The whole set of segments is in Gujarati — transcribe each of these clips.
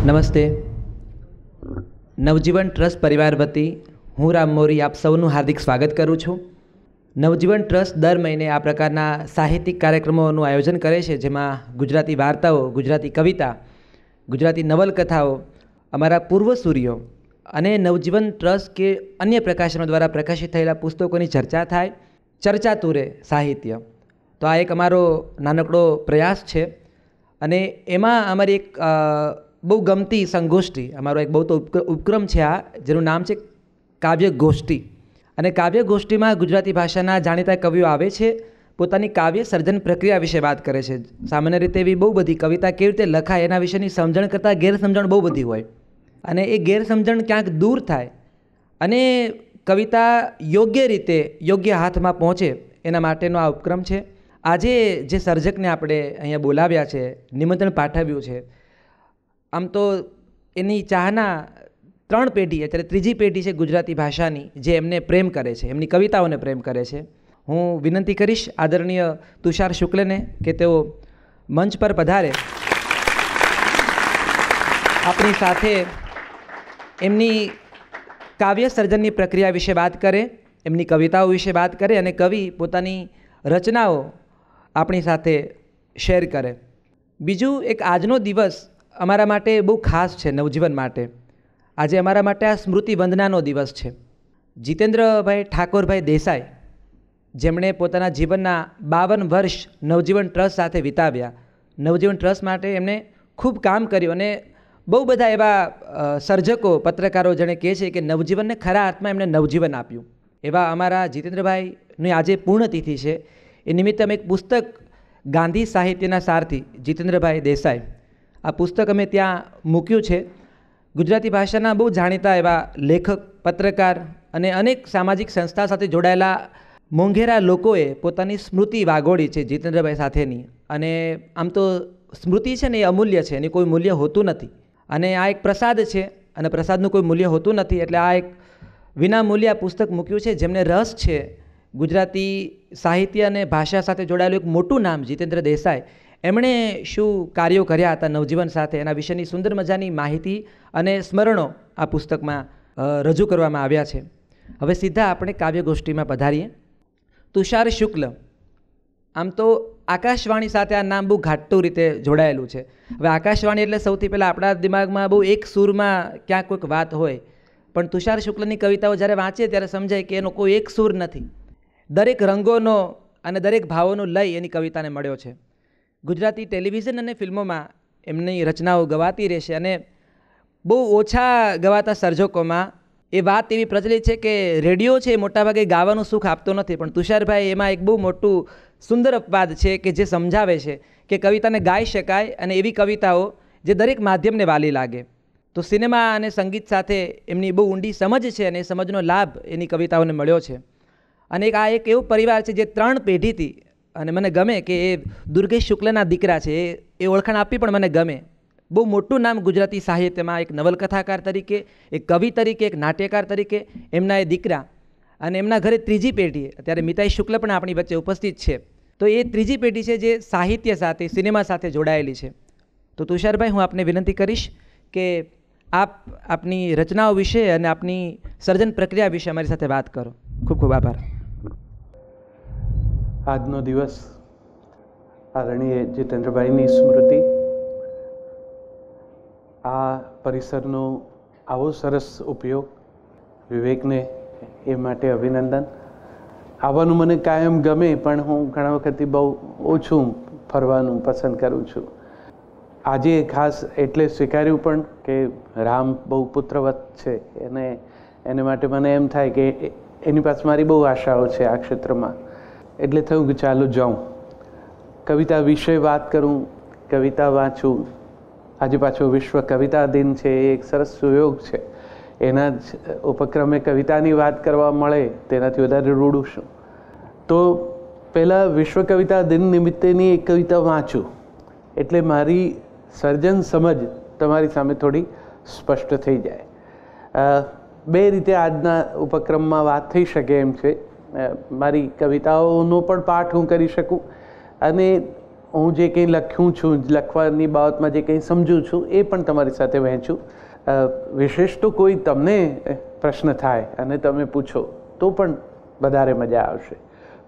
નમસ્તે. નવજીવન ટ્રસ્ટ પરિવાર વતી હું રામ મોરી આપ સૌનું હાર્દિક સ્વાગત કરું છું. નવજીવન ટ્રસ્ટ દર મહિને આ પ્રકારના સાહિત્યિક કાર્યક્રમોનું આયોજન કરે છે, જેમાં ગુજરાતી વાર્તાઓ, ગુજરાતી કવિતા, ગુજરાતી નવલકથાઓ, અમારા પૂર્વસૂરીઓ અને નવજીવન ટ્રસ્ટ કે અન્ય પ્રકાશનો દ્વારા પ્રકાશિત થયેલા પુસ્તકોની ચર્ચા થાય. ચર્ચા તુરે સાહિત્ય. તો આ એક અમારો નાનકડો પ્રયાસ છે અને એમાં અમારી એક બહુ ગમતી સંગોષ્ઠી, અમારો એક બહુ તો ઉપક્રમ છે આ, જેનું નામ છે કાવ્ય ગોષ્ઠી. અને કાવ્ય ગોષ્ઠીમાં ગુજરાતી ભાષાના જાણીતા કવિઓ આવે છે, પોતાની કાવ્ય સર્જન પ્રક્રિયા વિશે વાત કરે છે. સામાન્ય રીતે એવી બહુ બધી કવિતા કેવી રીતે લખાય એના વિશેની સમજણ કરતાં ગેરસમજણ બહુ બધી હોય, અને એ ગેરસમજણ ક્યાંક દૂર થાય અને કવિતા યોગ્ય રીતે યોગ્ય હાથમાં પહોંચે એના માટેનો આ ઉપક્રમ છે. આજે જે સર્જકને આપણે અહીંયા બોલાવ્યા છે, નિમંત્રણ પાઠવ્યું છે, આમ તો એની ચાહના 3 પેઢી, અત્યારે 3જી પેઢી છે ગુજરાતી ભાષાની, જે એમને પ્રેમ કરે છે, એમની કવિતાઓને પ્રેમ કરે છે. હું વિનંતી કરીશ આદરણીય તુષાર શુક્લને કે તેઓ મંચ પર પધારે, આપણી સાથે એમની કાવ્ય સર્જનની પ્રક્રિયા વિશે વાત કરે, એમની કવિતાઓ વિશે વાત કરે અને કવિ પોતાની રચનાઓ આપણી સાથે શેર કરે. બીજું, એક આજનો દિવસ અમારા માટે બહુ ખાસ છે. નવજીવન માટે આજે અમારા માટે આ સ્મૃતિ વંદનાનો દિવસ છે. જીતેન્દ્રભાઈ ઠાકોરભાઈ દેસાઈ, જેમણે પોતાના જીવનના 52 વર્ષ નવજીવન ટ્રસ્ટ સાથે વિતાવ્યા. નવજીવન ટ્રસ્ટ માટે એમણે ખૂબ કામ કર્યું અને બહુ બધા એવા સર્જકો, પત્રકારો જેણે કહે છે કે નવજીવનને ખરા અર્થમાં એમણે નવજીવન આપ્યું. એવા અમારા જીતેન્દ્રભાઈની આજે પૂર્ણતિથિ છે. એ નિમિત્તે અમે એક પુસ્તક, ગાંધી સાહિત્યના સારથી જીતેન્દ્રભાઈ દેસાઈ, આ પુસ્તક અમે ત્યાં મૂક્યું છે. ગુજરાતી ભાષાના બહુ જાણીતા એવા લેખક, પત્રકાર અને અનેક સામાજિક સંસ્થા સાથે જોડાયેલા મોંઘેરા લોકોએ પોતાની સ્મૃતિ વાગોળી છે જીતેન્દ્રભાઈ સાથેની. અને આમ તો સ્મૃતિ છે ને એ અમૂલ્ય છે, એની કોઈ મૂલ્ય હોતું નથી. અને આ એક પ્રસાદ છે અને પ્રસાદનું કોઈ મૂલ્ય હોતું નથી. એટલે આ એક વિના મૂલ્ય આ પુસ્તક મૂક્યું છે. જેમને રસ છે ગુજરાતી સાહિત્ય અને ભાષા સાથે જોડાયેલું એક મોટું નામ જીતેન્દ્ર દેસાઈ, એમણે શું કાર્યો કર્યા હતા નવજીવન સાથે, એના વિશેની સુંદર મજાની માહિતી અને સ્મરણો આ પુસ્તકમાં રજૂ કરવામાં આવ્યા છે. હવે સીધા આપણે કાવ્ય ગોષ્ઠીમાં પધારીએ. તુષાર શુક્લ, આમ તો આકાશવાણી સાથે આ નામ બહુ ઘાટું રીતે જોડાયેલું છે. હવે આકાશવાણી એટલે સૌથી પહેલાં આપણા દિમાગમાં બહુ એક સૂરમાં ક્યાંક કોઈક વાત હોય, પણ તુષાર શુક્લની કવિતાઓ જ્યારે વાંચીએ ત્યારે સમજાય કે એનો કોઈ એક સૂર નથી. દરેક રંગોનો અને દરેક ભાવોનો લય એની કવિતાને મળ્યો છે. ગુજરાતી ટેલિવિઝન અને ફિલ્મોમાં એમની રચનાઓ ગવાતી રહેશે અને બહુ ઓછા ગવાતા સર્જકોમાં એ વાત એવી પ્રચલિત છે કે રેડિયો છે એ મોટાભાગે ગાવાનું સુખ આપતો નથી, પણ તુષારભાઈ એમાં એક બહુ મોટું સુંદર અપવાદ છે કે જે સમજાવે છે કે કવિતાને ગાઈ શકાય અને એવી કવિતાઓ જે દરેક માધ્યમને વાલી લાગે. તો સિનેમા અને સંગીત સાથે એમની બહુ ઊંડી સમજ છે અને એ સમજનો લાભ એની કવિતાઓને મળ્યો છે. અને આ એક એવો પરિવાર છે જે 3 પેઢીથી, અને મને ગમે કે એ દુર્ગેશ શુક્લના દીકરા છે, એ ઓળખાણ આપી પણ મને ગમે. બહુ મોટું નામ ગુજરાતી સાહિત્યમાં એક નવલકથાકાર તરીકે, એક કવિ તરીકે, એક નાટ્યકાર તરીકે એમના એ દીકરા, અને એમના ઘરે 3જી પેઢી, અત્યારે મિતાઈ શુક્લ પણ આપણી વચ્ચે ઉપસ્થિત છે. તો એ 3જી પેઢી છે જે સાહિત્ય સાથે, સિનેમા સાથે જોડાયેલી છે. તો તુષારભાઈ, હું આપને વિનંતી કરીશ કે આપ આપની રચનાઓ વિશે અને આપની સર્જન પ્રક્રિયા વિશે અમારી સાથે વાત કરો. ખૂબ ખૂબ આભાર. આજનો દિવસ આદરણીય જીતેન્દ્રભાઈની સ્મૃતિ, આ પરિસરનો આવો સરસ ઉપયોગ, વિવેકને એ માટે અભિનંદન. આવવાનું મને કાયમ ગમે, પણ હું ઘણા વખતથી બહુ ઓછું ફરવાનું પસંદ કરું છું. આજે ખાસ એટલે સ્વીકાર્યું પણ કે રામ બહુ પુત્રવત છે, એને માટે મને એમ થાય કે એની પાસે મારી બહુ આશાઓ છે આ ક્ષેત્રમાં. એટલે થયું કે ચાલો જાઉં, કવિતા વિશે વાત કરું, કવિતા વાંચું. આજે પાછો વિશ્વ કવિતા દિન છે, એ એક સરસ સુયોગ છે. એના જ ઉપક્રમે કવિતાની વાત કરવા મળે તેનાથી વધારે રૂડું શું. તો પહેલાં વિશ્વ કવિતા દિન નિમિત્તેની એક કવિતા વાંચું એટલે મારી સર્જન સમજ તમારી સામે થોડી સ્પષ્ટ થઈ જાય. 2 રીતે આજના ઉપક્રમમાં વાત થઈ શકે એમ છે. મારી કવિતાઓનો પણ પાઠ હું કરી શકું અને હું જે કંઈ લખ્યું છું, લખવાની બાબતમાં જે કંઈ સમજું છું એ પણ તમારી સાથે વહેંચું. વિશેષ તો કોઈ તમને પ્રશ્ન થાય અને તમે પૂછો તો પણ વધારે મજા આવશે.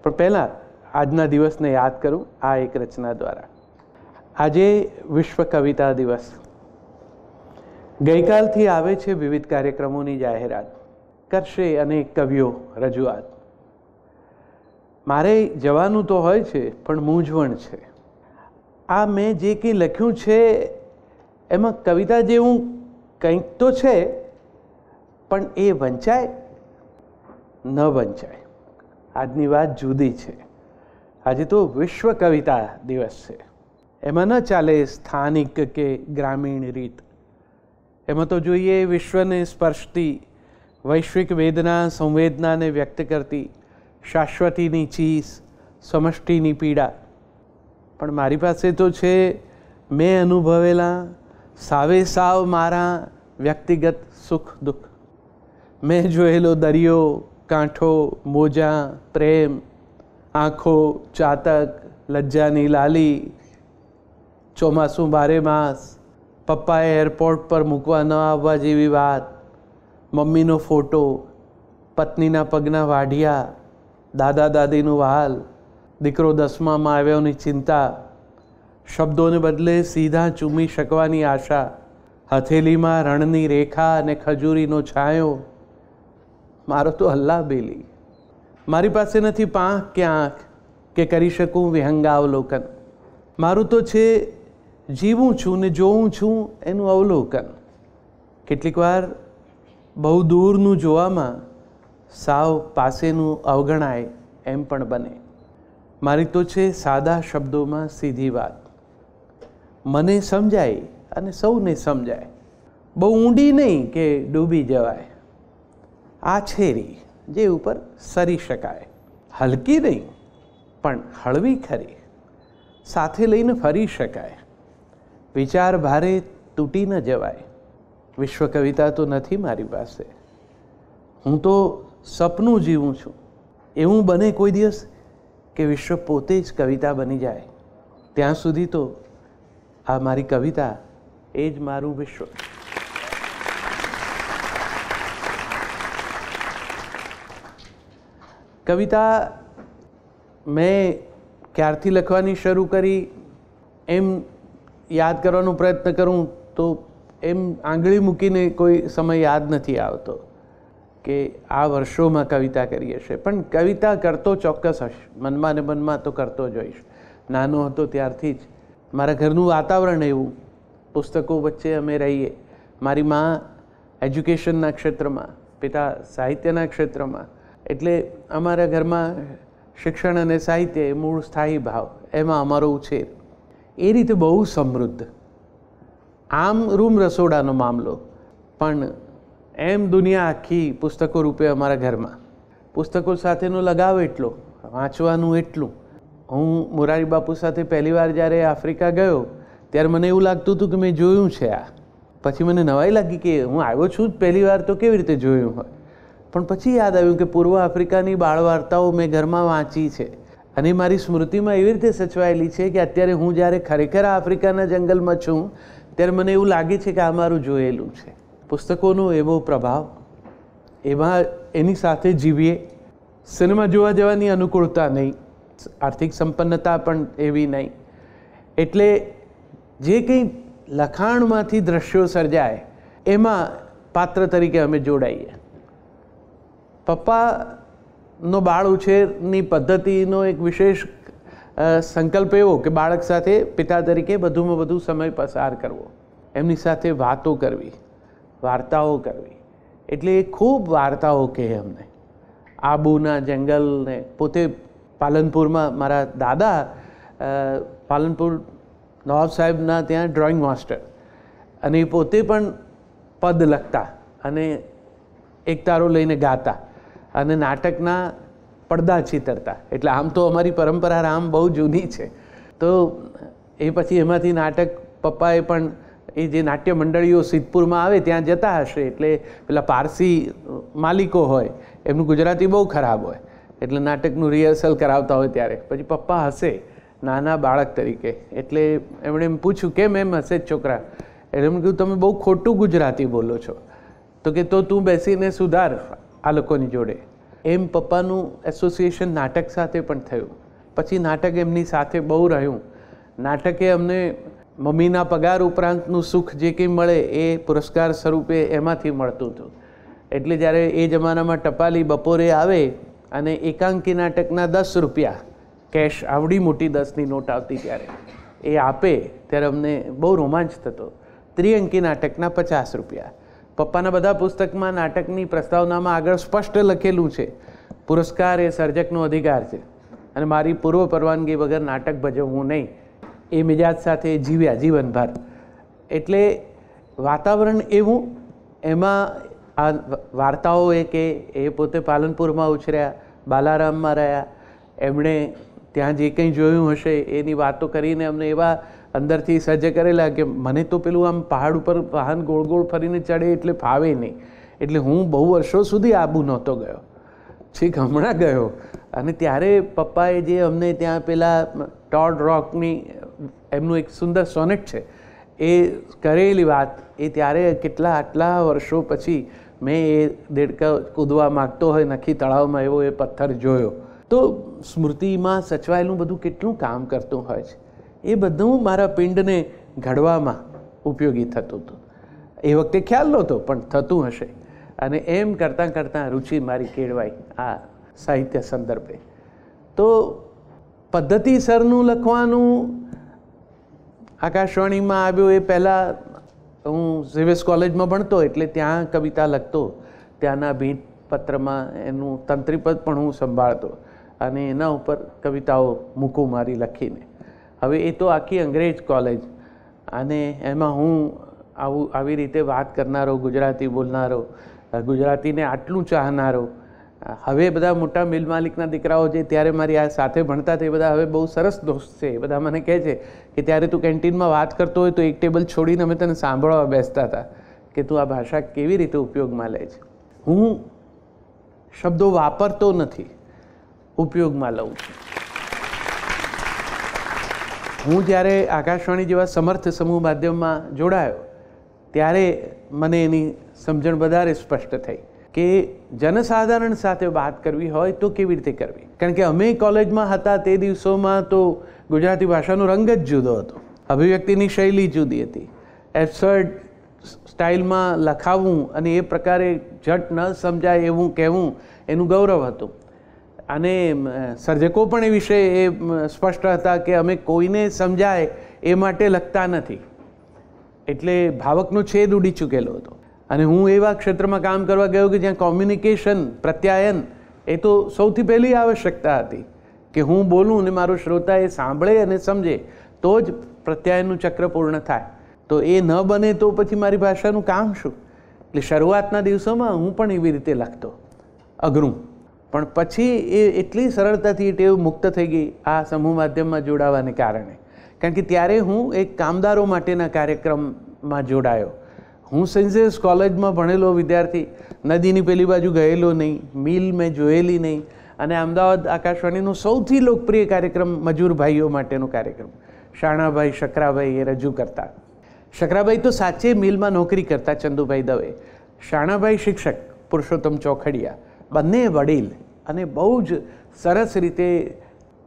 પણ પહેલાં આજના દિવસને યાદ કરું આ એક રચના દ્વારા. આજે વિશ્વ કવિતા દિવસ. ગઈકાલથી આવે છે વિવિધ કાર્યક્રમોની જાહેરાત, કરશે અનેક કવિઓ રજૂઆત. મારે જવાનું તો હોય છે પણ મૂંઝવણ છે. આ મેં જે કંઈ લખ્યું છે એમાં કવિતા જેવું કંઈક તો છે, પણ એ વંચાય ન વંચાય. આજની વાત જુદી છે. આજે તો વિશ્વ કવિતા દિવસ છે. એમાં ન ચાલે સ્થાનિક કે ગ્રામીણ રીત. એમાં તો જોઈએ વિશ્વને સ્પર્શતી, વૈશ્વિક વેદના સંવેદનાને વ્યક્ત કરતી, શાશ્વતીની ચીસ, સમષ્ટિની પીડા. પણ મારી પાસે તો છે મેં અનુભવેલા સાવે સાવ મારા વ્યક્તિગત સુખ દુઃખ. મેં જોયેલો દરિયો, કાંઠો, મોજા, પ્રેમ, આંખો, ચાતક, લજ્જાની લાલી, ચોમાસું બારે માસ, પપ્પાએ એરપોર્ટ પર મૂકવા ન આવવા જેવી વાત, મમ્મીનો ફોટો, પત્નીના પગના વાઢિયા, દાદા દાદીનું વહાલ, દીકરો 10મામાં આવ્યોની ચિંતા, શબ્દોને બદલે સીધા ચૂમી શકવાની આશા, હથેલીમાં રણની રેખા અને ખજૂરીનો છાંયો. મારો તો અલ્લાહ બેલી. મારી પાસે નથી પાંખ કે આંખ કે કરી શકું વિહંગાવલોકન. મારું તો છે જીવું છું ને જોઉં છું એનું અવલોકન. કેટલીક વાર બહુ દૂરનું જોવામાં સાવ પાસેનું અવગણાય એમ પણ બને. મારી તો છે સાદા શબ્દોમાં સીધી વાત. મને સમજાય અને સૌને સમજાય. બહુ ઊંડી નહીં કે ડૂબી જવાય. આછેરી જે ઉપર સરી શકાય. હલકી નહીં પણ હળવી ખરી, સાથે લઈને ફરી શકાય. વિચાર ભારે તૂટી ન જવાય. વિશ્વ કવિતા તો નથી મારી પાસે. હું તો સપનું જીવું છું. એવું બને કોઈ દિવસ કે વિશ્વ પોતે જ કવિતા બની જાય. ત્યાં સુધી તો આ મારી કવિતા એ જ મારું વિશ્વ. કવિતા મેં ક્યારથી લખવાની શરૂ કરી એમ યાદ કરવાનો પ્રયત્ન કરું તો એમ આંગળી મૂકીને કોઈ સમય યાદ નથી આવતો કે આ વર્ષોમાં કવિતા કરી હશે. પણ કવિતા કરતો ચોક્કસ હશે. મનમાં ને મનમાં તો કરતો જ હોઈશ. નાનો હતો ત્યારથી જ મારા ઘરનું વાતાવરણ એવું. પુસ્તકો વચ્ચે અમે રહીએ. મારી મા એજ્યુકેશનના ક્ષેત્રમાં, પિતા સાહિત્યના ક્ષેત્રમાં. એટલે અમારા ઘરમાં શિક્ષણ અને સાહિત્ય એ મૂળ સ્થાયી ભાવ, એમાં અમારો ઉછેર એ રીતે બહુ સમૃદ્ધ. આમ રૂમ રસોડાનો મામલો, પણ એમ દુનિયા આખી પુસ્તકો રૂપે અમારા ઘરમાં. પુસ્તકો સાથેનો લગાવ એટલો, વાંચવાનું એટલું. હું મોરારી બાપુ સાથે પહેલી વાર જ્યારે આફ્રિકા ગયો ત્યારે મને એવું લાગતું હતું કે મેં જોયું છે આ. પછી મને નવાઈ લાગી કે હું આવ્યો છું જ પહેલી વાર તો કેવી રીતે જોયું હોય. પણ પછી યાદ આવ્યું કે પૂર્વ આફ્રિકાની બાળ વાર્તાઓ મેં ઘરમાં વાંચી છે અને મારી સ્મૃતિમાં એવી રીતે સચવાયેલી છે કે અત્યારે હું જ્યારે ખરેખર આફ્રિકાના જંગલમાં છું ત્યારે મને એવું લાગે છે કે આ મારું જોયેલું છે. પુસ્તકોનો એવો પ્રભાવ, એમાં એની સાથે જીવીએ. સિનેમા જોવા જવાની અનુકૂળતા નહીં, આર્થિક સંપન્નતા પણ એવી નહીં. એટલે જે કંઈ લખાણમાંથી દ્રશ્યો સર્જાય એમાં પાત્ર તરીકે અમે જોડાઈએ. પપ્પાનો બાળ ઉછેરની પદ્ધતિનો એક વિશેષ સંકલ્પ એવો કે બાળક સાથે પિતા તરીકે વધુમાં વધુ સમય પસાર કરવો, એમની સાથે વાતો કરવી, વાર્તાઓ કરવી. એટલે એ ખૂબ વાર્તાઓ કહે અમને. આબુના જંગલને. પોતે પાલનપુરમાં મારા દાદા પાલનપુર નવાબ સાહેબના ત્યાં ડ્રોઈંગ માસ્ટર, અને એ પોતે પણ પદ લખતા અને એક તારો લઈને ગાતા અને નાટકના પડદા ચિતરતા. એટલે આમ તો અમારી પરંપરા રામ બહુ જૂની છે. તો એ પછી એમાંથી નાટક પપ્પાએ પણ એ જે નાટ્ય મંડળીઓ સિદ્ધપુરમાં આવે ત્યાં જતા હશે. એટલે પેલા પારસી માલિકો હોય એમનું ગુજરાતી બહુ ખરાબ હોય એટલે નાટકનું રિહર્સલ કરાવતા હોય ત્યારે પછી પપ્પા હશે નાના બાળક તરીકે. એટલે એમણે એમ પૂછ્યું કેમ એમ હશે જ છોકરા? એટલે એમણે કીધું તમે બહુ ખોટું ગુજરાતી બોલો છો. તો કે તો તું બેસીને સુધાર આ લોકોની જોડે. એમ પપ્પાનું એસોસિએશન નાટક સાથે પણ થયું. પછી નાટક એમની સાથે બહુ રહ્યું. નાટકે અમને મમ્મીના પગાર ઉપરાંતનું સુખ જે કંઈ મળે એ પુરસ્કાર સ્વરૂપે એમાંથી મળતું હતું. એટલે જ્યારે એ જમાનામાં ટપાલી બપોરે આવે અને એકાંકી નાટકના 10 રૂપિયા કેશ, આવડી મોટી 10ની નોટ આવતી ત્યારે એ આપે ત્યારે અમને બહુ રોમાંચ થતો. ત્રિઅંકી નાટકના 50 રૂપિયા. પપ્પાના બધા પુસ્તકમાં નાટકની પ્રસ્તાવનામાં આગળ સ્પષ્ટ લખેલું છે પુરસ્કાર એ સર્જકનો અધિકાર છે અને મારી પૂર્વ પરવાનગી વગર નાટક ભજવવું નહીં. એ મિજાજ સાથે જીવ્યા જીવનભર. એટલે વાતાવરણ એવું, એમાં આ વાર્તાઓ એ કે એ પોતે પાલનપુરમાં ઉછર્યા, બાલારામમાં રહ્યા, એમણે ત્યાં જે કંઈ જોયું હશે એની વાતો કરીને અમને એવા અંદરથી સજ્જ કરેલા કે મને તો પેલું આમ પહાડ ઉપર વાહન ગોળ ગોળ ફરીને ચડે એટલે ફાવે નહીં. એટલે હું બહુ વર્ષો સુધી આબુ નહોતો ગયો, છેક હમણાં ગયો. અને ત્યારે પપ્પાએ જે અમને ત્યાં પેલા ટોડ રોકની એમનું એક સુંદર સોનેટ છે એ કરેલી વાત, એ ત્યારે આટલા વર્ષો પછી મેં એ દેડકા કૂદવા માગતો હોય નખી તળાવમાં એવો એ પથ્થર જોયો. તો સ્મૃતિમાં સચવાયેલું બધું કેટલું કામ કરતું હોય છે. એ બધું મારા પિંડને ઘડવામાં ઉપયોગી થતું હતું. એ વખતે ખ્યાલ નહોતો પણ થતું હશે. અને એમ કરતાં કરતાં રુચિ મારી કેળવાઈ આ સાહિત્ય સંદર્ભે. તો પદ્ધતિસરનું લખવાનું આકાશવાણીમાં આવ્યું એ પહેલાં હું ઝેવિયર્સ કોલેજમાં ભણતો એટલે ત્યાં કવિતા લખતો. ત્યાંના ભીંત પત્રમાં એનું તંત્રીપદ પણ હું સંભાળતો અને એના ઉપર કવિતાઓ મૂકું મારી લખીને. હવે એ તો આખી અંગ્રેજ કોલેજ અને એમાં હું આવી રીતે વાત કરનારો, ગુજરાતી બોલનારો, ગુજરાતીને આટલું ચાહનારો. હવે બધા મોટા મિલ માલિકના દીકરાઓ જે ત્યારે મારી આ સાથે ભણતા તે બધા હવે બહુ સરસ દોસ્ત છે. એ બધા મને કહે છે કે ત્યારે તું કેન્ટીનમાં વાત કરતો હોય તો એક ટેબલ છોડીને અમે તને સાંભળવા બેસતા હતા કે તું આ ભાષા કેવી રીતે ઉપયોગમાં લે છે. હું શબ્દો વાપરતો નથી, ઉપયોગમાં લઉં છું. હું જ્યારે આકાશવાણી જેવા સમર્થ સમૂહ માધ્યમમાં જોડાયો ત્યારે મને એની સમજણ વધારે સ્પષ્ટ થઈ કે જનસાધારણ સાથે વાત કરવી હોય તો કેવી રીતે કરવી. કારણ કે અમે કોલેજમાં હતા તે દિવસોમાં તો ગુજરાતી ભાષાનો રંગ જ જુદો હતો, અભિવ્યક્તિની શૈલી જુદી હતી. એબ્સર્ડ સ્ટાઇલમાં લખાવવું અને એ પ્રકારે ઝટ ન સમજાય એવું કહેવું એનું ગૌરવ હતું. અને સર્જકો પણ એ વિશે એ સ્પષ્ટ હતા કે અમે કોઈને સમજાય એ માટે લખતા નથી. એટલે ભાવકનો છેદ ઉડી ચૂકેલો હતો. અને હું એવા ક્ષેત્રમાં કામ કરવા ગયો કે જ્યાં કોમ્યુનિકેશન, પ્રત્યાયન એ તો સૌથી પહેલી આવશ્યકતા હતી કે હું બોલું અને મારો શ્રોતા એ સાંભળે અને સમજે તો જ પ્રત્યાયનનું ચક્ર પૂર્ણ થાય. તો એ ન બને તો પછી મારી ભાષાનું કામ શું? એટલે શરૂઆતના દિવસોમાં હું પણ એવી રીતે લખતો, અઘરું. પણ પછી એ એટલી સરળતાથી ટેવ મુક્ત થઈ ગઈ આ સમૂહ માધ્યમમાં જોડાવાને કારણે. કારણ કે ત્યારે હું એક કામદારો માટેના કાર્યક્રમમાં જોડાયો. હું સેન્ટ ઝેવિયર્સ કોલેજમાં ભણેલો વિદ્યાર્થી, નદીની પેલી બાજુ ગયેલો નહીં, મિલ મેં જોયેલી નહીં. અને અમદાવાદ આકાશવાણીનો સૌથી લોકપ્રિય કાર્યક્રમ મજૂર ભાઈઓ માટેનો કાર્યક્રમ શાણાભાઈ, શકરાભાઈ એ રજૂ કરતા. શકરાભાઈ તો સાચે મિલમાં નોકરી કરતા, ચંદુભાઈ દવે. શાણાભાઈ શિક્ષક, પુરુષોત્તમ ચોખડિયા, બંને વડીલ અને બહુ જ સરસ રીતે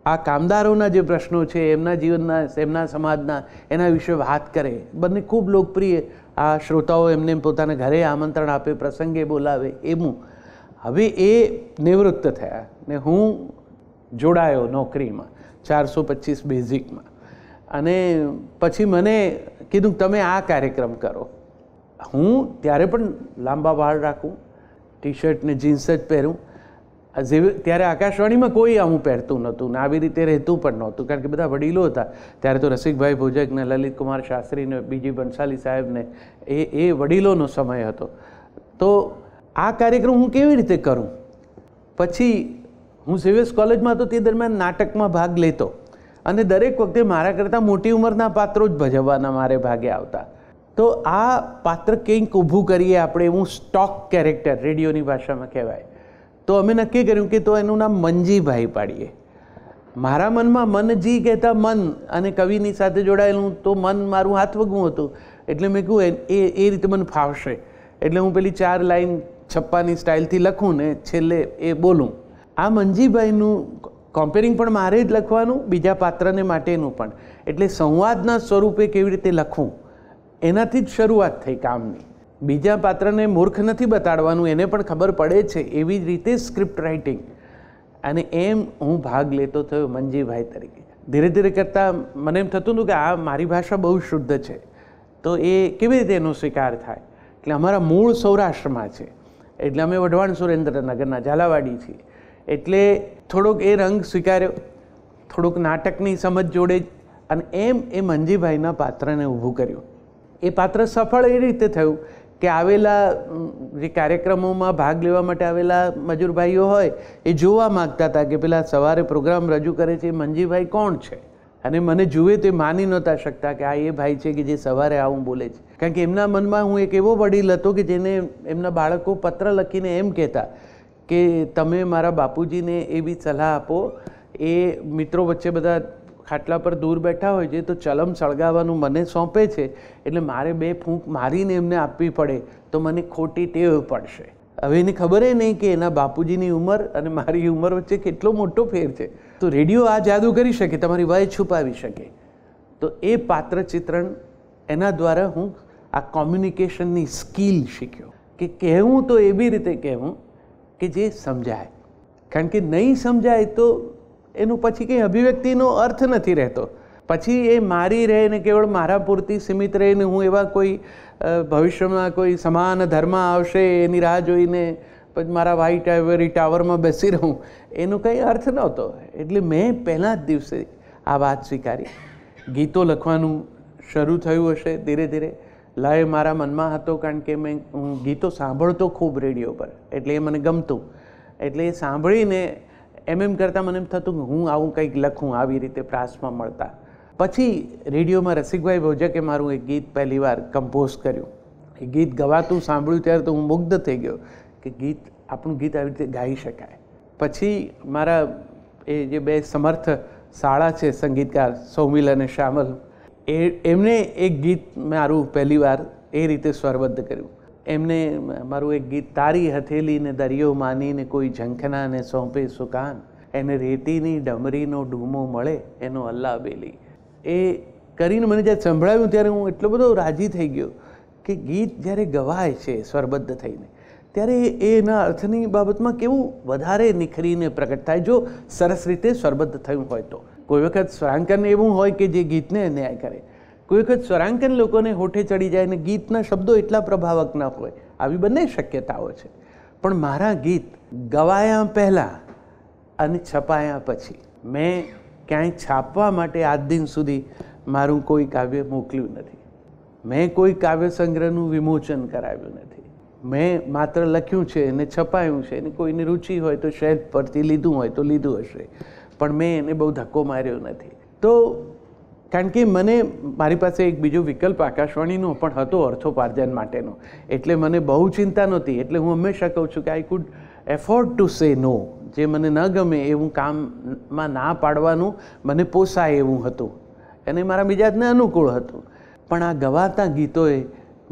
આ કામદારોના જે પ્રશ્નો છે એમના જીવનના, એમના સમાજના, એના વિશે વાત કરે. બંને ખૂબ લોકપ્રિય. આ શ્રોતાઓ એમને પોતાના ઘરે આમંત્રણ આપે, પ્રસંગે બોલાવે એવું. હવે એ નિવૃત્ત થયા ને હું જોડાયો નોકરીમાં 425 બેઝિકમાં. અને પછી મને કીધું તમે આ કાર્યક્રમ કરો. હું ત્યારે પણ લાંબા વાળ રાખું, ટી શર્ટ ને જીન્સ જ પહેરું. ત્યારે આકાશવાણીમાં કોઈ આવું પહેરતું નહોતું ને આવી રીતે રહેતું પણ નહોતું, કારણ કે બધા વડીલો હતા. ત્યારે તો રસિકભાઈ ભોજક ને લલિત કુમાર શાસ્ત્રી ને બીજી બંસાલી સાહેબ ને એ વડીલોનો સમય હતો. તો આ કાર્યક્રમ હું કેવી રીતે કરું? પછી હું ઝેવિયર્સ કોલેજમાં હતો તે દરમિયાન નાટકમાં ભાગ લેતો અને દરેક વખતે મારા કરતાં મોટી ઉંમરના પાત્રો જ ભજવવાના મારે ભાગે આવતા. તો આ પાત્ર કંઈક ઊભું કરીએ આપણે, એવું સ્ટોક કેરેક્ટર રેડિયોની ભાષામાં કહેવાય. તો અમે નક્કી કર્યું કે તો એનું નામ મંજીભાઈ પાડીએ. મારા મનમાં મનજી કહેતા મન અને કવિની સાથે જોડાયેલું તો મન મારું હાથવગું હતું. એટલે મેં કહ્યું એ રીતે મને ફાવશે. એટલે હું પેલી 4 લાઈન છપ્પાની સ્ટાઇલથી લખું ને છેલ્લે એ બોલું. આ મંજીભાઈનું કમ્પેરિંગ પણ મારે જ લખવાનું, બીજા પાત્રને માટેનું પણ. એટલે સંવાદના સ્વરૂપે કેવી રીતે લખવું એનાથી જ શરૂઆત થઈ કામની. બીજા પાત્રને મૂર્ખ નથી બતાડવાનું, એને પણ ખબર પડે છે. એવી જ રીતે સ્ક્રિપ્ટ રાઇટિંગ. અને એમ હું ભાગ લેતો થયો મંજીભાઈ તરીકે. ધીરે ધીરે કરતાં મને એમ થતું હતું કે આ મારી ભાષા બહુ શુદ્ધ છે, તો એ કેવી રીતે એનો સ્વીકાર થાય. એટલે અમારા મૂળ સૌરાષ્ટ્રમાં છે, એટલે અમે વઢવાણ સુરેન્દ્રનગરના ઝાલાવાડી છીએ. એટલે થોડોક એ રંગ સ્વીકાર્યો, થોડુંક નાટકની સમજ જોડે જ, અને એમ એ મંજીભાઈના પાત્રને ઊભું કર્યું. એ પાત્ર સફળ એ રીતે થયું કે આવેલા જે કાર્યક્રમોમાં ભાગ લેવા માટે આવેલા મજૂરભાઈઓ હોય એ જોવા માગતા હતા કે પેલા સવારે પ્રોગ્રામ રજૂ કરે છે એ મંજીભાઈ કોણ છે. અને મને જુએ તો એ માની નહોતા શકતા કે આ એ ભાઈ છે કે જે સવારે આવું બોલે છે. કારણ કે એમના મનમાં હું એક એવો વડીલ હતો કે જેને એમના બાળકો પત્ર લખીને એમ કહેતા કે તમે મારા બાપુજીને એવી સલાહ આપો, એ મિત્રો વચ્ચે બધા ખાટલા પર દૂર બેઠા હોય છે તો ચલમ સળગાવવાનું મને સોંપે છે, એટલે મારે 2 ફૂંક મારીને એમને આપવી પડે તો મને ખોટી ટેવ પડશે. હવે એને ખબર નહીં કે એના બાપુજીની ઉંમર અને મારી ઉંમર વચ્ચે કેટલો મોટો ફેર છે. તો રેડિયો આ જાદુ કરી શકે, તમારી વય છુપાવી શકે. તો એ પાત્ર ચિત્રણ એના દ્વારા હું આ કોમ્યુનિકેશનની સ્કિલ શીખ્યો કે કહેવું તો એવી રીતે કહેવું કે જે સમજાય. કારણ કે નહીં સમજાય તો એનું પછી કંઈ અભિવ્યક્તિનો અર્થ નથી રહેતો. પછી એ મારી રહે ને કેવળ મારા પૂરતી સીમિત રહે ને હું એવા કોઈ ભવિષ્યમાં કોઈ સમાન ધર્મ આવશે એની રાહ જોઈને પછી મારા વ્હાઇટ આઇવરી ટાવરમાં બેસી રહું, એનો કંઈ અર્થ નહોતો. એટલે મેં પહેલાં જ દિવસે આ વાત સ્વીકારી. ગીતો લખવાનું શરૂ થયું હશે ધીરે ધીરે. લય મારા મનમાં હતો કારણ કે હું ગીતો સાંભળતો ખૂબ રેડિયો પર, એટલે એ મને ગમતું. એટલે એ સાંભળીને એમ કરતાં મને એમ થતું કે હું આવું કંઈક લખું, આવી રીતે પ્રાસમાં મળતા. પછી રેડિયોમાં રસિકભાઈ ભોજકે મારું એક ગીત પહેલી વાર કમ્પોઝ કર્યું. એ ગીત ગવાતું સાંભળ્યું ત્યારે તો હું મુગ્ધ થઈ ગયો કે આપણું ગીત આવી રીતે ગાઈ શકાય. પછી મારા એ જે 2 સમર્થ શાળા છે સંગીતકાર સૌમિલ અને શ્યામલ, એમને એક ગીત મારું પહેલી વાર એ રીતે સ્વરબદ્ધ કર્યું. એમને મારું એક ગીત તારી હથેલીને દરિયો માનીને કોઈ ઝંખનાને સોંપે સુકાન, એને રેતીની ડમરીનો ડૂમો મળે એનો અલ્લાહ બેલી. એ કરીને મને જ્યારે સંભળાવ્યું ત્યારે હું એટલો બધો રાજી થઈ ગયો કે ગીત જ્યારે ગવાય છે સ્વરબદ્ધ થઈને ત્યારે એના અર્થની બાબતમાં કેવું વધારે નિખરીને પ્રગટ થાય જો સરસ રીતે સ્વરબદ્ધ થયું હોય તો. કોઈ વખત સ્વરાંકન એવું હોય કે જે ગીતને ન્યાય કરે, કોઈ વખત સ્વરાંકન લોકોને હોઠે ચડી જાય ને ગીતના શબ્દો એટલા પ્રભાવક ન હોય. આવી બંને શક્યતાઓ છે. પણ મારા ગીત ગવાયા પહેલાં અને છપાયા પછી મેં ક્યાંય છાપવા માટે આજ દિન સુધી મારું કોઈ કાવ્ય મોકલ્યું નથી. મેં કોઈ કાવ્ય સંગ્રહનું વિમોચન કરાવ્યું નથી. મેં માત્ર લખ્યું છે અને છપાયું છે, અને કોઈની રુચિ હોય તો શેલ્ફ પરથી લીધું હોય તો લીધું હશે, પણ મેં એને બહુ ધક્કો માર્યો નથી. તો કારણ કે મને મારી પાસે એક બીજો વિકલ્પ આકાશવાણીનો પણ હતો અર્થોપાર્જન માટેનો, એટલે મને બહુ ચિંતા નહોતી. એટલે હું હંમેશા કહું છું કે I could afford to say નો. જે મને ન ગમે એવું કામમાં ના પાડવાનું મને પોસાય એવું હતું અને મારા મિજાજને અનુકૂળ હતું. પણ આ ગવાતા ગીતોએ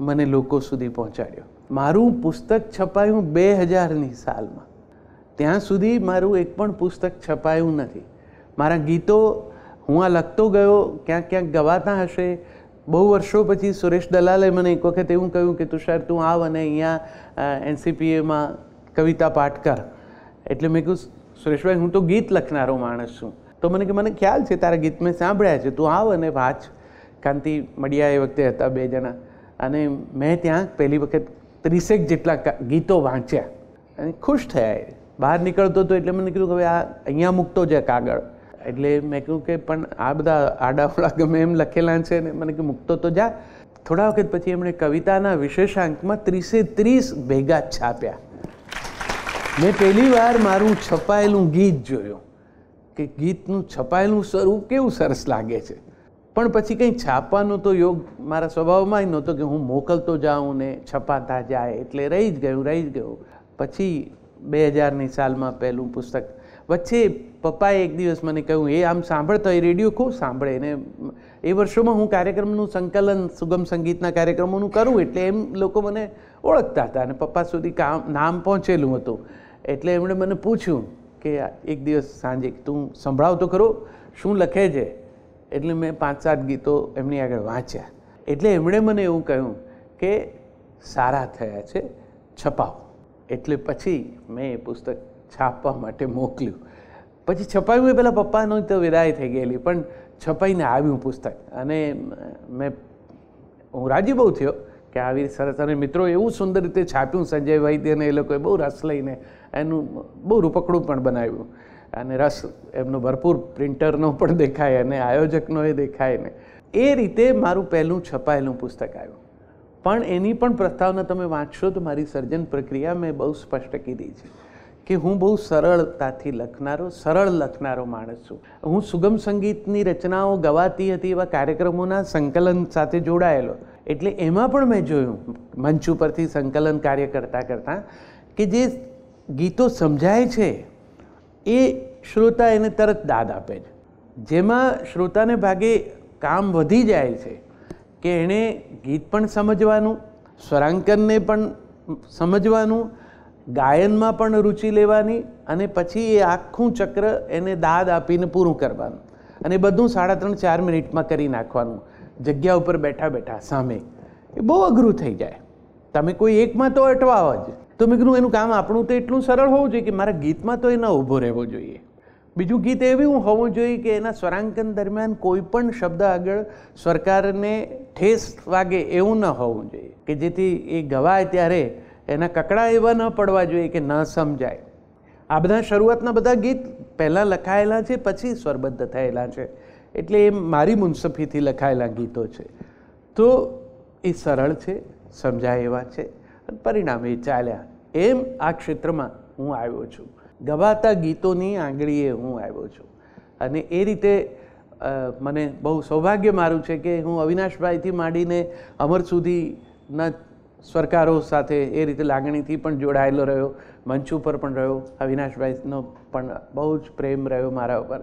મને લોકો સુધી પહોંચાડ્યો. મારું પુસ્તક છપાયું 2000ની સાલમાં, ત્યાં સુધી મારું એક પણ પુસ્તક છપાયું નથી. મારા ગીતો હું આ લખતો ગયો, ક્યાંક ક્યાંક ગવાતા હશે. બહુ વર્ષો પછી સુરેશ દલાલે મને એક વખત એવું કહ્યું કે તુષાર તું આવ અને અહીંયા NCPAમાં કવિતા પાઠ કર. એટલે મેં કહ્યું સુરેશભાઈ હું તો ગીત લખનારો માણસ છું. તો મને કે મને ખ્યાલ છે તારા ગીત મેં સાંભળ્યા છે, તું આવ અને વાંચ. કાંતિ મળ્યા એ વખતે હતા 2 જણા, અને મેં ત્યાં પહેલી વખત 30 જેટલા ગીતો વાંચ્યા અને ખુશ થયા. એ બહાર નીકળતો હતો એટલે મને કીધું કે હવે આ અહીંયા મૂકતો જાય કાગળ. એટલે મેં કહ્યું કે પણ આ બધા આડાવડા ગમે એમ લખેલા છે ને, મને કે મૂકતો તો જા. થોડા વખત પછી એમણે કવિતાના વિશેષાંકમાં 30 ભેગા છાપ્યા. મેં પહેલી વાર મારું છપાયેલું ગીત જોયું કે ગીતનું છપાયેલું સ્વરૂપ કેવું સરસ લાગે છે. પણ પછી કંઈ છાપવાનો તો યોગ મારા સ્વભાવમાં જ નહોતો કે હું મોકલતો જાઉં ને છપાતા જાય, એટલે રહી જ ગયું. પછી 2000ની સાલમાં પહેલું પુસ્તક વચ્ચે પપ્પાએ એક દિવસ મને કહ્યું, એ આમ સાંભળતો એ રેડિયો ખૂબ સાંભળે ને એ વર્ષોમાં હું કાર્યક્રમનું સંકલન સુગમ સંગીતના કાર્યક્રમોનું કરું એટલે એમ લોકો મને ઓળખતા હતા અને પપ્પા સુધી નામ પહોંચેલું હતું. એટલે એમણે મને પૂછ્યું કે એક દિવસ સાંજે તું સંભળાવ તો ખરો શું લખે છે. એટલે મેં 5-7 ગીતો એમની આગળ વાંચ્યા. એટલે એમણે મને એવું કહ્યું કે સારા થયા છે, છપાવો. એટલે પછી મેં એ પુસ્તક છાપવા માટે મોકલ્યું. પછી છપાયું એ પહેલાં પપ્પાનો તો વિદાય થઈ ગયેલી, પણ છપાઈને આવ્યું પુસ્તક અને હું રાજી બહુ થયો કે આવી સરસ. અને મિત્રો એવું સુંદર રીતે છાપ્યું સંજય વૈદ્યને એ લોકોએ બહુ રસ લઈને એનું બહુ રૂપકડું પણ બનાવ્યું અને રસ એમનો ભરપૂર પ્રિન્ટરનો પણ દેખાય અને આયોજકનો એ દેખાય ને એ રીતે મારું પહેલું છપાયેલું પુસ્તક આવ્યું. પણ એની પણ પ્રસ્તાવના તમે વાંચશો તો મારી સર્જન પ્રક્રિયા મેં બહુ સ્પષ્ટ કીધી છે કે હું બહુ સરળતાથી સરળ લખનારો માણસ છું. હું સુગમ સંગીતની રચનાઓ ગવાતી હતી એવા કાર્યક્રમોના સંકલન સાથે જોડાયેલો. એટલે એમાં પણ મેં જોયું મંચ ઉપરથી સંકલન કાર્ય કરતાં કે જે ગીતો સમજાય છે એ શ્રોતા એને તરત દાદ આપે છે. જેમાં શ્રોતાને ભાગે કામ વધી જાય છે કે એણે ગીત પણ સમજવાનું, સ્વરાંકનને પણ સમજવાનું, ગાયનમાં પણ રુચિ લેવાની અને પછી એ આખું ચક્ર એને દાદ આપીને પૂરું કરવાનું અને બધું 3.5-4 મિનિટમાં કરી નાખવાનું જગ્યા ઉપર બેઠા બેઠા સામે. એ બહુ અઘરું થઈ જાય. તમે કોઈ એકમાં તો અટવાવ જ. તો મેં કીધું એનું કામ આપણું તો એટલું સરળ હોવું જોઈએ કે મારા ગીતમાં તો એ ન ઊભો રહેવો જોઈએ. બીજું ગીત એવું હોવું જોઈએ કે એના સ્વરાંકન દરમિયાન કોઈ પણ શબ્દ આગળ સ્વરકારને ઠેસ વાગે એવું ન હોવું જોઈએ કે જેથી એ ગવાય ત્યારે એના કકડા એવા ન પડવા જોઈએ કે ન સમજાય. આ બધા શરૂઆતના બધા ગીત પહેલાં લખાયેલા છે, પછી સ્વરબદ્ધ થયેલા છે. એટલે એ મારી મુનસફીથી લખાયેલા ગીતો છે. તો એ સરળ છે, સમજાય એવા છે અને પરિણામે એ ચાલ્યા. એમ આ ક્ષેત્રમાં હું આવ્યો છું. ગવાતા ગીતોની આંગળીએ હું આવ્યો છું અને એ રીતે મને બહુ સૌભાગ્ય મારું છે કે હું અવિનાશભાઈથી માંડીને અમર સુધીના સ્વરકારો સાથે એ રીતે લાગણીથી પણ જોડાયેલો રહ્યો, મંચ ઉપર પણ રહ્યો. અવિનાશભાઈનો પણ બહુ જ પ્રેમ રહ્યો મારા ઉપર.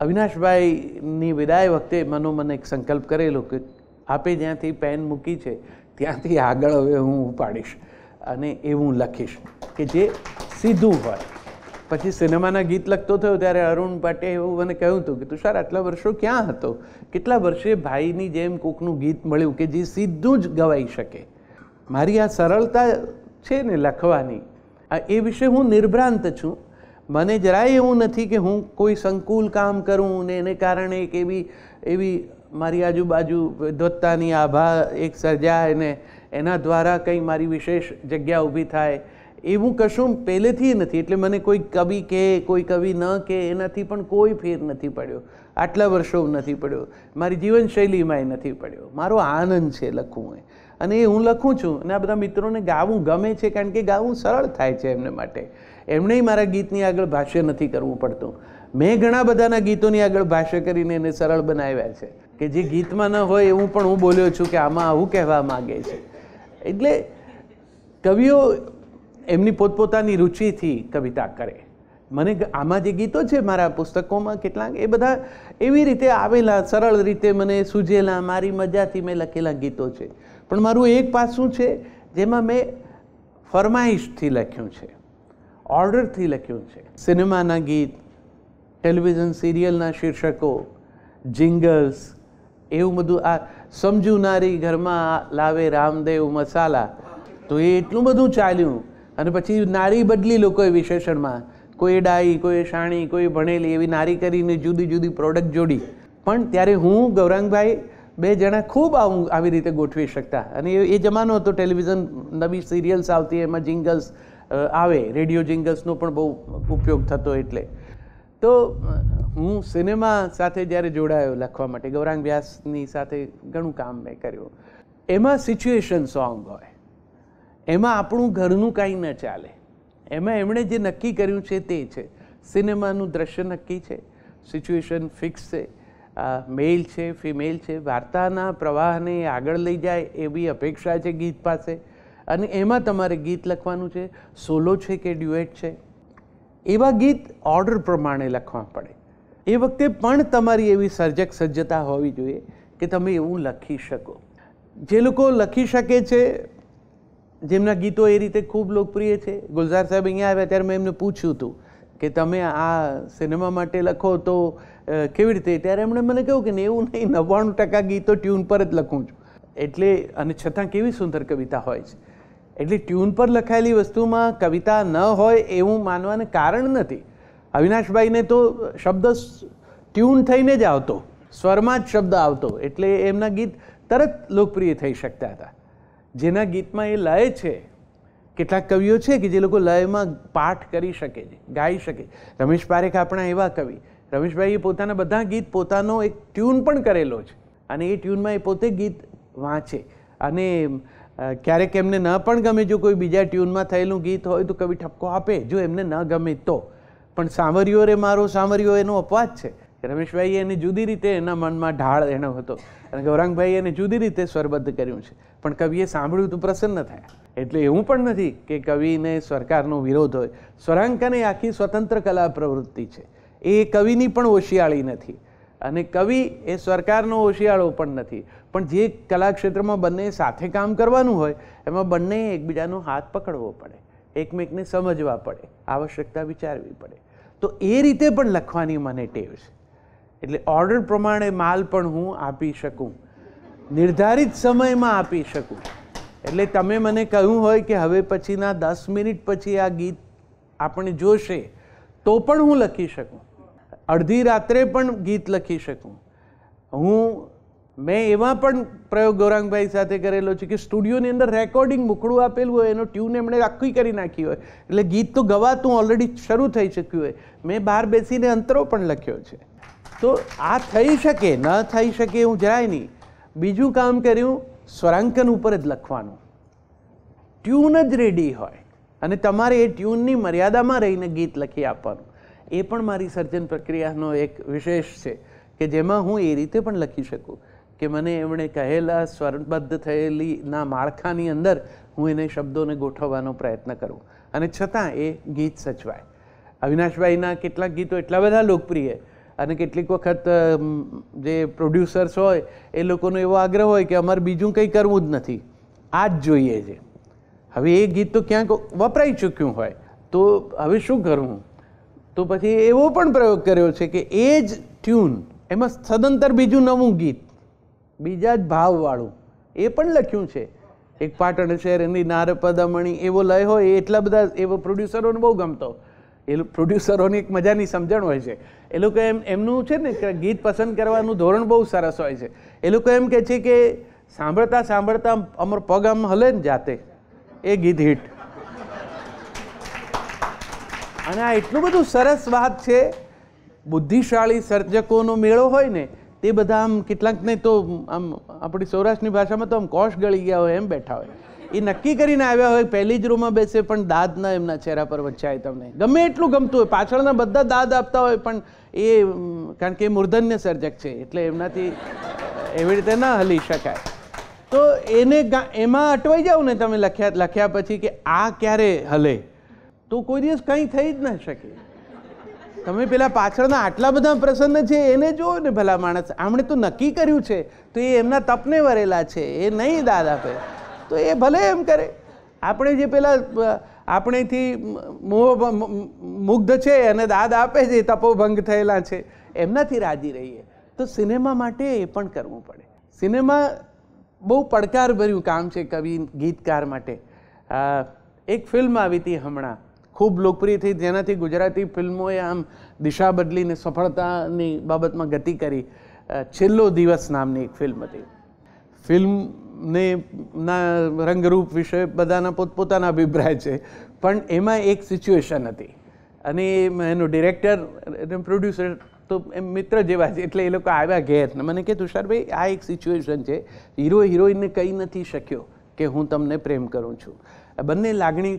અવિનાશભાઈની વિદાય વખતે મને એક સંકલ્પ કરેલો કે આપે જ્યાંથી પેન મૂકી છે ત્યાંથી આગળ હવે હું ઉપાડીશ અને એવું લખીશ કે જે સીધું હોય. પછી સિનેમાના ગીત લખતો થયો ત્યારે અરુણ ભટ્ટે એવું મને કહ્યું હતું કે તુષાર આટલા વર્ષો ક્યાં હતો, કેટલા વર્ષે ભાઈની જેમ કોકનું ગીત મળ્યું કે જે સીધું જ ગવાઈ શકે. મારી આ સરળતા છે ને લખવાની, એ વિશે હું નિર્ભ્રાંત છું. મને જરાય એવું નથી કે હું કોઈ સંકુલ કામ કરું ને એને કારણે એક એવી મારી આજુબાજુ વિદ્વત્તાની આભા એક સર્જાય ને એના દ્વારા કંઈ મારી વિશેષ જગ્યા ઊભી થાય એવું કશું પહેલેથી નથી. એટલે મને કોઈ કવિ કે કોઈ કવિ ન કે એનાથી પણ કોઈ ફેર નથી પડ્યો. આટલા વર્ષો નથી પડ્યો. મારી જીવનશૈલીમાંય નથી પડ્યો. મારો આનંદ છે લખવું અને એ હું લખું છું અને આ બધા મિત્રોને ગાવું ગમે છે કારણ કે ગાવું સરળ થાય છે એમને માટે. એમણે મારા ગીતની આગળ ભાષ્ય નથી કરવું પડતું. મેં ઘણા બધાના ગીતોની આગળ ભાષ્ય કરીને એને સરળ બનાવ્યા છે કે જે ગીતમાં ન હોય એવું પણ હું બોલ્યો છું કે આમાં આવું કહેવા માગે છે. એટલે કવિઓ એમની પોતપોતાની રુચિથી કવિતા કરે. મને આમાં જે ગીતો છે મારા પુસ્તકોમાં કેટલાક એ બધા એવી રીતે આવેલા, સરળ રીતે મને સૂઝેલા, મારી મજાથી મેં લખેલા ગીતો છે. પણ મારું એક પાસું છે જેમાં મેં ફરમાઈશથી લખ્યું છે, ઓર્ડરથી લખ્યું છે. સિનેમાના ગીત, ટેલિવિઝન સિરિયલના શીર્ષકો, જિંગલ્સ, એવું બધું. આ સમજુ નારી ઘરમાં લાવે રામદેવ મસાલા, તો એ એટલું બધું ચાલ્યું. અને પછી નારી બદલી લોકોએ વિશેષણમાં, કોઈ ડાઈ, કોઈ શાણી, કોઈ ભણેલી એવી નારી કરીને જુદી જુદી પ્રોડક્ટ જોડી. પણ ત્યારે હું ગૌરાંગભાઈ બે જણા ખૂબ આવી રીતે ગોઠવી શકતા. અને એ જમાનો હતો ટેલિવિઝન નવી સિરિયલ્સ આવતી એમાં જિંગલ્સ આવે, રેડિયો જિંગલ્સનો પણ બહુ ઉપયોગ થતો. એટલે તો હું સિનેમા સાથે જ્યારે જોડાયો લખવા માટે, ગૌરાંગ વ્યાસની સાથે ઘણું કામ મેં કર્યું. એમાં સિચ્યુએશન સોંગ હોય, એમાં આપણું ઘરનું કાંઈ ન ચાલે, એમાં એમણે જે નક્કી કર્યું છે તે છે. સિનેમાનું દ્રશ્ય નક્કી છે, સિચ્યુએશન ફિક્સ છે, મેલ છે, ફિમેલ છે, વાર્તાના પ્રવાહને આગળ લઈ જાય એવી અપેક્ષા છે ગીત પાસે. અને એમાં તમારે ગીત લખવાનું છે. સોલો છે કે ડ્યુએટ છે, એવા ગીત ઓર્ડર પ્રમાણે લખવા પડે. એ વખતે પણ તમારી એવી સર્જક સજ્જતા હોવી જોઈએ કે તમે એવું લખી શકો. જે લોકો લખી શકે છે, જેમના ગીતો એ રીતે ખૂબ લોકપ્રિય છે, ગુલઝાર સાહેબ અહીંયા આવ્યા ત્યારે મેં એમને પૂછ્યું હતું કે તમે આ સિનેમા માટે લખો તો કેવી રીતે, ત્યારે એમણે મને કહ્યું કે 90 નહીં 99% ગીતો ટ્યુન પર જ લખું છું. એટલે અને છતાં કેવી સુંદર કવિતા હોય છે. એટલે ટ્યુન પર લખાયેલી વસ્તુમાં કવિતા ન હોય એવું માનવાને કારણ નથી. અવિનાશભાઈને તો શબ્દ ટ્યુન થઈને જ આવતો, સ્વરમાં જ શબ્દ આવતો, એટલે એમના ગીત તરત લોકપ્રિય થઈ શકતા હતા. જેના ગીતમાં એ લય છે, કેટલાક કવિઓ છે કે જે લોકો લયમાં પાઠ કરી શકે છે, ગાઈ શકે. રમેશ પારેખ આપણા એવા કવિ. રમેશભાઈએ પોતાના બધા ગીત પોતાનો એક ટ્યુન પણ કરેલો છે અને એ ટ્યુનમાં એ પોતે ગીત વાંચે. અને ક્યારેક એમને ન પણ ગમે, જો કોઈ બીજા ટ્યુનમાં થયેલું ગીત હોય તો કવિ ઠપકો આપે, જો એમને ન ગમે તો. પણ સાંવરિયો રે મારો સાંવરિયો એનો અપવાદ છે. રમેશભાઈએ એને જુદી રીતે એના મનમાં ઢાળ એનો હતો અને ગૌરાંગભાઈએ એને જુદી રીતે સ્વરબદ્ધ કર્યું છે, પણ કવિએ સાંભળ્યું તો પ્રસન્ન થયા. એટલે એવું પણ નથી કે કવિને સરકારનો વિરોધ હોય. સ્વરાંકન એ આખી સ્વતંત્ર કલા પ્રવૃત્તિ છે, એ કવિની પણ ઓશિયાળી નથી અને કવિ એ સરકારનો ઓશિયાળો પણ નથી. પણ જે કલાક્ષેત્રમાં બંને સાથે કામ કરવાનું હોય એમાં બંને એકબીજાનો હાથ પકડવો પડે, એકમેકને સમજવા પડે, આવશ્યકતા વિચારવી પડે. તો એ રીતે પણ લખવાની મને ટેવ છે. એટલે ઓર્ડર પ્રમાણે માલ પણ હું આપી શકું, નિર્ધારિત સમયમાં આપી શકું. એટલે તમે મને કહ્યું હોય કે હવે પછીના 10 મિનિટ પછી આ ગીત આપણે જોશે તો પણ હું લખી શકું, અડધી રાત્રે પણ ગીત લખી શકું. મેં એવા પણ પ્રયોગ ગૌરાંગભાઈ સાથે કરેલો છે કે સ્ટુડિયોની અંદર રેકોર્ડિંગ મુખડું આપેલું હોય, એનો ટ્યુન એમણે આખી કરી નાખી હોય, એટલે ગીત તો ગવાતું ઓલરેડી શરૂ થઈ શક્યું હોય, મેં બહાર બેસીને અંતરો પણ લખ્યો છે. તો આ થઈ શકે, ન થઈ શકે એવું જરાય નહીં. બીજું કામ કર્યું, સ્વરાંકન ઉપર જ લખવાનું, ટ્યુન જ રેડી હોય અને તમારે એ ટ્યુનની મર્યાદામાં રહીને ગીત લખી આપવાનું. એ પણ મારી સર્જન પ્રક્રિયાનો એક વિશેષ છે કે જેમાં હું એ રીતે પણ લખી શકું કે મને એમણે કહેલા સ્વરબદ્ધ થયેલી ના માળખાની અંદર હું એને શબ્દોને ગોઠવવાનો પ્રયત્ન કરું અને છતાં એ ગીત સચવાય. અવિનાશભાઈના કેટલાક ગીતો એટલા બધા લોકપ્રિય અને કેટલીક વખત જે પ્રોડ્યુસર્સ હોય એ લોકોનો એવો આગ્રહ હોય કે અમારે બીજું કંઈ કરવું જ નથી, આ જ જોઈએ છે. હવે એ ગીત તો ક્યાંક વપરાઈ ચૂક્યું હોય તો હવે શું કરવું? તો પછી એવો પણ પ્રયોગ કર્યો છે કે એ જ ટ્યુન એમાં સદંતર બીજું નવું ગીત, બીજા જ ભાવવાળું, એ પણ લખ્યું છે. એક પાટણ શહેરની નારપદમણી એવો લય હોય, એટલા બધા એવો પ્રોડ્યુસરોને બહુ ગમતો. એ પ્રોડ્યુસરોની એક મજાની સમજણ હોય છે. એ લોકો એમનું છે ને ગીત પસંદ કરવાનું ધોરણ બહુ સરસ હોય છે. એ લોકો એમ કહે છે કે સાંભળતા સાંભળતા અમારો પગ આમ હલે ને જાતે, એ ગીત હિટ. અને આ એટલું બધું સરસ વાત છે. બુદ્ધિશાળી સર્જકોનો મેળો હોય ને તે બધા આમ કેટલાકને તો આમ આપણી સૌરાષ્ટ્રની ભાષામાં તો આમ કોશ ગળી ગયા હોય એમ બેઠા હોય. એ નક્કી કરીને આવ્યા હોય પહેલી જ રૂમમાં બેસે પણ દાદ ના એમના ચહેરા પર વચ્ચાય. તમને ગમે એટલું ગમતું હોય, પાછળના બધા દાદ આપતા હોય, પણ એ કારણ કે એ મૂર્ધન્ય સર્જક છે એટલે એમનાથી એવી રીતે ના હલી શકાય. તો એને એમાં અટવાઈ જાવ ને તમે લખ્યા પછી કે આ ક્યારે હલે, તો કોઈ દિવસ કંઈ થઈ જ ના શકે. તમે પેલા પાછળના આટલા બધા પ્રસન્ન છે એને જુઓ ને, ભલા માણસ આમણે તો નક્કી કર્યું છે તો એ એમના તપને વરેલા છે, એ નહીં દાદ આપે તો એ ભલે એમ કરે. આપણે જે પેલા આપણેથી મુગ્ધ છે અને દાદ આપે છે, તપોભંગ થયેલા છે, એમનાથી રાજી રહીએ. તો સિનેમા માટે એ પણ કરવું પડે. સિનેમા બહુ પડકારભર્યું કામ છે કવિ ગીતકાર માટે. એક ફિલ્મ આવી હતી હમણાં, ખૂબ લોકપ્રિય થઈ, જેનાથી ગુજરાતી ફિલ્મોએ આમ દિશા બદલીને સફળતાની બાબતમાં ગતિ કરી. છેલ્લો દિવસ નામની એક ફિલ્મ હતી. ફિલ્મને ના રંગરૂપ વિશે બધાના પોતપોતાના અભિપ્રાય છે, પણ એમાં એક સિચ્યુએશન હતી અને એનો ડિરેક્ટર અને પ્રોડ્યુસર તો એમ મિત્ર જેવા છે. એટલે એ લોકો આવ્યા ઘેર ને મને કે તુષારભાઈ આ એક સિચ્યુએશન છે, હીરો હિરોઈનને કહી નથી શક્યો કે હું તમને પ્રેમ કરું છું. બંને લાગણી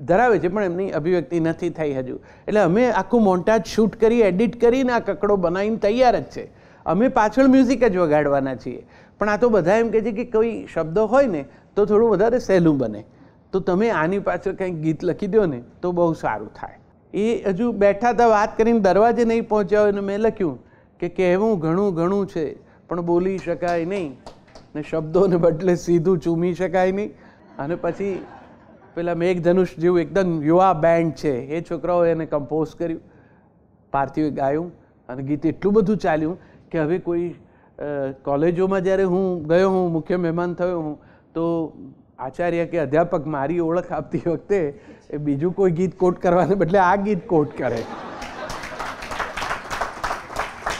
ધરાવે છે પણ એમની અભિવ્યક્તિ નથી થઈ હજુ. એટલે અમે આખું મોન્ટાજ શૂટ કરી, એડિટ કરીને આ કકડો બનાવીને તૈયાર જ છે. અમે પાછળ મ્યુઝિક જ વગાડવાના છીએ. પણ આ તો બધા એમ કહે છે કે કોઈ શબ્દો હોય ને તો થોડું વધારે સહેલું બને, તો તમે આની પાછળ કંઈક ગીત લખી દો ને તો બહુ સારું થાય. એ હજુ બેઠા હતા વાત કરીને દરવાજે નહીં પહોંચ્યા હોય અને મેં લખ્યું કે કહેવું ઘણું ઘણું છે પણ બોલી શકાય નહીં ને શબ્દોને બદલે સીધું ચૂમી શકાય નહીં. અને પછી પેલા મેઘધનુષ જેવું એકદમ યુવા બેન્ડ છે એ છોકરાઓએ એને કમ્પોઝ કર્યું, પાર્થિવે ગાયું અને ગીત એટલું બધું ચાલ્યું કે હવે કોઈ કોલેજોમાં જ્યારે હું ગયો, હું મુખ્ય મહેમાન થયો હું, તો આચાર્ય કે અધ્યાપક મારી ઓળખ આપતી વખતે એ બીજું કોઈ ગીત કોટ કરવાને બદલે આ ગીત કોટ કરે.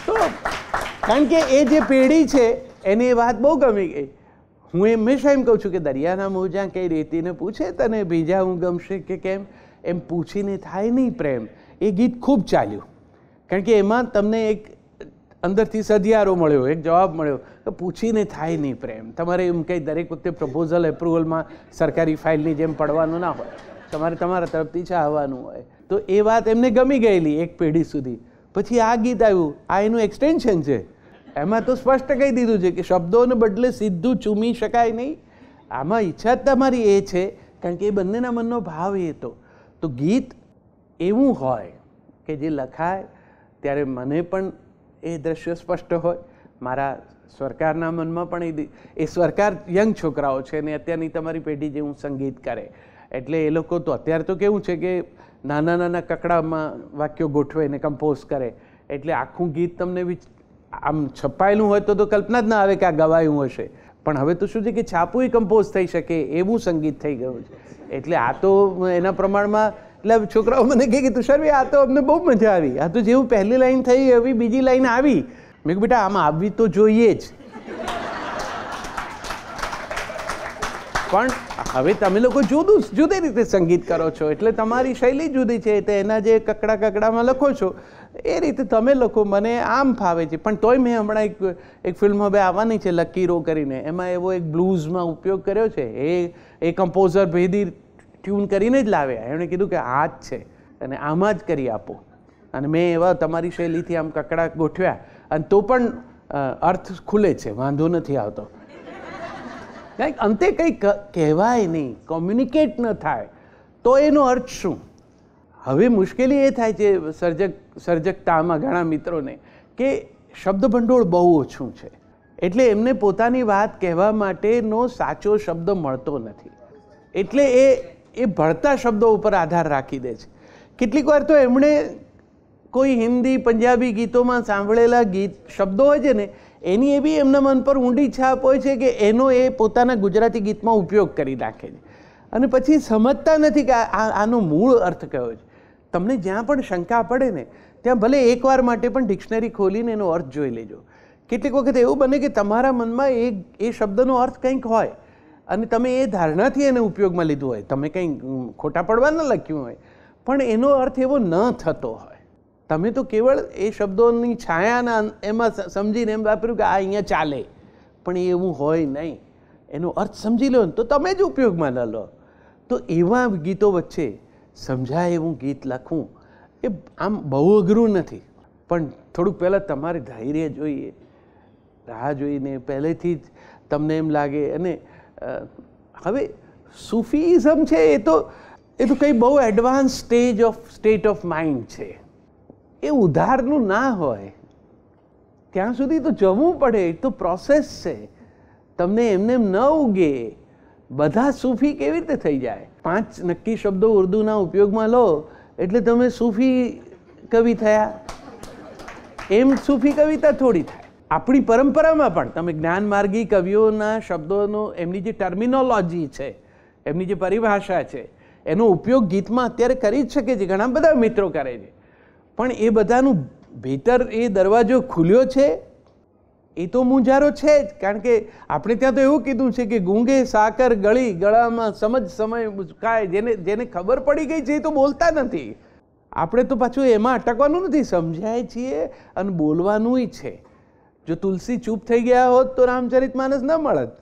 તો કારણ કે એ જે પેઢી છે એને એ વાત બહુ ગમી ગઈ. હું હંમેશા એમ કહું છું કે દરિયાના મોજા કઈ રેતીને પૂછે તને બીજા હું ગમશે કે કેમ, એમ પૂછીને થાય નહીં પ્રેમ. એ ગીત ખૂબ ચાલ્યું કારણ કે એમાં તમને એક અંદરથી સધિયારો મળ્યો, એક જવાબ મળ્યો કે પૂછીને થાય નહીં પ્રેમ. તમારે એમ કંઈ દરેક વખતે પ્રપોઝલ એપ્રુવલમાં સરકારી ફાઇલની જેમ પડવાનું ના હોય, તમારે તમારા તરફથી ચાહવાનું હોય. તો એ વાત એમને ગમી ગયેલી એક પેઢી સુધી. પછી આ ગીત આવ્યું, આ એનું એક્સટેન્શન છે. એમાં તો સ્પષ્ટ કહી દીધું છે કે શબ્દોને બદલે સીધું ચૂમી શકાય નહીં. આમાં ઈચ્છા તમારી એ છે કારણ કે એ બંનેના મનનો ભાવ એ હતો. તો ગીત એવું હોય કે જે લખાય ત્યારે મને પણ એ દ્રશ્ય સ્પષ્ટ હોય, મારા સ્વરકારના મનમાં પણ એ સ્વરકાર યંગ છોકરાઓ છે ને અત્યારની તમારી પેઢી જેવું સંગીત કરે એટલે એ લોકો તો અત્યારે તો કેવું છે કે નાના નાના કકડામાં વાક્યો ગોઠવે ને કમ્પોઝ કરે એટલે આખું ગીત તમને આમ છપાયેલું હોય તો કલ્પના જ ના આવે કે આ ગવાયું હશે. પણ હવે તો શું છે કે છાપું કમ્પોઝ થઈ શકે એવું સંગીત થઈ ગયું છે. એટલે આ તો એના પ્રમાણમાં એટલે છોકરાઓ મને કહે કે તુષારભાઈ આ તો અમને બહુ મજા આવી, આ તો જેવું પહેલી લાઈન થઈ એવી બીજી લાઈન આવી. મેં કહ્યું બેટા આમાં આવવી તો જોઈએ જ. પણ હવે તમે લોકો જુદી રીતે સંગીત કરો છો એટલે તમારી શૈલી જુદી છે, તો એના જે કકડામાં લખો છો એ રીતે તમે લખો, મને આમ ફાવે છે. પણ તોય મેં હમણાં એક ફિલ્મ હવે આવવાની છે લકીરો કરીને, એમાં એવો એક બ્લૂઝમાં ઉપયોગ કર્યો છે. એ કમ્પોઝર ભેદી ટ્યુન કરીને જ લાવ્યા. એમણે કીધું કે આ જ છે અને આમાં જ કરી આપો. અને મેં એવા તમારી શૈલીથી આમ કકડા ગોઠવ્યા અને તો પણ અર્થ ખુલે છે, વાંધો નથી આવતો. કંઈક અંતે કંઈક કહેવાય નહીં, કોમ્યુનિકેટ ન થાય તો એનો અર્થ શું? હવે મુશ્કેલી એ થાય છે સર્જકતામાં ઘણા મિત્રોને કે શબ્દ ભંડોળ બહુ ઓછું છે એટલે એમને પોતાની વાત કહેવા માટેનો સાચો શબ્દ મળતો નથી. એટલે એ ભળતા શબ્દો ઉપર આધાર રાખી દે છે. કેટલીક વાર તો એમણે કોઈ હિન્દી પંજાબી ગીતોમાં સાંભળેલા શબ્દો હોય છે ને એની એ બી એમના મન પર ઊંડી છાપ હોય છે કે એનો એ પોતાના ગુજરાતી ગીતમાં ઉપયોગ કરી નાખે છે અને પછી સમજતા નથી કે આનો મૂળ અર્થ કયો છે. તમને જ્યાં પણ શંકા પડે ને ત્યાં ભલે એકવાર માટે પણ ડિક્શનરી ખોલીને એનો અર્થ જોઈ લેજો. કેટલીક વખત એવું બને કે તમારા મનમાં એ શબ્દનો અર્થ કંઈક હોય અને તમે એ ધારણાથી એને ઉપયોગમાં લીધું હોય, તમે કંઈ ખોટા પડવા ન લખ્યું હોય પણ એનો અર્થ એવો ન થતો હોય. તમે તો કેવળ એ શબ્દોની છાયાના એમાં સમજીને એમ વાપર્યું કે આ અહીંયા ચાલે, પણ એવું હોય નહીં. એનો અર્થ સમજી લો ને તો તમે જ ઉપયોગમાં ન લો. તો એવા ગીતો વચ્ચે સમજાય એવું ગીત લખવું એ આમ બહુ અઘરું નથી, પણ થોડુંક પહેલાં તમારે ધૈર્ય જોઈએ, રાહ જોઈને પહેલેથી જ તમને એમ લાગે. અને હવે સૂફીઝમ છે એ તો કંઈ બહુ એડવાન્સ સ્ટેટ ઓફ માઇન્ડ છે. એ ઉધારનું ના હોય ત્યાં સુધી તો જવું પડે, એ તો પ્રોસેસ છે. તમને એમને એમ ન ઉગે. બધા સૂફી કેવી રીતે થઈ જાય? 5 નક્કી શબ્દો ઉર્દુના ઉપયોગમાં લો એટલે તમે સૂફી કવિ થયા. એમ સૂફી કવિતા થોડી થાય. આપણી પરંપરામાં પણ તમે જ્ઞાનમાર્ગી કવિઓના શબ્દોનો એમની જે ટર્મિનોલોજી છે, એમની જે પરિભાષા છે એનો ઉપયોગ ગીતમાં અત્યારે કરી જ શકે છે. ઘણા બધા મિત્રો કરે છે. પણ એ બધાનું ભીતર એ દરવાજો ખુલ્યો છે એ તો મૂંઝારો છે જ. કારણ કે આપણે ત્યાં તો એવું કીધું છે કે ગૂંગે સાકર ગળી ગળામાં સમય મુસ્કાય. જેને ખબર પડી ગઈ છે એ તો બોલતા નથી. આપણે તો પાછું એમાં અટકવાનું નથી, સમજાય છીએ અને બોલવાનુંય છે. જો તુલસી ચૂપ થઈ ગયા હોત તો રામચરિત માનસ ન મળત.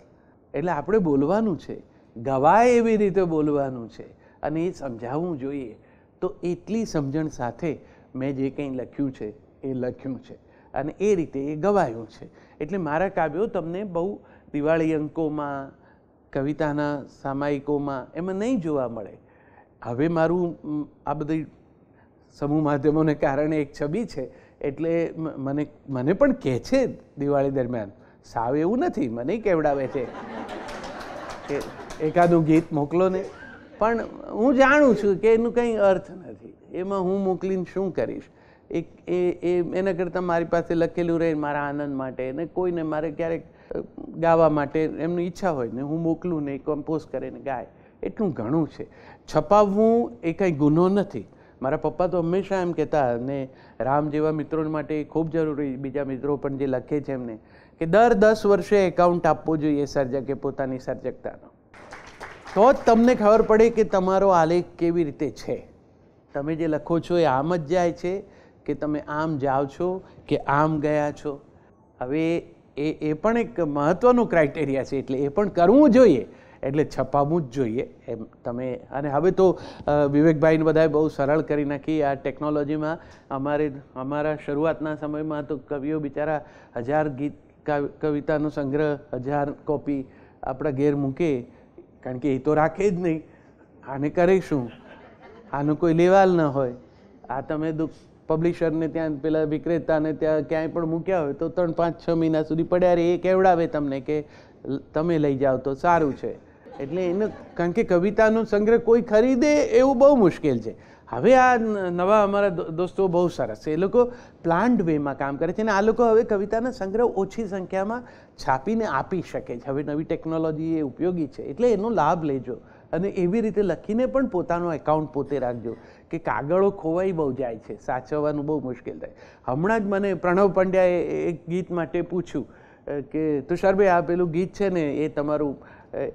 એટલે આપણે બોલવાનું છે, ગવાય એવી રીતે બોલવાનું છે અને એ સમજાવવું જોઈએ. તો એટલી સમજણ સાથે મેં જે કંઈ લખ્યું છે એ લખ્યું છે અને એ રીતે એ ગવાયું છે. એટલે મારા કાવ્યો તમને બહુ દિવાળી અંકોમાં, કવિતાના સામાયિકોમાં એમાં નહીં જોવા મળે. હવે મારું આ બધી સમૂહ માધ્યમોને કારણે એક છબી છે, એટલે મને પણ કહે છે દિવાળી દરમિયાન, સાવ એવું નથી, મને કેવડાવે છે કે એકાદું ગીત મોકલો ને, પણ હું જાણું છું કે એનું કંઈ અર્થ નથી, એમાં હું મોકલીને શું કરીશ. એના કરતાં મારી પાસે લખેલું રહે મારા આનંદ માટે, ને કોઈને મારે ક્યારેક ગાવા માટે એમની ઈચ્છા હોય ને હું મોકલું ને કમ્પોઝ કરે ને ગાય, એટલું ઘણું છે. છપાવવું એ કંઈ ગુનો નથી. મારા પપ્પા તો હંમેશા એમ કહેતા, અને રામ જેવા મિત્રો માટે ખૂબ જરૂરી, બીજા મિત્રો પણ જે લખે છે એમને, કે દર 10 વર્ષે એકાઉન્ટ આપવો જોઈએ સર્જકે પોતાની સર્જકતાનો. તો જ તમને ખબર પડે કે તમારો આલેખ કેવી રીતે છે. તમે જે લખો છો એ આમ જ જાય છે કે તમે આમ જાઓ છો કે આમ ગયા છો. હવે એ પણ એક મહત્ત્વનું ક્રાઇટેરિયા છે, એટલે એ પણ કરવું જોઈએ, એટલે છપાવવું જ જોઈએ એમ તમે. અને હવે તો વિવેકભાઈને બધાએ બહુ સરળ કરી નાખી આ ટેકનોલોજીમાં. અમારા શરૂઆતના સમયમાં તો કવિઓ બિચારા 1000 ગીત કવિતાનો સંગ્રહ 1000 કોપી આપણા ઘેર મૂકે, કારણ કે એ તો રાખે જ નહીં, આને કરે શું, આનું કોઈ લેવાલ ન હોય. આ તમે પબ્લિશરને ત્યાં પેલા વિક્રેતાને ત્યાં ક્યાંય પણ મૂક્યા હોય તો 3, 5, 6 મહિના સુધી પડ્યા રહે, એ કેવડાવે તમને કે તમે લઈ જાઓ તો સારું છે. એટલે એને, કારણ કે કવિતાનો સંગ્રહ કોઈ ખરીદે એવું બહુ મુશ્કેલ છે. હવે આ નવા અમારા દોસ્તો બહુ સરસ છે, એ લોકો પ્લાન્ડ વેમાં કામ કરે છે, અને આ લોકો હવે કવિતાના સંગ્રહ ઓછી સંખ્યામાં છાપીને આપી શકે છે. હવે નવી ટેકનોલોજી એ ઉપયોગી છે, એટલે એનો લાભ લેજો. અને એવી રીતે લખીને પણ પોતાનો એકાઉન્ટ પોતે રાખજો, કે કાગળો ખોવાઈ બહુ જાય છે, સાચવવાનું બહુ મુશ્કેલ થાય. હમણાં જ મને પ્રણવ પંડ્યાએ એક ગીત માટે પૂછ્યું કે તુષારભાઈ આ પેલું ગીત છે ને એ તમારું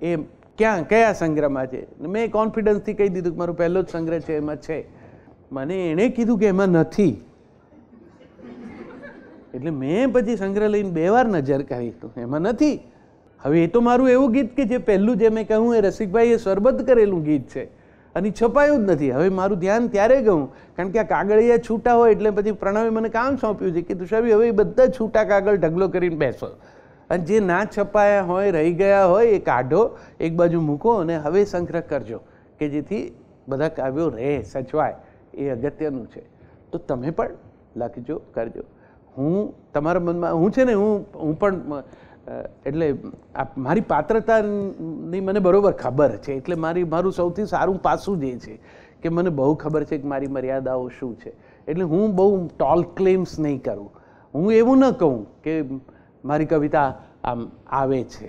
એ કયા સંગ્રહમાં છે. મેં કોન્ફિડન્સથી કહી દીધું કે મારો પહેલો જ સંગ્રહ છે, એમાં છે. મને એણે કીધું કે એમાં નથી. એટલે મેં પછી સંગ્રહ લઈને 2 વાર નજર કરી, તો એમાં નથી. હવે એ તો મારું એવું ગીત કે જે પહેલું જે મેં કહ્યું એ રસિકભાઈએ સ્વરબદ્ધ કરેલું ગીત છે, અને છપાયું જ નથી. હવે મારું ધ્યાન ત્યારે ગયું, કારણ કે આ કાગળિયા છૂટા હોય, એટલે પછી પ્રણવે મને કામ સોંપ્યું છે કે તુષારભાઈ હવે એ બધા છૂટા કાગળ ઢગલો કરીને બેસો, અને જે ના છપાયા હોય, રહી ગયા હોય, એ કાઢો, એક બાજુ મૂકો, અને હવે સંગ્રહ કરજો, કે જેથી બધા કાવ્યો રહે, સચવાય. એ અગત્યનું છે. તો તમે પણ લખજો, કરજો. હું તમારા મનમાં, હું છે ને હું પણ એટલે મારી પાત્રતાની મને બરાબર ખબર છે, એટલે મારું સૌથી સારું પાસું જે છે કે મને બહુ ખબર છે કે મારી મર્યાદાઓ શું છે. એટલે હું બહુ ટોલ ક્લેમ્સ નહીં કરું. હું એવું ન કહું કે મારી કવિતા આમ આવે છે,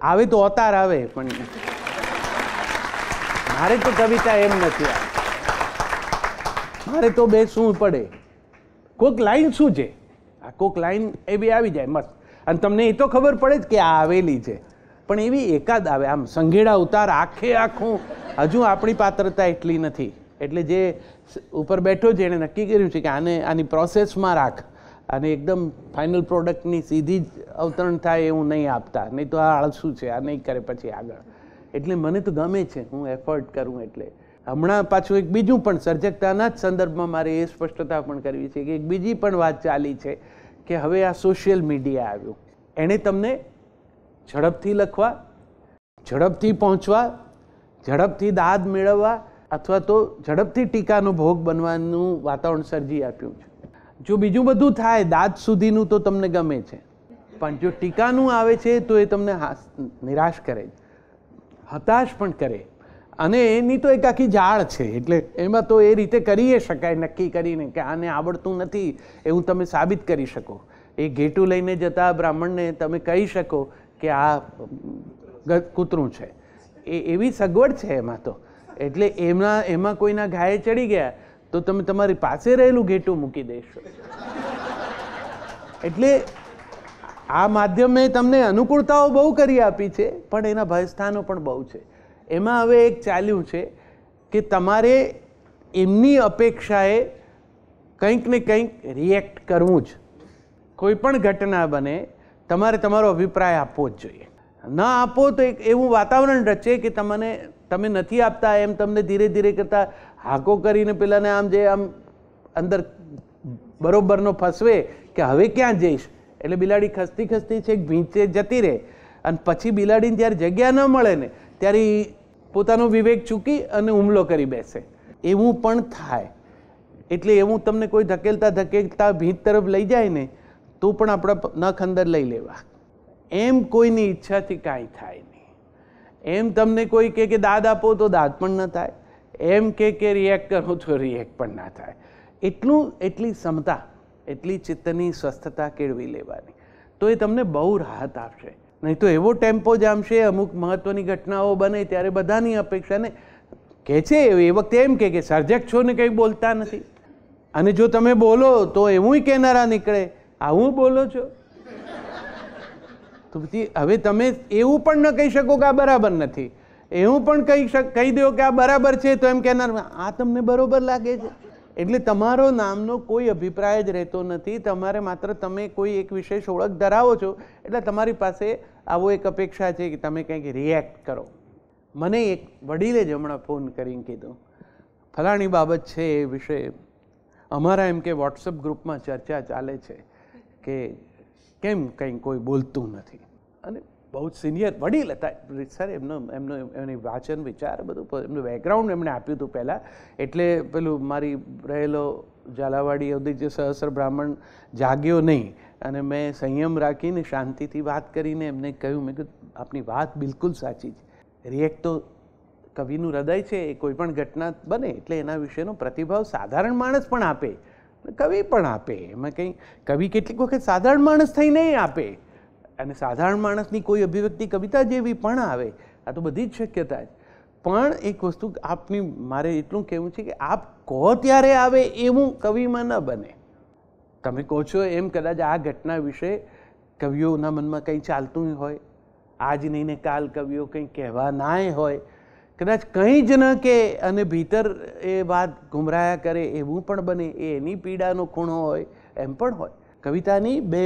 આવે તો અવતાર આવે, પણ મારે તો કવિતા એમ નથી આવે. મારે તો બેસવું પડે, કોઈક લાઈન શું છે, આ કોઈક લાઈન એવી આવી જાય મસ્ત, અને તમને એ તો ખબર પડે જ કે આ આવેલી છે, પણ એવી એકાદ આવે આમ સંઘેડા ઉતાર આખું. હજુ આપણી પાત્રતા એટલી નથી, એટલે જે ઉપર બેઠો છે એણે નક્કી કર્યું છે કે આની પ્રોસેસમાં રાખ, અને એકદમ ફાઇનલ પ્રોડક્ટની સીધી જ અવતરણ થાય એવું નહીં આપતા, નહીં તો આ આળસું છે, આ નહીં કરે પછી આગળ. એટલે મને તો ગમે છે, હું એફર્ટ કરું. એટલે હમણાં પાછું એક બીજું પણ સર્જકતાના જ સંદર્ભમાં મારે એ સ્પષ્ટતા પણ કરવી છે કે એક બીજી પણ વાત ચાલી છે કે હવે આ સોશિયલ મીડિયા આવ્યું, એણે તમને ઝડપથી લખવા, ઝડપથી પહોંચવા, ઝડપથી દાદ મેળવવા, અથવા તો ઝડપથી ટીકાનો ભોગ બનવાનું વાતાવરણ સર્જી આપ્યું છે. જો બીજું બધું થાય દાદ સુધીનું તો તમને ગમે છે, પણ જો ટીકાનું આવે છે તો એ તમને નિરાશ કરે, હતાશ પણ કરે, અને એની તો એક આખી જાળ છે. એટલે એમાં તો એ રીતે કરી શકાય, નક્કી કરીને કે આને આવડતું નથી એવું તમે સાબિત કરી શકો. એ ઘેટું લઈને જતા બ્રાહ્મણને તમે કહી શકો કે આ કૂતરું છે, એવી સગવડ છે એમાં તો. એટલે એમાં કોઈના ઘાયે ચડી ગયા તો તમે તમારી પાસે રહેલું ઘેટું મૂકી દેશો. એટલે આ માધ્યમે તમને અનુકૂળતાઓ બહુ કરી આપી છે, પણ એના ભયસ્થાનો પણ બહુ છે. એમાં હવે એક ચાલ્યું છે કે તમારે એમની અપેક્ષાએ કંઈક ને કંઈક રિએક્ટ કરવું જ. કોઈ પણ ઘટના બને તમારે તમારો અભિપ્રાય આપવો જ જોઈએ. ન આપો તો એક એવું વાતાવરણ રચે કે તમે નથી આપતા એમ તમને ધીરે ધીરે કરતાં હાકો કરીને પેલાને આમ જે આમ અંદર બરોબરનો ફસવે કે હવે ક્યાં જઈશ, એટલે બિલાડી ખસતી ખસતી છે ભીંચે જતી રહે, અને પછી બિલાડીને જ્યારે જગ્યા ન મળે ને ત્યારે પોતાનો વિવેક ચૂકી અને હુમલો કરી બેસે. એવું પણ થાય. એટલે એવું તમને કોઈ ધકેલતા ધકેલતા ભીત તરફ લઈ જાય ને તો પણ આપણા નખ અંદર લઈ લેવા. એમ કોઈની ઈચ્છાથી કાંઈ થાય નહીં. એમ તમને કોઈ કહે કે દાદ આપો તો દાદ પણ ન થાય, એમ કે રિએક્ટ કરો તો રિએક્ટ પણ ના થાય. એટલી ક્ષમતા, એટલી ચિત્તની સ્વસ્થતા કેળવી લેવાની, તો એ તમને બહુ રાહત આપશે. નહીં તો એવો ટેમ્પો જામશે, અમુક મહત્વની ઘટનાઓ બને ત્યારે બધાની અપેક્ષાને કહે છે એ વખતે એમ કે સર્જક છો ને કંઈ બોલતા નથી, અને જો તમે બોલો તો એવું કહેનારા નીકળે આવું બોલો છો. તો પછી હવે તમે એવું પણ ન કહી શકો કે આ બરાબર નથી, એવું પણ કહી દો કે આ બરાબર છે, તો એમ કહેનાર આ તમને બરોબર લાગે છે. એટલે તમારો નામનો કોઈ અભિપ્રાય જ રહેતો નથી. તમારે માત્ર તમે કોઈ એક વિશેષ ઓળખ ધરાવો છો એટલે તમારી પાસે આવો એક અપેક્ષા છે કે તમે કંઈક રિએક્ટ કરો. મને એક વડીલે જ હમણાં ફોન કરીને કીધું, ફલાણી બાબત છે એ વિશે અમારા એમ કે વોટ્સઅપ ગ્રુપમાં ચર્ચા ચાલે છે કે કેમ કંઈ કોઈ બોલતું નથી. અને બહુ જ સિનિયર વડીલ હતા સર. એમની વાંચન વિચાર બધું એમનું બેકગ્રાઉન્ડ એમણે આપ્યું હતું પહેલાં. એટલે પેલું મારી રહેલો ઝાલાવાડી અવધી જે સહસ્ર બ્રાહ્મણ જાગ્યો નહીં, અને મેં સંયમ રાખીને શાંતિથી વાત કરીને એમને કહ્યું, મેં કીધું આપની વાત બિલકુલ સાચી છે. રિએક્ટ તો કવિનું હૃદય છે, એ કોઈ પણ ઘટના બને એટલે એના વિશેનો પ્રતિભાવ સાધારણ માણસ પણ આપે, કવિ પણ આપે. એમાં કંઈ કવિ કેટલીક વખત સાધારણ માણસ થઈને આપે, અને સાધારણ માણસની કોઈ અભિવ્યક્તિ કવિતા જેવી પણ આવે. આ તો બધી જ શક્યતા છે. પણ એક વસ્તુ આપની મારે એટલું કહેવું છે કે આપ કહો ત્યારે આવે એવું કવિમાં ન બને. તમે કહો છો એમ કદાચ આ ઘટના વિશે કવિઓના મનમાં કંઈ ચાલતું હોય, આજ નહીં ને કાલ કવિઓ કંઈ કહેવા નાય હોય, કદાચ કંઈ જ ન કે અને ભીતર એ વાત ગુમરાયા કરે એવું પણ બને. એ એની પીડાનો ખૂણો હોય એમ પણ હોય. કવિતાની બે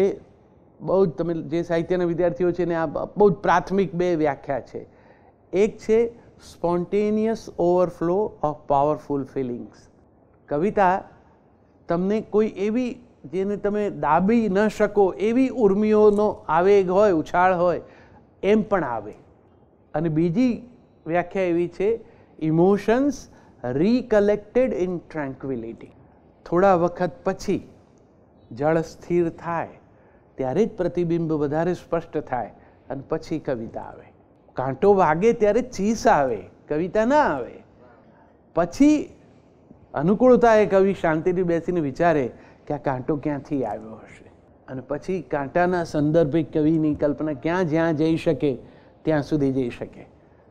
બહુ જ, તમે જે સાહિત્યના વિદ્યાર્થીઓ છે ને આ બહુ જ પ્રાથમિક બે વ્યાખ્યા છે. એક છે spontaneous overflow of powerful feelings. કવિતા તમને કોઈ એવી જેને તમે દાબી ન શકો એવી ઉર્મિઓનો આવેગ હોય, ઉછાળ હોય એમ પણ આવે. અને બીજી વ્યાખ્યા એવી છે ઇમોશન્સ રિકલેક્ટેડ ઇન ટ્રેન્ક્વિલિટી. થોડા વખત પછી જળ સ્થિર થાય ત્યારે જ પ્રતિબિંબ વધારે સ્પષ્ટ થાય અને પછી કવિતા આવે. કાંટો વાગે ત્યારે ચીસ આવે, કવિતા ના આવે. પછી અનુકૂળતા એ કવિ શાંતિથી બેસીને વિચારે કે આ કાંટો ક્યાંથી આવ્યો હશે, અને પછી કાંટાના સંદર્ભે કવિની કલ્પના જ્યાં જઈ શકે ત્યાં સુધી જઈ શકે.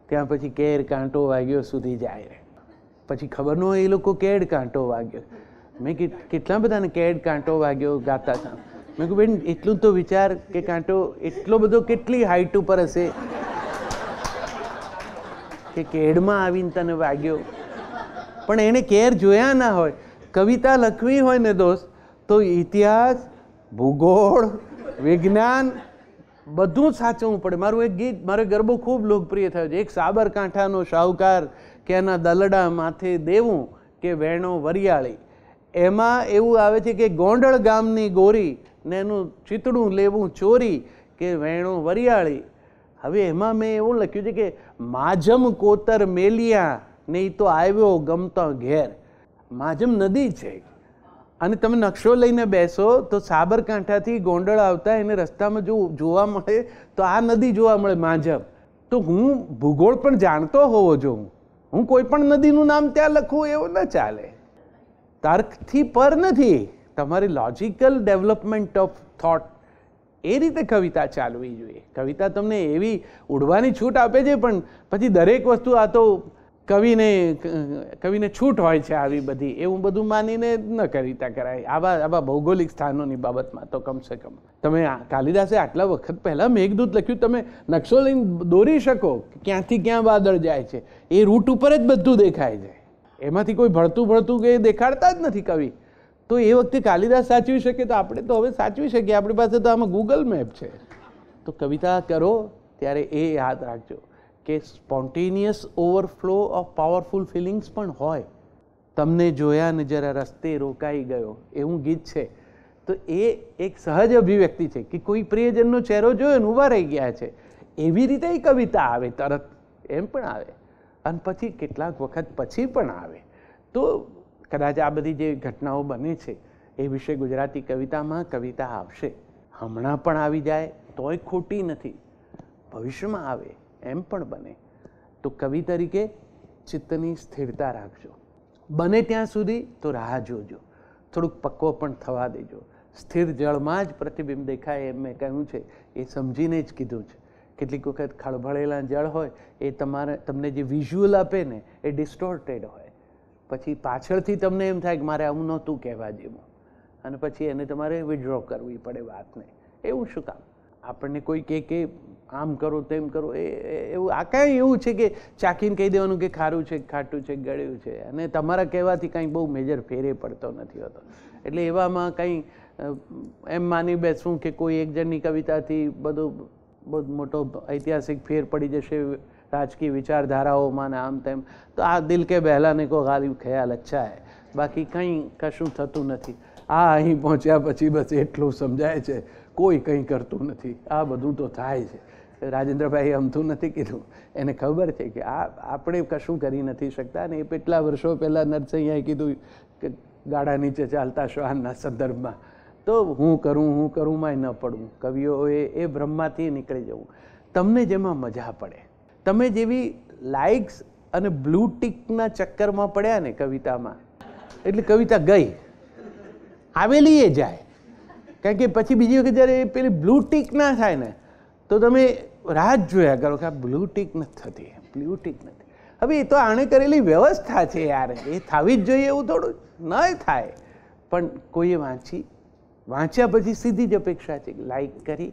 ત્યાં પછી કેર કાંટો વાગ્યો સુધી જાય. પછી ખબર ન હોય એ લોકો કેડ કાંટો વાગ્યો. મેં કેટલા બધાને કેડ કાંટો વાગ્યો ગાતા હતા. મેં કહ્યું બેન એટલું તો વિચાર કે કાંટો એટલો બધો કેટલી હાઈટ ઉપર હશે કે કેડમાં આવીને તને વાગ્યો. પણ એણે કેર જોયા ના હોય. કવિતા લખવી હોય ને દોસ્ત, તો ઇતિહાસ, ભૂગોળ, વિજ્ઞાન બધું જ સાચવવું પડે. મારું એક ગીત મારે ગરબો ખૂબ લોકપ્રિય થયો છે. એક સાબરકાંઠાનો શાહુકાર કે એના દલડા માથે દેવું કે વેણો વરિયાળી. એમાં એવું આવે છે કે ગોંડલ ગામની ગોરી ને એનું ચિતડું લેવું ચોરી કે વેણો વરિયાળી. હવે એમાં મેં એવું લખ્યું છે કે માજમ કોતર મેલિયા ને એ તો આવ્યો ગમતો ઘેર. માજમ નદી છે, અને તમે નકશો લઈને બેસો તો સાબરકાંઠાથી ગોંડલ આવતા એને રસ્તામાં જો જોવા મળે તો આ નદી જોવા મળે, માજમ. તો હું ભૂગોળ પણ જાણતો હોવો જોઈએ. હું કોઈ પણ નદીનું નામ ત્યાં લખું એવું ન ચાલે. તર્કથી પર નથી, તમારી લોજિકલ ડેવલપમેન્ટ ઓફ થોટ એ રીતે કવિતા ચાલવી જોઈએ. કવિતા તમને એવી ઉડવાની છૂટ આપે છે, પણ પછી દરેક વસ્તુ આ તો કવિને છૂટ હોય છે આવી બધી, એવું બધું માનીને ન કવિતા કરાય. આવા ભૌગોલિક સ્થાનોની બાબતમાં તો કમસે કમ તમે કાલિદાસે આટલા વખત પહેલાં મેઘદૂત લખ્યું, તમે નકશો લઈને દોરી શકો ક્યાંથી ક્યાં વાદળ જાય છે. એ રૂટ ઉપર જ બધું દેખાય છે. એમાંથી કોઈ ભળતું કે દેખાડતા જ નથી કવિ. તો એ વખતે કાલિદાસ સાચવી શકે તો આપણે તો હવે સાચવી શકીએ. આપણી પાસે તો આમાં ગૂગલ મેપ છે. તો કવિતા કરો ત્યારે એ યાદ રાખજો કે spontaneous overflow of powerful feelings પણ હોય. તમને જોયા ને જરા રસ્તે રોકાઈ ગયો એવું ગીત છે. તો એ એક સહજ અભિવ્યક્તિ છે કે કોઈ પ્રિયજનનો ચહેરો જોયો ને ઊભા રહી ગયા છે. એવી રીતે એ કવિતા આવે, તરત એમ પણ આવે, અને પછી કેટલાક વખત પછી પણ આવે. તો કદાચ આ બધી જે ઘટનાઓ બને છે એ વિશે ગુજરાતી કવિતામાં કવિતા આવશે. હમણાં પણ આવી જાય તોય ખોટી નથી, ભવિષ્યમાં આવે એમ પણ બને. તો કવિ તરીકે ચિત્તની સ્થિરતા રાખજો. બને ત્યાં સુધી તો રાહ જોજો, થોડુંક પક્વ પણ થવા દેજો. સ્થિર જળમાં જ પ્રતિબિંબ દેખાય એમ મેં કહ્યું છે, એ સમજીને જ કીધું છે. કેટલીક વખત ખળભળેલા જળ હોય એ તમને જે વિઝ્યુઅલ આપે ને એ ડિસ્ટોર્ટેડ હોય, પછી પાછળથી તમને એમ થાય કે મારે આવું નહોતું કહેવા જેવું, અને પછી એને તમારે વિડ્રો કરવી પડે વાતને. એવું શું કામ? આપણને કોઈ કે આમ કરો તેમ કરો, એવું આ કાંઈ એવું છે કે ચાખીને કહી દેવાનું કે ખારું છે, ખાટું છે, ગળ્યું છે, અને તમારા કહેવાથી કાંઈ બહુ મેજર ફેરે પડતો નથી હોતો. એટલે એવામાં કંઈ એમ માની બેસવું કે કોઈ એક જણની કવિતાથી બહુ મોટો ઐતિહાસિક ફેર પડી જશે રાજકીય વિચારધારાઓમાં ને આમ તેમ, તો આ દિલ કે બહેલાને કો ગાલિબ ખ્યાલ અચ્છા હૈ, બાકી કંઈ કશું થતું નથી. આ અહીં પહોંચ્યા પછી બસ એટલું સમજાય છે, કોઈ કંઈ કરતું નથી. આ બધું તો થાય છે. રાજેન્દ્રભાઈ અમથું નથી કીધું, એને ખબર છે કે આપણે કશું કરી નથી શકતા. ને એ કેટલા વર્ષો પહેલાં નરસિંહે કીધું કે ગાડા નીચે ચાલતા શ્વાનના સંદર્ભમાં, તો હું કરું માં ન પડવું. કવિઓએ એ બ્રહ્મમાંથી નીકળી જવું. તમને જેમાં મજા પડે, તમે જેવી લાઇક્સ અને બ્લુ ટિકના ચક્કરમાં પડ્યા ને કવિતામાં, એટલે કવિતા ગઈ, આવેલી એ જાય. કારણ કે પછી બીજી વખત જ્યારે પેલી બ્લુ ટિક ના થાય ને તો તમે રાહ જ જોયા કરો કે આ બ્લુ ટિક નથી થતી, બ્લુ ટિક નથી. હવે એ તો આણે કરેલી વ્યવસ્થા છે યાર, એ થવી જ જોઈએ એવું થોડું ન થાય. પણ કોઈએ વાંચ્યા પછી સીધી જ અપેક્ષા છે લાઈક કરી,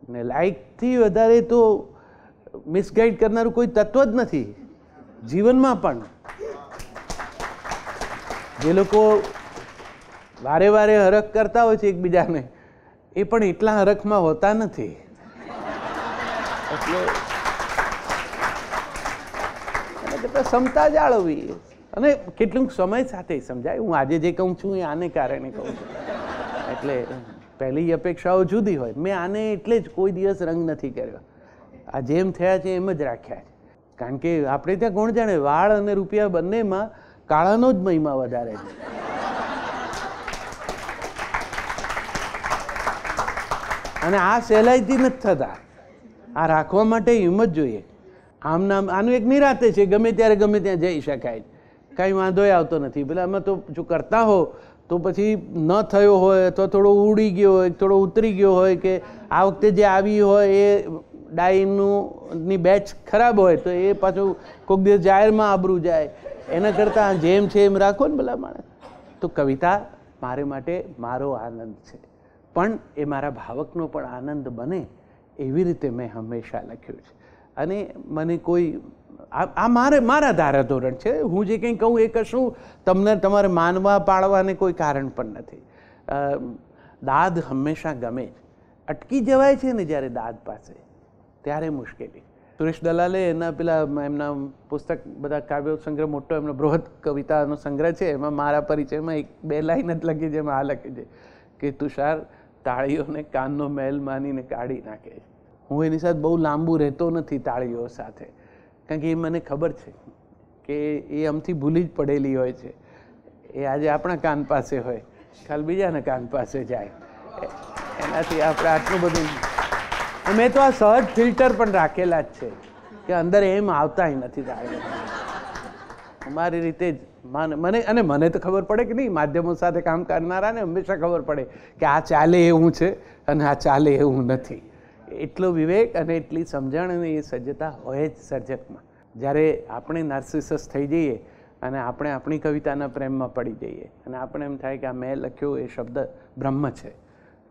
ને લાઈકથી વધારે તો મિસગાઈડ કરનારું કોઈ તત્વ જ નથી જીવનમાં. પણ જે લોકો વારે વારે હરખ કરતા હોય છે એકબીજાને, એ પણ એટલા હરખમાં હોતા નથી. એટલે ક્ષમતા જાળવવી, અને કેટલુંક સમય સાથે સમજાય. હું આજે જે કહું છું એ આને કારણે કહું છું. એટલે પહેલી અપેક્ષાઓ જુદી હોય. મેં આને એટલે જ કોઈ દિવસ રંગ નથી કર્યો. આ જેમ થયા છે એમ જ રાખ્યા છે. કારણ કે આપણે ત્યાં કોણ જાણે, વાળ અને રૂપિયા બંનેમાં કાળાનો જ મહિમા વધારે છે. અને આ સહેલાઈથી નથી થતા. આ રાખવા માટે હિંમત જોઈએ. આમ નામ આનું એક નિરાતે છે, ગમે ત્યારે ગમે ત્યાં જઈ શકાય, કાંઈ વાંધો આવતો નથી. પેલા આમાં તો જો કરતા હો તો પછી ન થયો હોય અથવા થોડો ઉડી ગયો હોય, થોડો ઉતરી ગયો હોય, કે આ વખતે જે આવી હોય એ ડાઈની બેચ ખરાબ હોય તો એ પાછું કોઈક દિવસ જાહેરમાં આબરૂ જાય. એના કરતાં જેમ છે એમ રાખો ને ભલા માણસ. તો કવિતા મારે માટે મારો આનંદ છે, પણ એ મારા ભાવકનો પણ આનંદ બને એવી રીતે મેં હંમેશા લખ્યું છે. અને મને કોઈ આ મારા ધારાધોરણ છે. હું જે કંઈ કહું એ કશું તમને તમારે માનવા પાડવાને કોઈ કારણ પણ નથી. દાદ હંમેશા ગમે જ. અટકી જવાય છે ને જ્યારે દાદ પાસે, ત્યારે મુશ્કેલી. સુરેશ દલાલે એના એમના પુસ્તક બધા કાવ્યો સંગ્રહ મોટો, એમનો બૃહદ કવિતાનો સંગ્રહ છે, એમાં મારા પરિચયમાં 1-2 લાઈન જ લખી છે. એમાં આ લખી છે કે તુષાર તાળીઓને કાનનો મહેલ માનીને કાઢી નાખે છે. હું એની સાથે બહુ લાંબુ રહેતો નથી તાળીઓ સાથે, કારણ કે એ મને ખબર છે કે એ આમથી ભૂલી જ પડેલી હોય છે. એ આજે આપણા કાન પાસે હોય, કાલ બીજાના કાન પાસે જાય. એનાથી આપણે આટલું બધું, મેં તો આ સહજ ફિલ્ટર પણ રાખેલા જ છે કે અંદર એમ આવતાય નથી તાળીઓ. મારી રીતે જ મને તો ખબર પડે કે નહીં, માધ્યમો સાથે કામ કરનારાને હંમેશા ખબર પડે કે આ ચાલે એવું છે અને આ ચાલે એવું નથી. એટલો વિવેક અને એટલી સમજણ અને એ સજ્જતા હોય જ સર્જકમાં. જ્યારે આપણે નાર્સિસસ થઈ જઈએ અને આપણે આપણી કવિતાના પ્રેમમાં પડી જઈએ અને આપણે એમ થાય કે આ મેં લખ્યો એ શબ્દ બ્રહ્મ છે,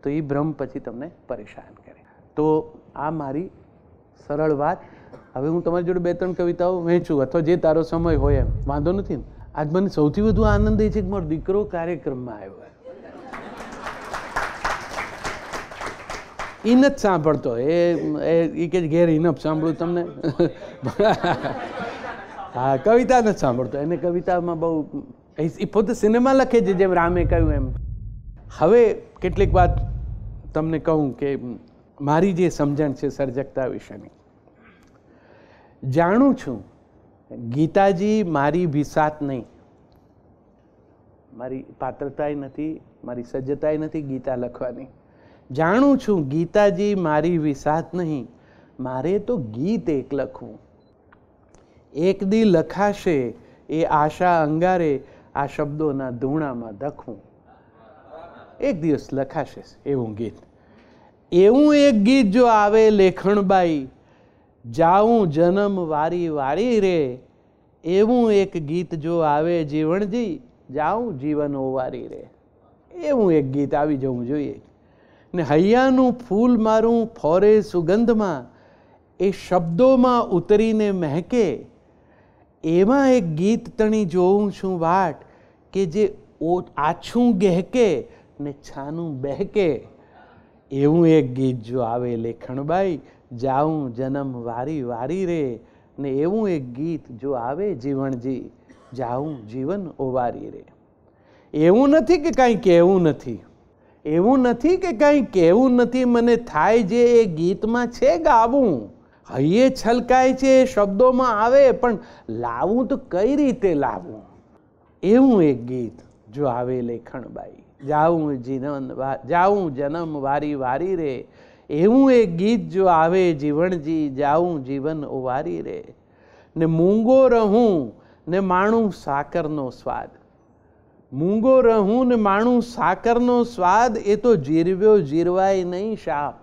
તો એ બ્રહ્મ પછી તમને પરેશાન કરે. તો આ મારી સરળ વાત. હવે હું તમારી જોડે 2-3 કવિતાઓ વહેંચું, અથવા જે તારો સમય હોય એમ, વાંધો નથી ને. આજ મને સૌથી વધુ આનંદ એ છે કે મારો દીકરો કાર્યક્રમમાં આવ્યો. એ નથી સાંભળતો, એ કે ઘેર ઇનફ સાંભળું તમને. હા, કવિતા નથી સાંભળતો. એને કવિતામાં બહુ, એ પોતે સિનેમા લખે છે, જેમ રામે કહ્યું એમ. હવે કેટલીક વાત તમને કહું કે મારી જે સમજણ છે સર્જકતા વિશેની. જાણું છું ગીતાજી મારી ભીસાત નહીં, મારી પાત્રતાય નથી, મારી સજ્જતાય નથી ગીતા લખવાની. જાણું છું ગીતાજી મારી વિસાત નહીં, મારે તો ગીત એક લખવું. એક દી લખાશે એ આશા અંગારે, આ શબ્દોના ધૂણામાં ધખવું. એક દિવસ લખાશે એવું ગીત. એવું એક ગીત જો આવે લેખણબાઈ, જાઉં જન્મ વારી વારી રે. એવું એક ગીત જો આવે જીવણજી, જાઉં જીવન ઓવારી રે. એવું એક ગીત આવી જવું જોઈએ. ને હૈયાનું ફૂલ મારું ફોરે સુગંધમાં, એ શબ્દોમાં ઉતરીને મહેકે. એમાં એક ગીત તણી જોઉં છું વાટ, કે જે આછું ગહેકે ને છાનું બહેકે. એવું એક ગીત જો આવે લેખણબાઈ, જાઉં જન્મ વારી વારી રે. ને એવું એક ગીત જો આવે જીવણજી, જાઉં જીવન ઓવારી રે. એવું નથી કે કાંઈ કહેવું નથી, એવું નથી કે કાંઈ કહેવું નથી, મને થાય જે એ ગીતમાં છે ગાવું. હૈયે છલકાય છે એ શબ્દોમાં આવે, પણ લાવું તો કઈ રીતે લાવું. એવું એક ગીત જો આવે લેખણબાઈ, જાઉં જન્મ વારી વારી રે. એવું એક ગીત જો આવે જીવણજી, જાઉં જીવન ઓવારી રે. ને મૂંગો રહું ને માણું સાકરનો સ્વાદ. મૂંગો રહું ને માણું સાકરનો સ્વાદ, એ તો જીરવ્યો જીરવાય નહીં શાપ.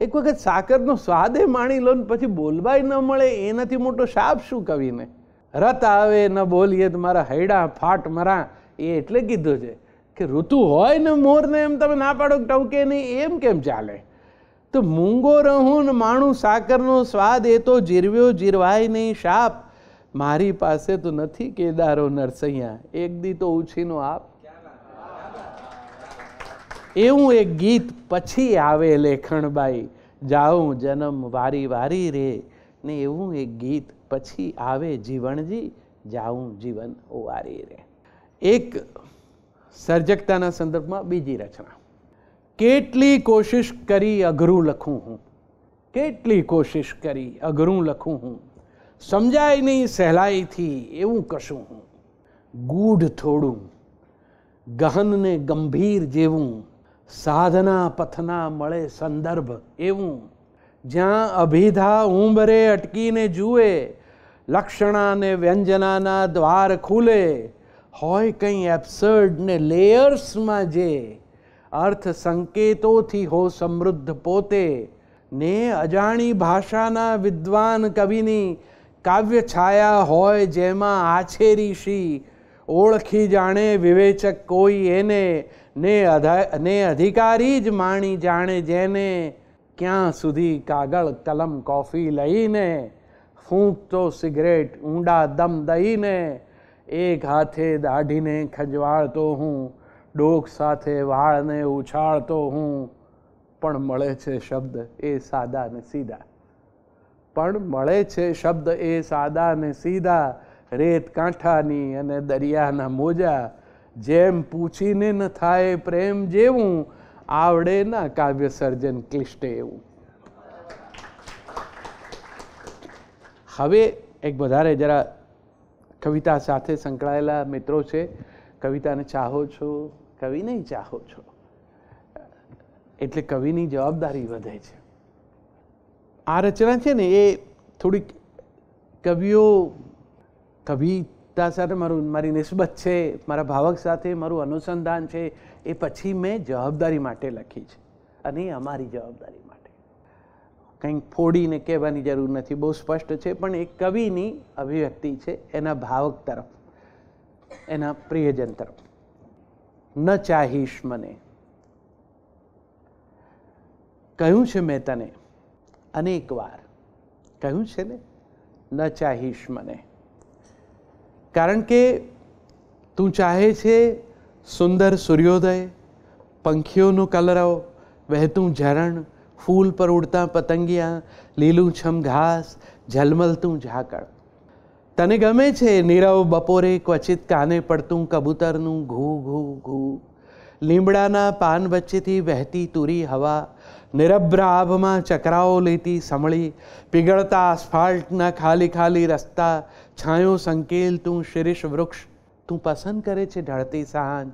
એક વખત સાકરનો સ્વાદ એ માણી લો ને પછી બોલવાય ન મળે, એનાથી મોટો શાપ શું કવિને. રત આવે ન બોલીએ તો મારા હૈડા ફાટ મરા, એ એટલે કીધું છે કે ઋતુ હોય ને મોરને એમ તમે ના પાડો ટવકે નહીં, એમ કેમ ચાલે. તો મૂંગો રહું ને માણું સાકરનો સ્વાદ, એ તો જીરવ્યો જીરવાય નહીં શાપ. મારી પાસે તો નથી કેદારો નરસૈયા, એક દી તો ઉછીનો આપ. એવું એક ગીત પછી આવે લેખણબાઈ, જાઉં જન્મ વારી વારી રે. ને એવું એક ગીત પછી આવે જીવણજી, જાઉં જીવન ઓવારી રે. એક સર્જકતાના સંદર્ભમાં બીજી રચના. કેટલી કોશિશ કરી અઘરું લખું હું, કેટલી કોશિશ કરી અઘરું લખું હું. સમજાય નહીં સહેલાઈથી એવું કશું હું. ગૂઢ થોડું ગહન ને ગંભીર જેવું, સાધના પથના મળે સંદર્ભ એવું. જ્યાં અભિધા ઉંબરે અટકીને જુએ, લક્ષણા ને વ્યંજનાના દ્વાર ખુલે. હોય કંઈ એબ્સર્ડ ને લેયર્સમાં જે, અર્થ સંકેતોથી હો સમૃદ્ધ પોતે. ને અજાણી ભાષાના વિદ્વાન કવિની કાવ્ય છાયા હોય જેમાં આછેરી શી. ઓળખી જાણે વિવેચક કોઈ એને, ને અધિકારી જ માણી જાણે જેને. ક્યાં સુધી કાગળ કલમ કોફી લઈને, ફૂંકતો સિગરેટ ઊંડા દમ દઈને. એક હાથે દાઢીને ખંજવાળતો હું, ડોક સાથે વાળને ઉછાળતો હું. પણ મળે છે શબ્દ એ સાદા ને સીધા, પણ મળે છે શબ્દ એ સાદા ને સીધા. રેત કાંઠાની અને દરિયાના મોજા, જેમ પૂછીને ન થાય પ્રેમ જેવું. આવડે ના કાવ્ય સર્જન ક્લિષ્ટે એવું. હવે એક વધારે જરા કવિતા સાથે સંકળાયેલા મિત્રો છે. કવિતાને ચાહો છો, કવિ નહીં ચાહો છો, એટલે કવિની જવાબદારી વધે છે. આ રચના છે ને એ થોડીક કવિતા સાથે મારી નિસ્બત છે, મારા ભાવક સાથે મારું અનુસંધાન છે. એ પછી મેં જવાબદારી માટે લખી છે, અને અમારી જવાબદારી માટે. કંઈક ફોડીને કહેવાની જરૂર નથી, બહુ સ્પષ્ટ છે. પણ એક કવિની અભિવ્યક્તિ છે એના ભાવક તરફ, એના પ્રિયજન તરફ. ન ચાહીશ મને, કહ્યું છે મેં તને અનેક વાર, કહ્યું છે ને ન ચાહીશ મને. કારણ કે તું ચાહે છે સુંદર સૂર્યોદય, પંખીઓનો કલરવ, વહેતું ઝરણ, ફૂલ પર ઉડતા પતંગિયા, લીલુંછમ ઘાસ, ઝલમલતું ઝાકળ. તને ગમે છે નીરવ બપોરે ક્વચિત કાને પડતું કબૂતરનું ઘૂ ઘૂ ઘૂ. લીમડાના પાન વચ્ચેથી વહેતી તુરી હવા, નિરભ્ર આભમાં ચકરાઓ લેતી સમળી, પીગળતા આસ્ફાલ્ટના ખાલી ખાલી રસ્તા, છાંયો સંકેલતું શિરીષ વૃક્ષ. તું પસંદ કરે છે ઢળતી સાંજ,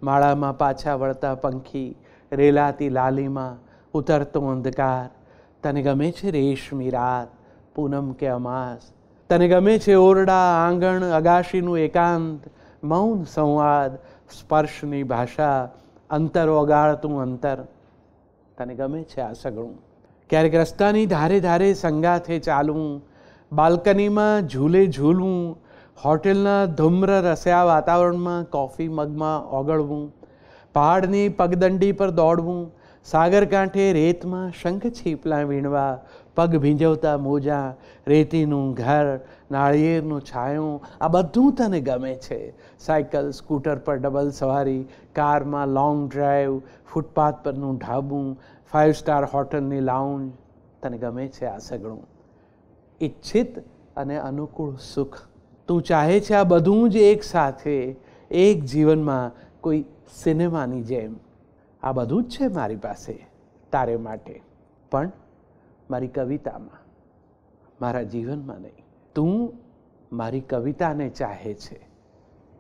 માળામાં પાછા વળતા પંખી, રેલાતી લાલીમાં ઉતરતો અંધકાર. તને ગમે છે રેશમી રાત, પૂનમ કે અમાસ. તને ગમે છે ઓરડા, આંગણ, અગાશીનું એકાંત, મૌન સંવાદ, સ્પર્શની ભાષા, અંતર ઓગાળતું અંતર. તને ગમે છે આ સગળું. ક્યારેક રસ્તાની ધારે ધારે સંગાથે ચાલવું, બાલ્કનીમાં ઝૂલે ઝૂલવું, હોટેલના ધૂમ્ર રસ્યા વાતાવરણમાં કોફી મગમાં ઓગળવું, પહાડની પગદંડી પર દોડવું, સાગરકાંઠે રેતમાં શંખ છીપલા વીણવા, પગ ભીંજવતા મોજા, રેતીનું ઘર, નાળિયેરનું છાયું, આ બધું તને ગમે છે. સાયકલ, સ્કૂટર પર ડબલ સવારી, કારમાં લોંગ ડ્રાઈવ, ફૂટપાથ પરનું ઢાબું, 5 સ્ટાર હોટલની લાઉન્જ. તને ગમે છે આ સગળું. ઈચ્છિત અને અનુકૂળ સુખ. તું ચાહે છે આ બધું જ એક સાથે, એક જીવનમાં, કોઈ સિનેમાની જેમ. આ બધું જ છે મારી પાસે તારે માટે, પણ મારી કવિતામાં, મારા જીવનમાં નહીં. તું મારી કવિતાને ચાહે છે,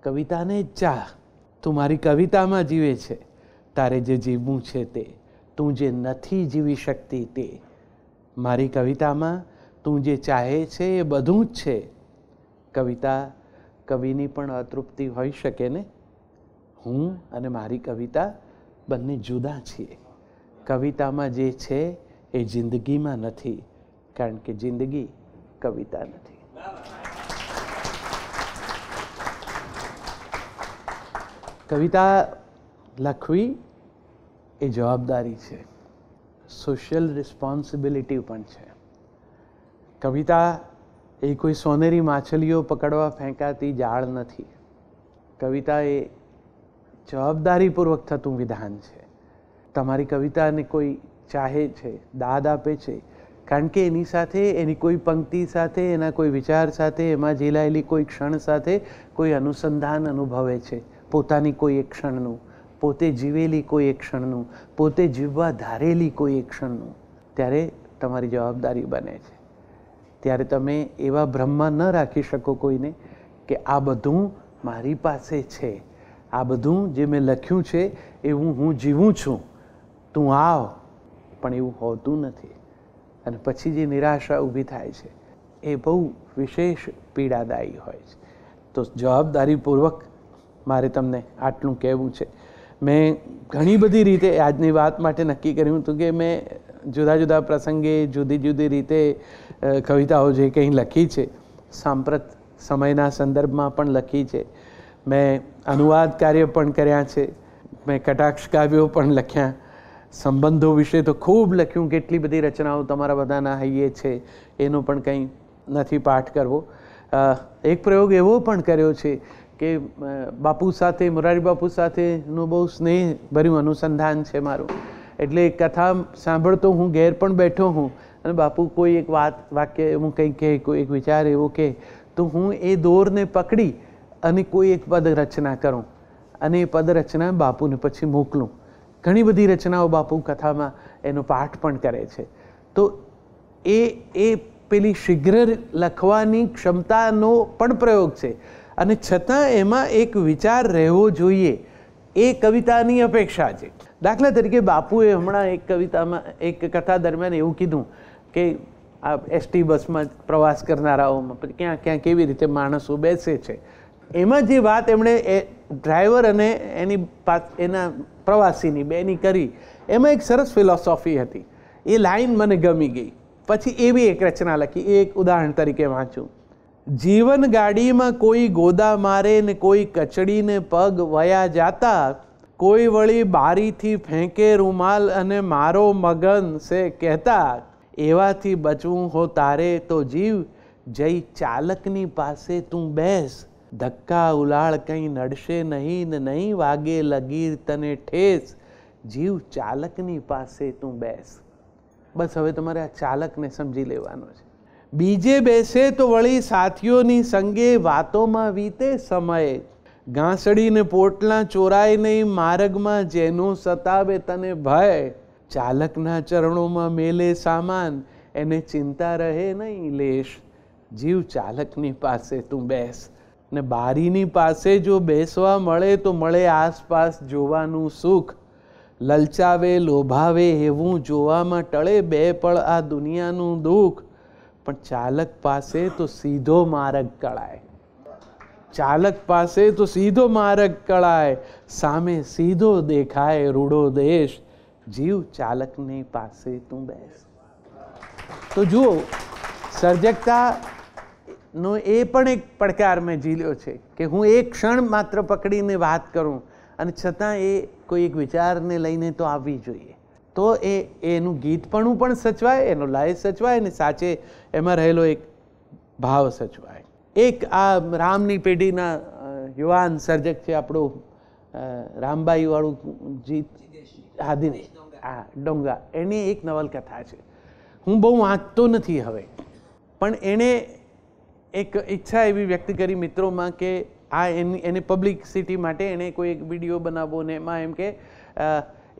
કવિતાને જ ચાહ. તું મારી કવિતામાં જીવે છે. તારે જે જીવવું છે તે, તું જે નથી જીવી શકતી તે. મારી કવિતામાં તું જે ચાહે છે એ બધું જ છે. કવિતા કવિની પણ અતૃપ્તિ હોઈ શકે ને. હું અને મારી કવિતા બંને જુદા છીએ. કવિતામાં જે છે એ જિંદગીમાં નથી, કારણ કે જિંદગી કવિતા નથી. કવિતા લખવી એ જવાબદારી છે, સોશિયલ રિસ્પોન્સિબિલિટી પણ છે. કવિતા એ કોઈ સોનેરી માછલીઓ પકડવા ફેંકાતી જાળ નથી. કવિતા એ જવાબદારીપૂર્વક થતું વિધાન છે. તમારી કવિતાને કોઈ ચાહે છે, દાદ આપે છે, કારણ કે એની સાથે, એની કોઈ પંક્તિ સાથે, એના કોઈ વિચાર સાથે, એમાં ઝીલાયેલી કોઈ ક્ષણ સાથે કોઈ અનુસંધાન અનુભવે છે. પોતાની કોઈ એક ક્ષણનું, પોતે જીવેલી કોઈ એક ક્ષણનું, પોતે જીવવા ધારેલી કોઈ એક ક્ષણનું. ત્યારે તમારી જવાબદારી બને છે. ત્યારે તમે એવા ભ્રમમાં ન રાખી શકો કોઈને કે આ બધું મારી પાસે છે, આ બધું જે મેં લખ્યું છે એવું હું જીવું છું, તું આવ. પણ એવું હોતું નથી. અને પછી જે નિરાશા ઊભી થાય છે એ બહુ વિશેષ પીડાદાયી હોય છે. તો જવાબદારીપૂર્વક મારે તમને આટલું કહેવું છે. મેં ઘણી બધી રીતે આજની વાત માટે નક્કી કર્યું હતું કે મેં જુદા જુદા પ્રસંગે જુદી જુદી રીતે કવિતાઓ જે કંઈ લખી છે, સાંપ્રત સમયના સંદર્ભમાં પણ લખી છે. મેં અનુવાદ કાર્ય પણ કર્યા છે. મેં કટાક્ષ કાવ્યો પણ લખ્યા. સંબંધો વિશે તો ખૂબ લખ્યું. કેટલી બધી રચનાઓ તમારા બધાના હૈયે છે, એનો પણ કંઈ નથી પાઠ કરવો. એક પ્રયોગ એવો પણ કર્યો છે કે બાપુ સાથે, મોરારી બાપુ સાથેનું બહુ સ્નેહભર્યું અનુસંધાન છે મારું. એટલે કથા સાંભળતો હું ઘેર પણ બેઠો હું અને બાપુ કોઈ એક વાક્ય હું કંઈ કહે, કોઈ એક વિચાર એવો કહે, તો હું એ દોરને પકડી અને કોઈ એક પદ રચના કરું અને એ પદ રચના બાપુને પછી મોકલું. ઘણી બધી રચનાઓ બાપુ કથામાં એનો પાઠ પણ કરે છે. તો એ પેલી શીઘ્ર લખવાની ક્ષમતાનો પણ પ્રયોગ છે. અને છતાં એમાં એક વિચાર રહેવો જોઈએ, એ કવિતાની અપેક્ષા છે. દાખલા તરીકે બાપુએ હમણાં એક કવિતામાં, એક કથા દરમિયાન એવું કીધું કે આ એસટી બસમાં પ્રવાસ કરનારાઓમાં ક્યાં ક્યાં કેવી રીતે માણસો બેસે છે. એમાં જે વાત એમણે ડ્રાઈવર અને એના પ્રવાસીની બેની કરી, એમાં એક સરસ ફિલોસોફી હતી. એ લાઈન મને ગમી ગઈ. પછી એવી એક રચના લખી. એ એક ઉદાહરણ તરીકે વાંચું. જીવન ગાડીમાં કોઈ ગોદા મારે ને કોઈ કચડીને પગ વયા જાતા, કોઈ વળી બારીથી ફેંકે રૂમાલ અને મારો મગન સે કહેતા, એવાથી બચવું હો તારે તો જીવ, જઈ ચાલકની પાસે તું બેસ, ધક્કા ઉલાળ કંઈ નડશે નહીં ને નહીં વાગે લગીર તને ઠેસ, જીવ ચાલકની પાસે તું બેસ. બસ હવે તમારે આ ચાલકને સમજી લેવાનો છે. બીજે બેસે તો વળી સાથીઓની સંગે વાતોમાં વીતે સમય, ઘાસડીને પોટલા ચોરાય નહીં માર્ગમાં જેનું સતાવે તને ભય, ચાલકના ચરણોમાં મેલે સામાન એને ચિંતા રહે નહીં લેશ, જીવ ચાલકની પાસે તું બેસ. ને બારીની પાસે જો બેસવા મળે તો મળે આસપાસ જોવાનું સુખ. લલચાવે લોભાવે એવું જોવામાં ટળે બે પળ આ દુનિયાનું દુઃખ. પણ ચાલક પાસે તો સીધો માર્ગ કળાય, ચાલક પાસે તો સીધો માર્ગ કળાય, સામે સીધો દેખાય રૂડો દેશ, જીવ ચાલકની પાસે તું બેસ. તો જુઓ, સર્જકતા નો એ પણ એક પડકાર મેં ઝીલ્યો છે કે હું એક ક્ષણ માત્ર પકડીને વાત કરું અને છતાં એ કોઈ એક વિચારને લઈને તો આવવી જોઈએ. તો એનું ગીતપણું પણ સચવાય, એનો લય સચવાય અને સાચે એમાં રહેલો એક ભાવ સચવાય. એક આ રામની પેઢીના યુવાન સર્જક છે આપણું રામબાઈ વાળું ગીત હાદીને, હા ડોંગા, એની એક નવલકથા છે. હું બહુ વાંચતો નથી હવે, પણ એણે એક ઈચ્છા એવી વ્યક્ત કરી મિત્રોમાં કે આ એને પબ્લિસિટી માટે એણે કોઈ એક વિડીયો બનાવવો ને એમાં એમ કે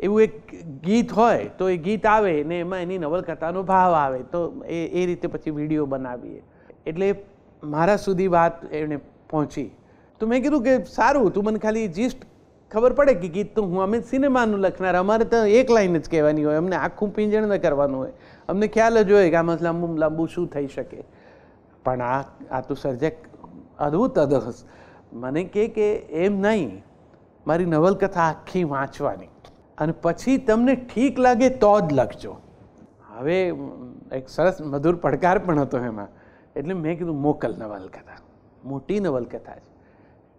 એવું એક ગીત હોય તો એ ગીત આવે ને એમાં એની નવલકથાનો ભાવ આવે તો એ રીતે પછી વિડીયો બનાવીએ. એટલે મારા સુધી વાત એણે પહોંચી. તો મેં કીધું કે સારું, તું મને ખાલી જીસ્ટ ખબર પડે કે ગીત તો હું અમે સિનેમાનું લખનાર, અમારે તો એક લાઈન જ કહેવાની હોય, અમને આખું પિંજણ ન કરવાનું હોય, અમને ખ્યાલ જ હોય કે આમાં લાંબુ લાંબુ શું થઈ શકે. પણ આ તો સર્જક અદ્ભુત અદહસ મને કે એમ નહીં, મારી નવલકથા આખી વાંચવાની અને પછી તમને ઠીક લાગે તો જ લખજો. હવે એક સરસ મધુર પડકાર પણ હતો એમાં. એટલે મેં કીધું મોકલ નવલકથા. મોટી નવલકથા છે,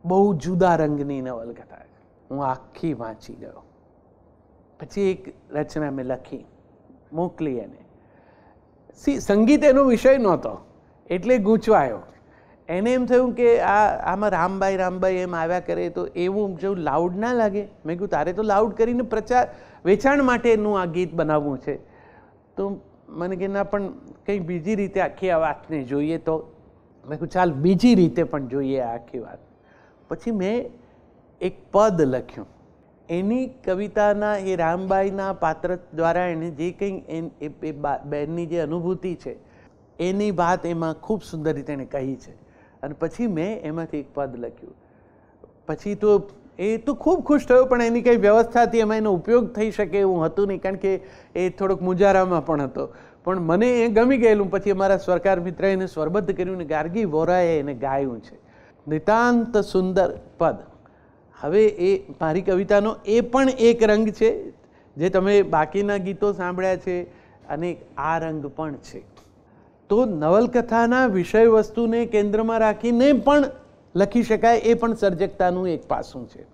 બહુ જુદા રંગની નવલકથા છે. હું આખી વાંચી ગયો. પછી એક રચના મેં લખી મોકલી એને. સંગીત એનો વિષય નહોતો એટલે ગૂંચવાયો. એને એમ થયું કે આમાં રામબાઈ એમ આવ્યા કરે તો એવું જેવું લાઉડ ના લાગે. મેં કહ્યું તારે તો લાઉડ કરીને વેચાણ માટેનું આ ગીત બનાવવું છે. તો મને કે ના, પણ કંઈ બીજી રીતે આખી આ વાતને જોઈએ. તો મેં કહ્યું ચાલ બીજી રીતે પણ જોઈએ આ આખી વાત. પછી મેં એક પદ લખ્યું એની કવિતાના, એ રામબાઈના પાત્ર દ્વારા એને જે કંઈ બહેનની જે અનુભૂતિ છે એની વાત એમાં ખૂબ સુંદર રીતે એણે કહી છે. અને પછી મેં એમાંથી એક પદ લખ્યું. પછી તો એ તો ખૂબ ખુશ થયો, પણ એની કંઈ વ્યવસ્થાથી એમાં એનો ઉપયોગ થઈ શકે એવું હતું નહીં, કારણ કે એ થોડોક મુજારામાં પણ હતો. પણ મને એ ગમી ગયેલું. પછી અમારા સ્વરકાર મિત્રએ એને સ્વરબદ્ધ કર્યું ને ગાર્ગી વોરાએ એને ગાયું છે. નિતાંત સુંદર પદ. હવે એ મારી કવિતાનો એ પણ એક રંગ છે જે તમે બાકીના ગીતો સાંભળ્યા છે, અને આ રંગ પણ છે. તો નવલકથાના વિષય વસ્તુને કેન્દ્રમાં રાખીને પણ લખી શકાય, એ પણ સર્જકતાનું એક પાસું છે.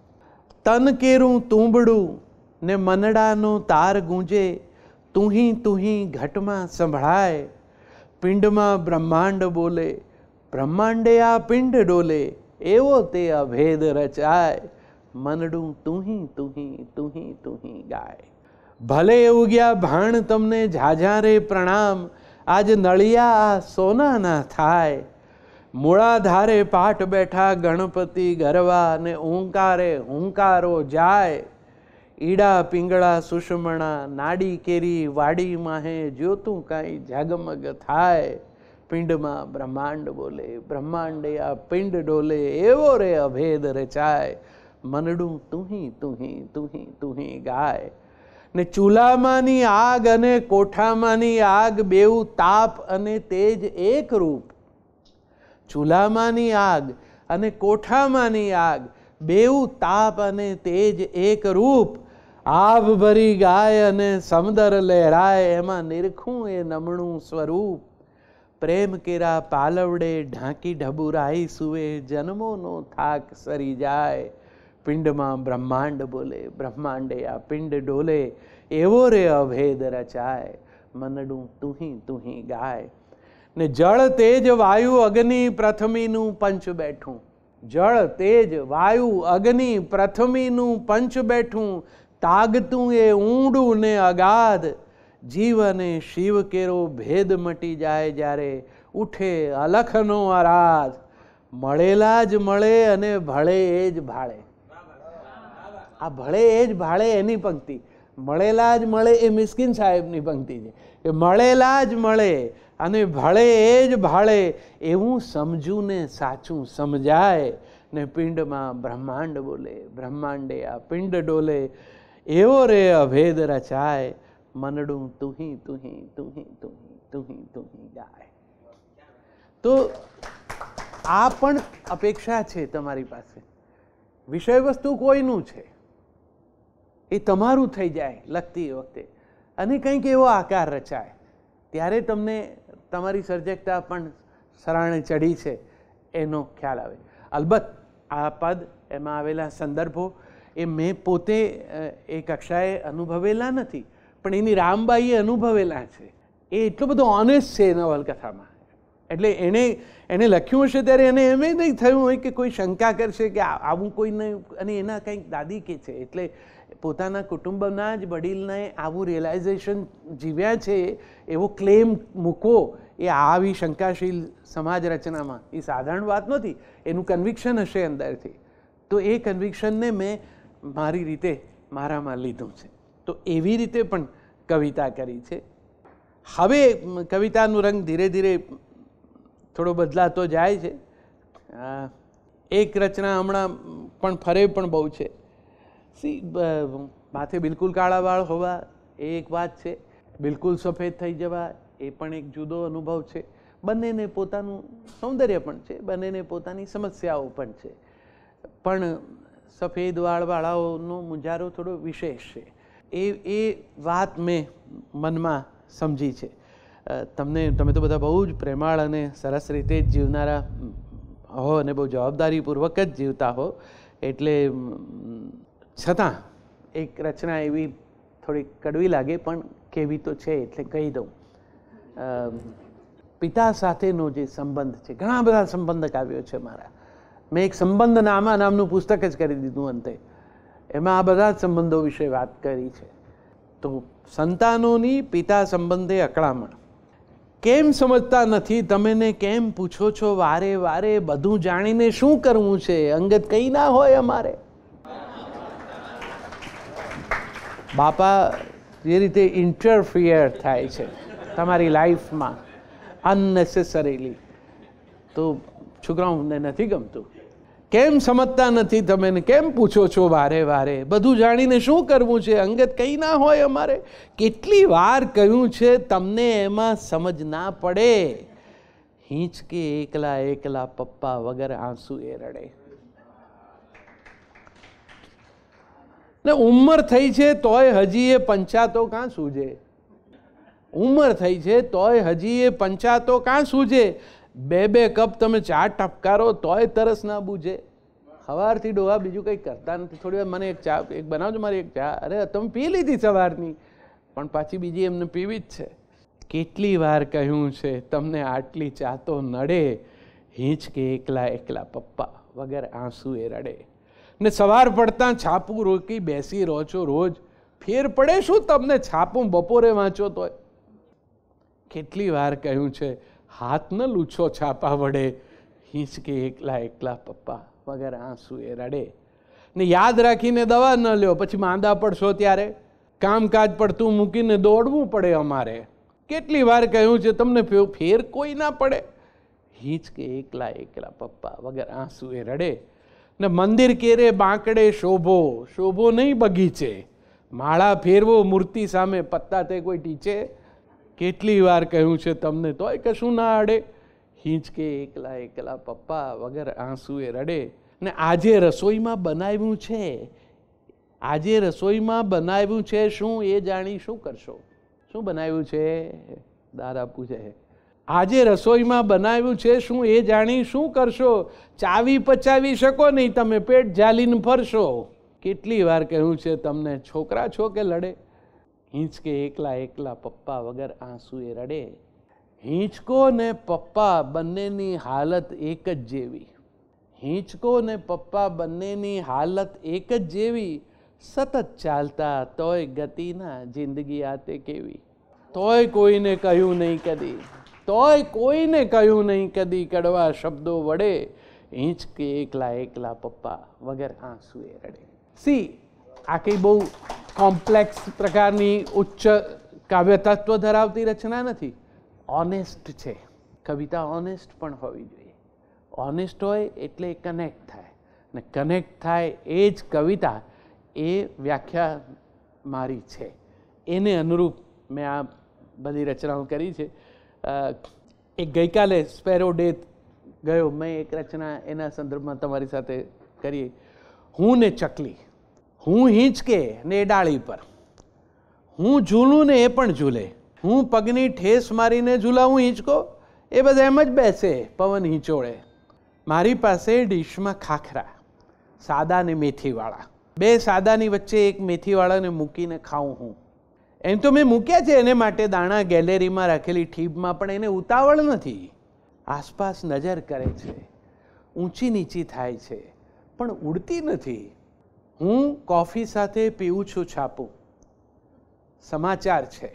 તન કેરું તુંબડું ને મનડાનો તાર ગૂંજે, તુહી તુહી ઘટમાં સંભળાય, પિંડમાં બ્રહ્માંડ બોલે, બ્રહ્માંડે આ પિંડ ડોલે, એવો તે અભેદ રચાય, મનડું તુહી તુહી તુહી તુહી ગાય. ભલે ઉગ્યા ભાણ તમને ઝાઝારે પ્રણામ, આજ નળિયા આ સોનાના થાય, મૂળાધારે પાઠ બેઠા ગણપતિ ગરવા ને ઓંકારે હુંકારો જાય, ઈડા પિંગળા સુષમણા નાડી કેરી વાડી માહે જ્યોતું કાંઈ ઝગમગ થાય, પિંડમાં બ્રહ્માંડ બોલે, બ્રહ્માંડે આ પિંડ ડોલે, એવો રે અભેદ રચાય, મનડું તુહી તુહી તુહી તુહી ગાય. ને ચૂલામાંની આગ અને કોઠામાંની આગ બેઉ તાપ અને તેજ એક રૂપ. ચૂલામાંની આગ અને કોઠામાંની આગ બેઉ તાપ અને તેજ એક રૂપ. આભ ભરી ગાય અને સમદર લહેરાય, એમાં નિરખું એ નમણું સ્વરૂપ. પ્રેમ કેરા પાલવડે ઢાંકી ઢબુરાઈ સુવે, જન્મોનો થાક સરી જાય, પિંડમાં બ્રહ્માંડ બોલે, બ્રહ્માંડે આ પિંડ ડોલે, એવો રે અભેદ રચાય, મનડું તુહી તુહી ગાય. ને જળ તેજ વાયુ અગ્નિ પ્રથમીનું પંચ બેઠું. જળ તેજ વાયુ અગ્નિ પ્રથમીનું પંચ બેઠું, તાગતું એ ઊંડું ને અગાધ, જીવ અને શિવ કેરો ભેદ મટી જાય જ્યારે ઉઠે અલખનો આરાધ. મળેલા જ મળે અને ભળે એ જ ભાળે. આ ભળે એ જ ભાળે એની પંક્તિ. મળેલા જ મળે એ મિસ્કિન સાહેબની પંક્તિ છે કે મળેલા જ મળે અને ભળે એ જ ભાળે એવું સમજું ને સાચું સમજાય ને પિંડમાં બ્રહ્માંડ બોલે, બ્રહ્માંડે આ પિંડ ડોલે, એવો રે અભેદ રચાય, મનડું તુહી તુહી તુહી તુહી તુહી તુહી ગાય. તો આ પણ અપેક્ષા છે તમારી પાસે. વિષય વસ્તુ કોઈનું છે, એ તમારું થઈ જાય લખતી વખતે અને કંઈક એવો આકાર રચાય, ત્યારે તમને તમારી સર્જકતા પણ સરાણે ચડી છે એનો ખ્યાલ આવે. અલબત્ત આ પદ, એમાં આવેલા સંદર્ભો એ મેં પોતે એ કક્ષાએ અનુભવેલા નથી, પણ એની રામબાઈએ અનુભવેલા છે. એ એટલો બધો ઓનેસ્ટ છે નવલકથામાં. એટલે એને લખ્યું હશે ત્યારે એને એમ નહીં થયું હોય કે કોઈ શંકા કરશે કે આવું કોઈ નહીં, અને એના કંઈક દાદી કે છે એટલે પોતાના કુટુંબના જ વડીલને આવું રિયલાઇઝેશન જીવ્યા છે એવો ક્લેમ મૂકવો એ આવી શંકાશીલ સમાજ રચનામાં એ સાધારણ વાત નથી. એનું કન્વિક્શન હશે અંદરથી, તો એ કન્વિક્શનને મેં મારી રીતે મારામાં લીધું છે. તો એવી રીતે પણ કવિતા કરી છે. હવે કવિતાનું રંગ ધીરે ધીરે થોડો બદલાતો જાય છે. એક રચના હમણાં પણ ફરે પણ બહુ છે. માથે બિલકુલ કાળા વાળ હોવા એ એક વાત છે, બિલકુલ સફેદ થઈ જવા એ પણ એક જુદો અનુભવ છે. બંનેને પોતાનું સૌંદર્ય પણ છે, બંનેને પોતાની સમસ્યાઓ પણ છે, પણ સફેદ વાળવાળાઓનો મુંજારો થોડો વિશેષ છે. એ વાત મેં મનમાં સમજી છે. તમે તો બધા બહુ જ પ્રેમાળ અને સરસ રીતે જ જીવનારા હો અને બહુ જવાબદારીપૂર્વક જ જીવતા હો, એટલે છતાં એક રચના એવી થોડી કડવી લાગે પણ કેવી તો છે એટલે કહી દઉં. પિતા સાથેનો જે સંબંધ છે, ઘણા બધા સંબંધ કાવ્યો છે મારા. મેં એક સંબંધ નામનું પુસ્તક જ કરી દીધું અંતે. એમાં આ બધા જ સંબંધો વિશે વાત કરી છે. તો સંતાનોની પિતા સંબંધે અકળામણ. કેમ સમજતા નથી તમે ને કેમ પૂછો છો વારે વારે, બધું જાણીને શું કરવું છે, અંગત કંઈ ના હોય અમારે. બાપા જે રીતે ઇન્ટરફિયર થાય છે તમારી લાઈફમાં અનનેસેસરીલી, તો છોકરાઓને નથી ગમતું. કેમ સમજતા નથી તમે ને કેમ પૂછો છો વારે વારે, બધું જાણીને શું કરવું છે, અંગત કંઈ ના હોય અમારે. કેટલી વાર કહ્યું છે તમને એમાં સમજ ના પડે, હિંચકે એકલા એકલા પપ્પા વગર આંસુ એ રડે. ને ઉંમર થઈ છે તોય હજી એ પંચાતો કાં સૂજે, ઉંમર થઈ છે તોય હજી એ પંચાતો કાં સૂજે, બે બે કપ તમે ચા ટપકારો તોય તરસ ના બૂજે. સવારથી ડોહા બીજું કંઈ કરતા નથી, થોડી વાર મને એક ચા એક બનાવજો મારી એક ચા. અરે તમે પી લીધી સવારની, પણ પાછી બીજી એમને પીવી જ છે. કેટલી વાર કહ્યું છે તમને આટલી ચા તો નડે, હિંચકે એકલા એકલા પપ્પા વગર આંસુ એ રડે. ને સવાર પડતા છાપું રોકી બેસી રહો છો રોજ, ફેર પડે શું તમને છાપું બપોરે વાંચો તોય. કેટલી વાર કહ્યું છે હાથ ન લૂછો છાપા વડે, હિંચકે એકલા એકલા પપ્પા વગર આંસુ એ રડે. ને યાદ રાખીને દવા ન લ્યો, પછી માંદા પડશો ત્યારે કામકાજ પડતું મૂકીને દોડવું પડે અમારે. કેટલી વાર કહ્યું છે તમને ફેર કોઈ ના પડે, હિંચકે એકલા એકલા પપ્પા વગર આંસુ એ રડે. ને મંદિર કેરે બાંકડે શોભો, શોભો નહીં બગીચે, માળા ફેરવો મૂર્તિ સામે પત્તા તે કોઈ ટીચે. કેટલી વાર કહ્યું છે તમને તોય કશું ના અડે, હિંચકે એકલા એકલા પપ્પા વગર આંસુ એ રડે. ને આજે રસોઈમાં બનાવ્યું છે, આજે રસોઈમાં બનાવ્યું છે શું એ જાણી શું કરશો. શું બનાવ્યું છે દાદા પૂછે. આજે રસોઈમાં બનાવ્યું છે શું એ જાણી શું કરશો, ચાવી પચાવી શકો નહીં તમે પેટ ઝાલીને ફરશો. કેટલી વાર કહ્યું છે તમને છોકરા છો કે લડે, હિંચકે એકલા એકલા પપ્પા વગર આંસુ એ રડે. હિંચકો ને પપ્પા બંનેની હાલત એક જ જેવી, હિંચકો ને પપ્પા બંનેની હાલત એક જ જેવી, સતત ચાલતા તોય ગતિના જિંદગી આતે કેવી. તોય કોઈને કહ્યું નહીં કદી, તોય કોઈને કહ્યું નહીં કદી કડવા શબ્દો વડે, હિંચકે એકલા એકલા પપ્પા વગર આંસુ એ રડે. આ કંઈ બહુ કોમ્પ્લેક્સ પ્રકારની ઉચ્ચ કાવ્ય તત્વ ધરાવતી રચના નથી. ઓનેસ્ટ છે. કવિતા ઓનેસ્ટ પણ હોવી જોઈએ. ઓનેસ્ટ હોય એટલે કનેક્ટ થાય, ને કનેક્ટ થાય એ જ કવિતા, એ વ્યાખ્યા મારી છે. એને અનુરૂપ મેં આ બધી રચનાઓ કરી છે. એક ગઈકાલે સ્પેરો ડે ગયો, મેં એક રચના એના સંદર્ભમાં તમારી સાથે કરી. હું ને ચકલી, હું હિંચકે ને ડાળી પર, હું ઝૂલું ને એ પણ ઝૂલે, હું પગની ઠેસ મારીને ઝૂલાવું હિંચકો, એ બધા એમ જ બેસે પવન હિંચોળે. મારી પાસે ડીશમાં ખાખરા, સાદા ને મેથીવાળા, બે સાદાની વચ્ચે એક મેથીવાળાને મૂકીને ખાઉં હું. એમ તો મેં મૂક્યા છે એને માટે દાણા ગેલેરીમાં રાખેલી ઠીબમાં, પણ એને ઉતાવળ નથી. આસપાસ નજર કરે છે, ઊંચી નીચી થાય છે, પણ ઉડતી નથી. હું કોફી સાથે પીવું છું છાપું. સમાચાર છે,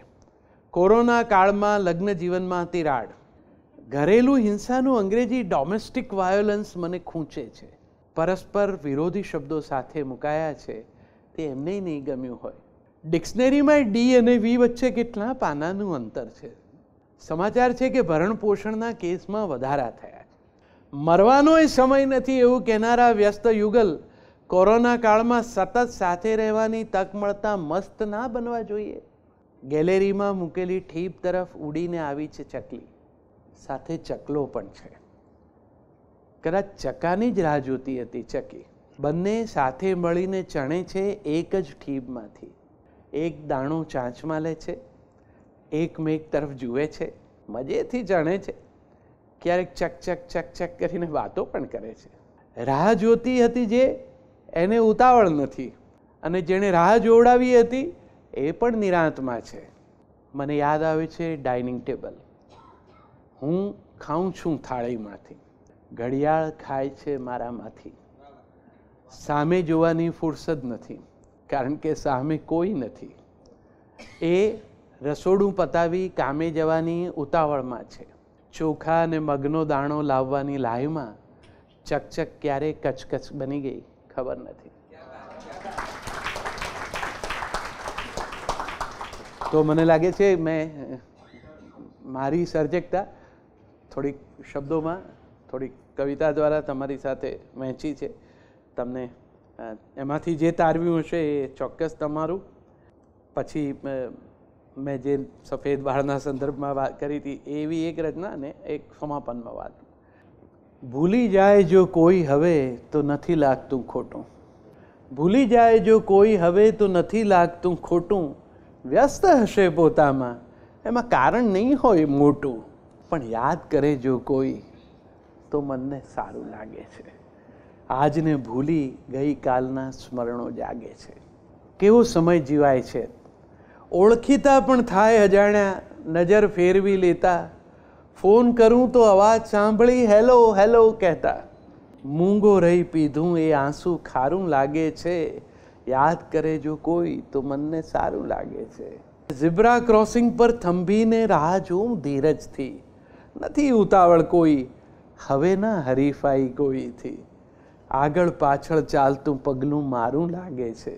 કોરોના કાળમાં લગ્ન જીવનમાં તિરાડ. ઘરેલું હિંસાનું અંગ્રેજી ડોમેસ્ટિક વાયોલન્સ મને ખૂંચે છે. પરસ્પર વિરોધી શબ્દો સાથે મુકાયા છે, તે એમને નહીં ગમ્યું હોય. ડિક્શનરીમાં ડી અને વી વચ્ચે કેટલા પાનાનું અંતર છે. સમાચાર છે કે ભરણ પોષણના કેસમાં વધારા થયા છે. મરવાનો એ સમય નથી એવું કહેનારા વ્યસ્ત યુગલ કોરોના કાળમાં સતત સાથે રહેવાની તક મળતા મસ્ત ના બનવા જોઈએ. ગેલેરીમાં મૂકેલી ઠીપ તરફ ઉડીને આવી છે ચકલી, સાથે ચકલો પણ છે. કદાચ ચકાની જ રાહ જોતી હતી ચકી. બંને સાથે મળીને ચણે છે એક જ ઠીબમાંથી. એક દાણો ચાંચમાં લે છે, એક મેઘ તરફ જુએ છે, મજેથી ચણે છે. ક્યારેક ચક ચક ચક ચક કરીને વાતો પણ કરે છે. રાહ જોતી હતી જે, એને ઉતાવળ નથી, અને જેણે રાહ જોડાવી હતી એ પણ નિરાંતમાં છે. મને યાદ આવે છે ડાઇનિંગ ટેબલ. હું ખાઉં છું થાળીમાંથી, ઘડિયાળ ખાય છે મારામાંથી. સામે જોવાની ફુરસદ નથી, કારણ કે સામે કોઈ નથી. એ રસોડું પતાવી કામે જવાની ઉતાવળમાં છે. ચોખા અને મગનો દાણો લાવવાની લાઈમાં ચકચક ક્યારે કચકચ બની ગઈ ખબર નથી. તો મને લાગે છે મેં મારી સર્જકતા થોડીક શબ્દોમાં, થોડીક કવિતા દ્વારા તમારી સાથે વહેંચી છે. તમને એમાંથી જે તારવ્યું હશે એ ચોક્કસ તમારું. પછી મેં જે સફેદ વાળના સંદર્ભમાં વાત કરી હતી એવી એક રચના ને એક સમાપનમાં વાત. ભૂલી જાય જો કોઈ હવે તો નથી લાગતું ખોટું, ભૂલી જાય જો કોઈ હવે તો નથી લાગતું ખોટું. વ્યસ્ત હશે પોતામાં, એમાં કારણ નહીં હોય મોટું, પણ યાદ કરે જો કોઈ તો મનને સારું લાગે છે. આજને ભૂલી ગઈકાલના સ્મરણો જાગે છે. કેવો સમય જીવાય છે. ઓળખીતા પણ થાય અજાણ્યા નજર ફેરવી લેતા. ફોન કરું તો અવાજ સાંભળી હેલો હેલો કહેતા. મૂંગો રહી પીધું એ આંસુ ખારું લાગે છે. યાદ કરે જો કોઈ તો મનને સારું લાગે છે. ઝીબ્રા ક્રોસિંગ પર થંભીને રાહ જોઉં ધીરજથી. નથી ઉતાવળ કોઈ, હવે ના હરીફાઈ કોઈથી. આગળ પાછળ ચાલતું પગલું મારું લાગે છે.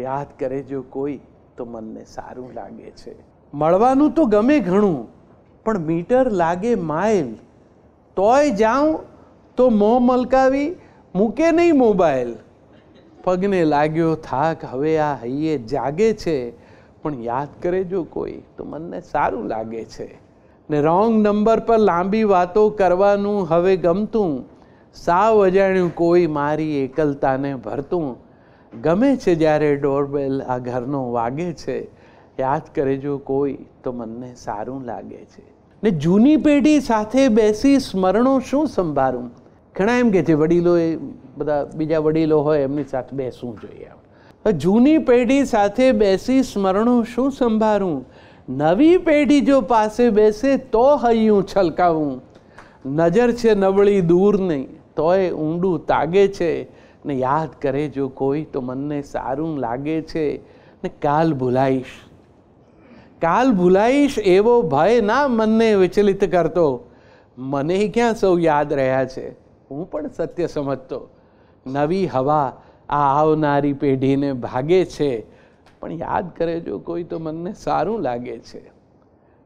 યાદ કરે જો કોઈ તો મનને સારું લાગે છે. મળવાનું તો ગમે ઘણું, પણ મીટર લાગે માઇલ. તોય જાઉં તો મોં મલકાવી મૂકે નહીં મોબાઈલ. પગને લાગ્યો થાક હવે આ હૈયે જાગે છે, પણ યાદ કરે જો કોઈ તો મનને સારું લાગે છે. ને રોંગ નંબર પર લાંબી વાતો કરવાનું હવે ગમતું. સાવ અજાણ્યું કોઈ મારી એકલતાને ભરતું. ગમે છે જ્યારે ડોરબેલ આ ઘરનો વાગે છે. યાદ કરે જો કોઈ તો મનને સારું લાગે છે. ને જૂની પેઢી સાથે બેસી સ્મરણો શું સંભાળું. ઘણા એમ કે છે વડીલોએ બધા બીજા વડીલો હોય એમની સાથે બેસવું જોઈએ. જૂની પેઢી સાથે બેસી સ્મરણો શું સંભાળું. નવી પેઢી જો પાસે બેસે તો હૈયું છલકાવું. નજર છે નબળી દૂર નહીં તોય ઊંડું તાગે છે. ને યાદ કરે જો કોઈ તો મનને સારું લાગે છે. ને કાલ ભૂલાઈશ, કાલ ભૂલાઈશ એવો ભય ના મનને વિચલિત કરતો. મને ક્યાં સૌ યાદ રહ્યા છે, હું પણ સત્ય સમજતો. નવી હવા આ આવનારી પેઢીને ભાગે છે, પણ યાદ કરે જો કોઈ તો મનને સારું લાગે છે.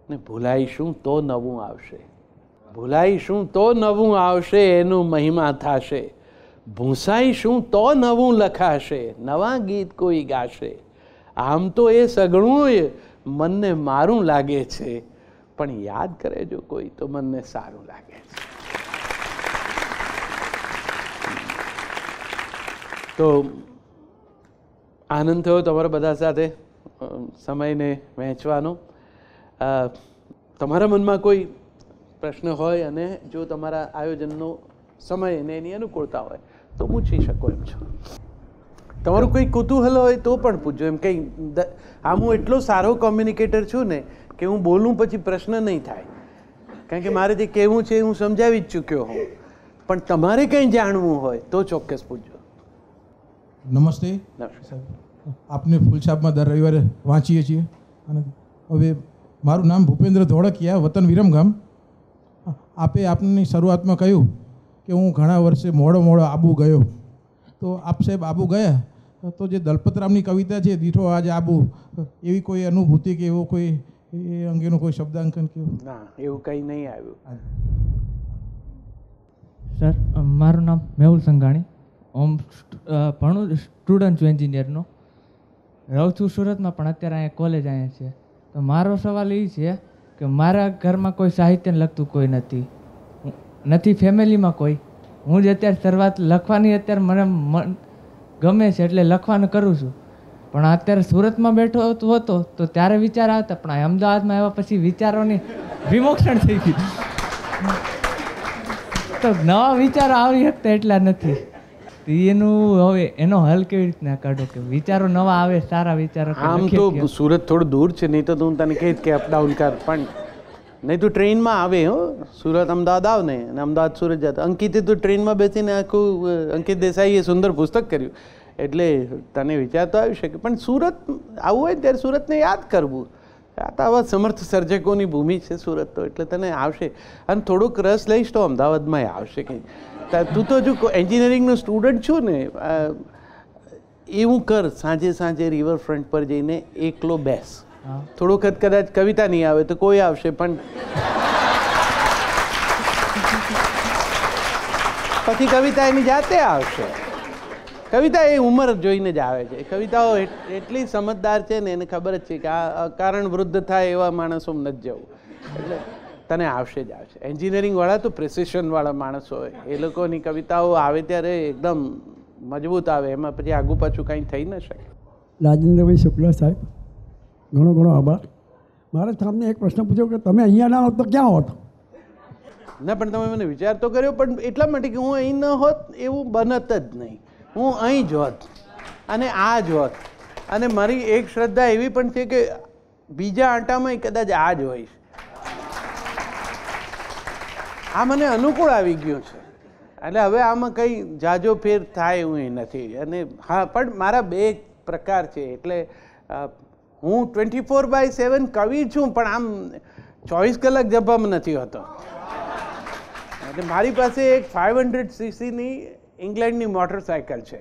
ને ભૂલાઈશું તો નવું આવશે, ભૂલાઈશું તો નવું આવશે, એનું મહિમા થશે. ભૂંસાઈશું તો નવું લખાશે, નવા ગીત કોઈ ગાશે. આમ તો એ સઘળું મનને મારું લાગે છે, પણ યાદ કરે જો કોઈ તો મનને સારું લાગે છે. તો આનંદ થયો તમારા બધા સાથે સમયને વહેંચવાનો. તમારા મનમાં કોઈ પ્રશ્ન હોય અને જો તમારા આયોજનનો સમય અને એની અનુકૂળતા હોય તો પૂછી શકો એમ છો. તમારું કોઈ કુતૂહલ હોય તો પણ પૂછજો. એમ કંઈ આમ હું એટલો સારો કોમ્યુનિકેટર છું ને કે હું બોલું પછી પ્રશ્ન નહીં થાય, કારણ કે મારે જે કહેવું છે હું સમજાવી જ ચૂક્યો હોઉં. પણ તમારે કંઈ જાણવું હોય તો ચોક્કસ પૂછજો. નમસ્તે. આપને ફૂલછાપમાં દર રવિવારે વાંચીએ છીએ. અને હવે મારું નામ ભૂપેન્દ્ર ધોળકિયા, વતન વિરમગામ. આપે આપની શરૂઆતમાં કહ્યું કે હું ઘણા વર્ષે મોડો આબુ ગયો. તો આપ સાહેબ આબુ ગયા તો જે દલપતરામની કવિતા છે દીઠો આજ આબુ, એવી કોઈ અનુભૂતિ કે એવો કોઈ એ અંગેનું કોઈ શબ્દાંકન કેવું? ના, એવું કંઈ નહીં આવ્યું. સર, મારું નામ મેહુલ સંઘાણી. હું ભણું સ્ટુડન્ટ છું એન્જિનિયરનો. રહું છું સુરતમાં, પણ અત્યારે અહીંયા કોલેજ અહીંયા છે. તો મારો સવાલ એ છે કે મારા ઘરમાં કોઈ સાહિત્યને લગતું કોઈ નથી, ફેમિલીમાં કોઈ. હું જ અત્યારે શરૂઆત લખવાની અત્યારે મને મન ગમે છે એટલે લખવાનું કરું છું. પણ અત્યારે સુરતમાં બેઠો હતો તો ત્યારે વિચાર આવતા, પણ અમદાવાદમાં આવ્યા પછી વિચારોની વિમોક્ષણ થઈ ગઈ. તો નવા વિચારો આવી શકતા એટલા નથી. એનું હવે એનો હલ કેવી રીતના કાઢો કે વિચારો નવા આવે, સારા વિચારો? આમ તો સુરત થોડું દૂર છે, નહીં તો હું તને કહીશ કે અપડાઉન કર, પણ નહીં તો ટ્રેનમાં આવે. સુરત અમદાવાદ આવ ને, અને અમદાવાદ સુરત જતા. અંકિતે તો ટ્રેનમાં બેસીને આખું, અંકિત દેસાઈએ સુંદર પુસ્તક કર્યું, એટલે તને વિચાર તો આવી શકે. પણ સુરત આવવું હોય ત્યારે સુરતને યાદ કરવું. આ તો આવા સમર્થ સર્જકોની ભૂમિ છે સુરત, તો એટલે તને આવશે. અને થોડોક રસ લઈશ તો અમદાવાદમાં આવશે કંઈ. તું તો જો એન્જિનિયરિંગનો સ્ટુડન્ટ છું ને, એવું કર, સાંજે રિવરફ્રન્ટ પર જઈને એકલો બેસ. થોડો વખત કદાચ કવિતા નહીં આવે તો કોઈ આવશે, પણ પછી કવિતા એની જાતે આવશે. કવિતા એ ઉંમર જોઈને જ આવે છે. કવિતાઓ એટલી સમજદાર છે ને, એને ખબર જ છે કે આ કારણ વૃદ્ધ થાય એવા માણસો નથી જવું, એટલે તને આવશે જ આવશે. એન્જિનિયરિંગવાળા તો પ્રિસિશનવાળા માણસો હોય, એ લોકોની કવિતાઓ આવે ત્યારે એકદમ મજબૂત આવે, એમાં પછી આગુ પાછું કંઈ થઈ ન શકે. રાજેન્દ્રભાઈ શુક્લા સાહેબ, ઘણો ઘણો આભાર. મારે તમને એક પ્રશ્ન પૂછ્યો કે તમે અહીંયા ના હોત તો ક્યાં હોત? ના, પણ તમે મને વિચાર તો કર્યો, પણ એટલા માટે કે હું અહીં ન હોત એવું બનત જ નહીં. હું અહીં જ હોત અને આ જ હોત. અને મારી એક શ્રદ્ધા એવી પણ છે કે બીજા આંટામાં કદાચ આ જ હોઈશ. આ મને અનુકૂળ આવી ગયું છે, એટલે હવે આમાં કંઈ જાજો ફેર થાય એવું નથી. અને હા, પણ મારા બે પ્રકાર છે, એટલે હું 24/7 કવિ છું, પણ આમ 24 કલાક જબામાં નથી હોતો. એટલે મારી પાસે એક 500cc ઇંગ્લેન્ડની મોટરસાઇકલ છે,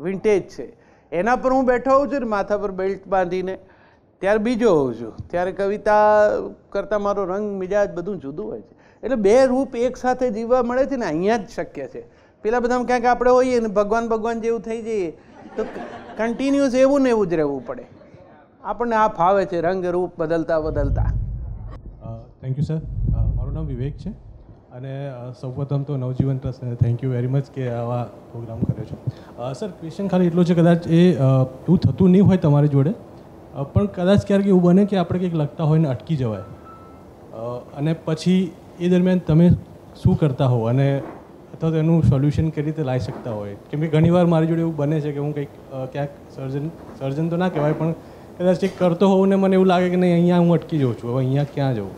વિન્ટેજ છે. એના પર હું બેઠો હોઉં છું ને, માથા પર બેલ્ટ બાંધીને, ત્યારે બીજો હોઉં છું. ત્યારે કવિતા કરતાં મારો રંગ મિજાજ બધું જુદું હોય છે. એટલે બે રૂપ એક સાથે જીવવા મળે છે ને, અહીંયા જ શક્ય છે. પેલા બધામાં ક્યાંક આપણે હોઈએ ને ભગવાન જેવું થઈ જઈએ તો કન્ટિન્યુઅસ એવું ને એવું જ રહેવું પડે. આપણને આ ફાવે છે, રંગ રૂપ બદલતા. Thank you sir. મારું નામ વિવેક છે, અને સૌપ્રથમ તો નવજીવન ટ્રસ્ટને થેન્ક યુ વેરી મચ કે આવા પ્રોગ્રામ કર્યો છે. સર, ક્વેશ્ચન ખાલી એટલો છે, કદાચ એવું થતું નહીં હોય તમારી જોડે, પણ કદાચ ક્યારેક એવું બને કે આપણે કંઈક લખતા હોય ને અટકી જવાય, અને પછી એ દરમિયાન તમે શું કરતા હો, અને અથવા તો એનું સોલ્યુશન કઈ રીતે લાવી શકતા હોય? કેમ કે ઘણીવાર મારી જોડે એવું બને છે કે હું કંઈક ક્યાંક સર્જન તો ના કહેવાય, પણ કદાચ કંઈક કરતો હોઉં ને મને એવું લાગે કે નહીં, અહીંયા હું અટકી જાઉં છું, હવે અહીંયા ક્યાં જવું?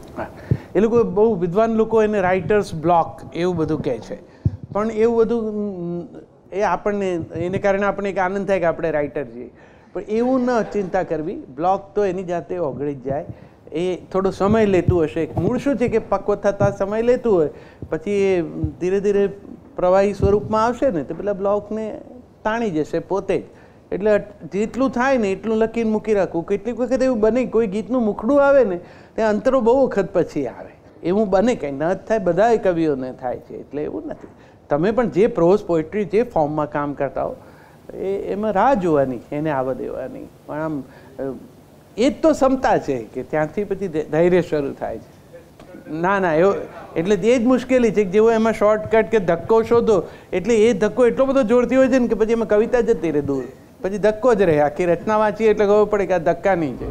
એ લોકો બહુ વિદ્વાન લોકો એને રાઇટર્સ બ્લોક એવું બધું કહે છે. પણ એવું બધું એ આપણને, એને કારણે આપણને એક આનંદ થાય કે આપણે રાઇટર છીએ, પણ એવું ન ચિંતા કરવી. બ્લોક તો એની જાતે ઓગળી જ જાય. એ થોડો સમય લેતું હશે. મૂળ શું છે કે પક્વ થતાં સમય લેતું હોય, પછી એ ધીરે ધીરે પ્રવાહી સ્વરૂપમાં આવશે ને તો પેલા બ્લોકને તાણી જશે પોતે જ. એટલે જેટલું થાય ને એટલું લખીને મૂકી રાખવું. કેટલીક વખત એવું બને કોઈ ગીતનું મુખડું આવે ને તે અંતરો બહુ વખત પછી આવે, એવું બને, કંઈ ન જ થાય, બધા કવિઓને થાય છે. એટલે એવું નથી. તમે પણ જે પ્રોઝ પોએટ્રી જે ફોર્મમાં કામ કરતા હો એમાં રાહ જોવાની, એને આવવા દેવાની. પણ આમ એ જ તો ક્ષમતા છે કે ત્યાંથી પછી ધૈર્ય શરૂ થાય છે. ના એવો એટલે એ જ મુશ્કેલી છે કે જેવો એમાં શોર્ટકટ કે ધક્કો શોધો એટલે એ ધક્કો એટલો બધો જોરથી હોય છે ને કે પછી એમાં કવિતા જતી રહે દૂર, પછી ધક્કો જ રહે. આખી રચના વાંચીએ એટલે ખબર પડે કે આ ધક્કા નહીં છે.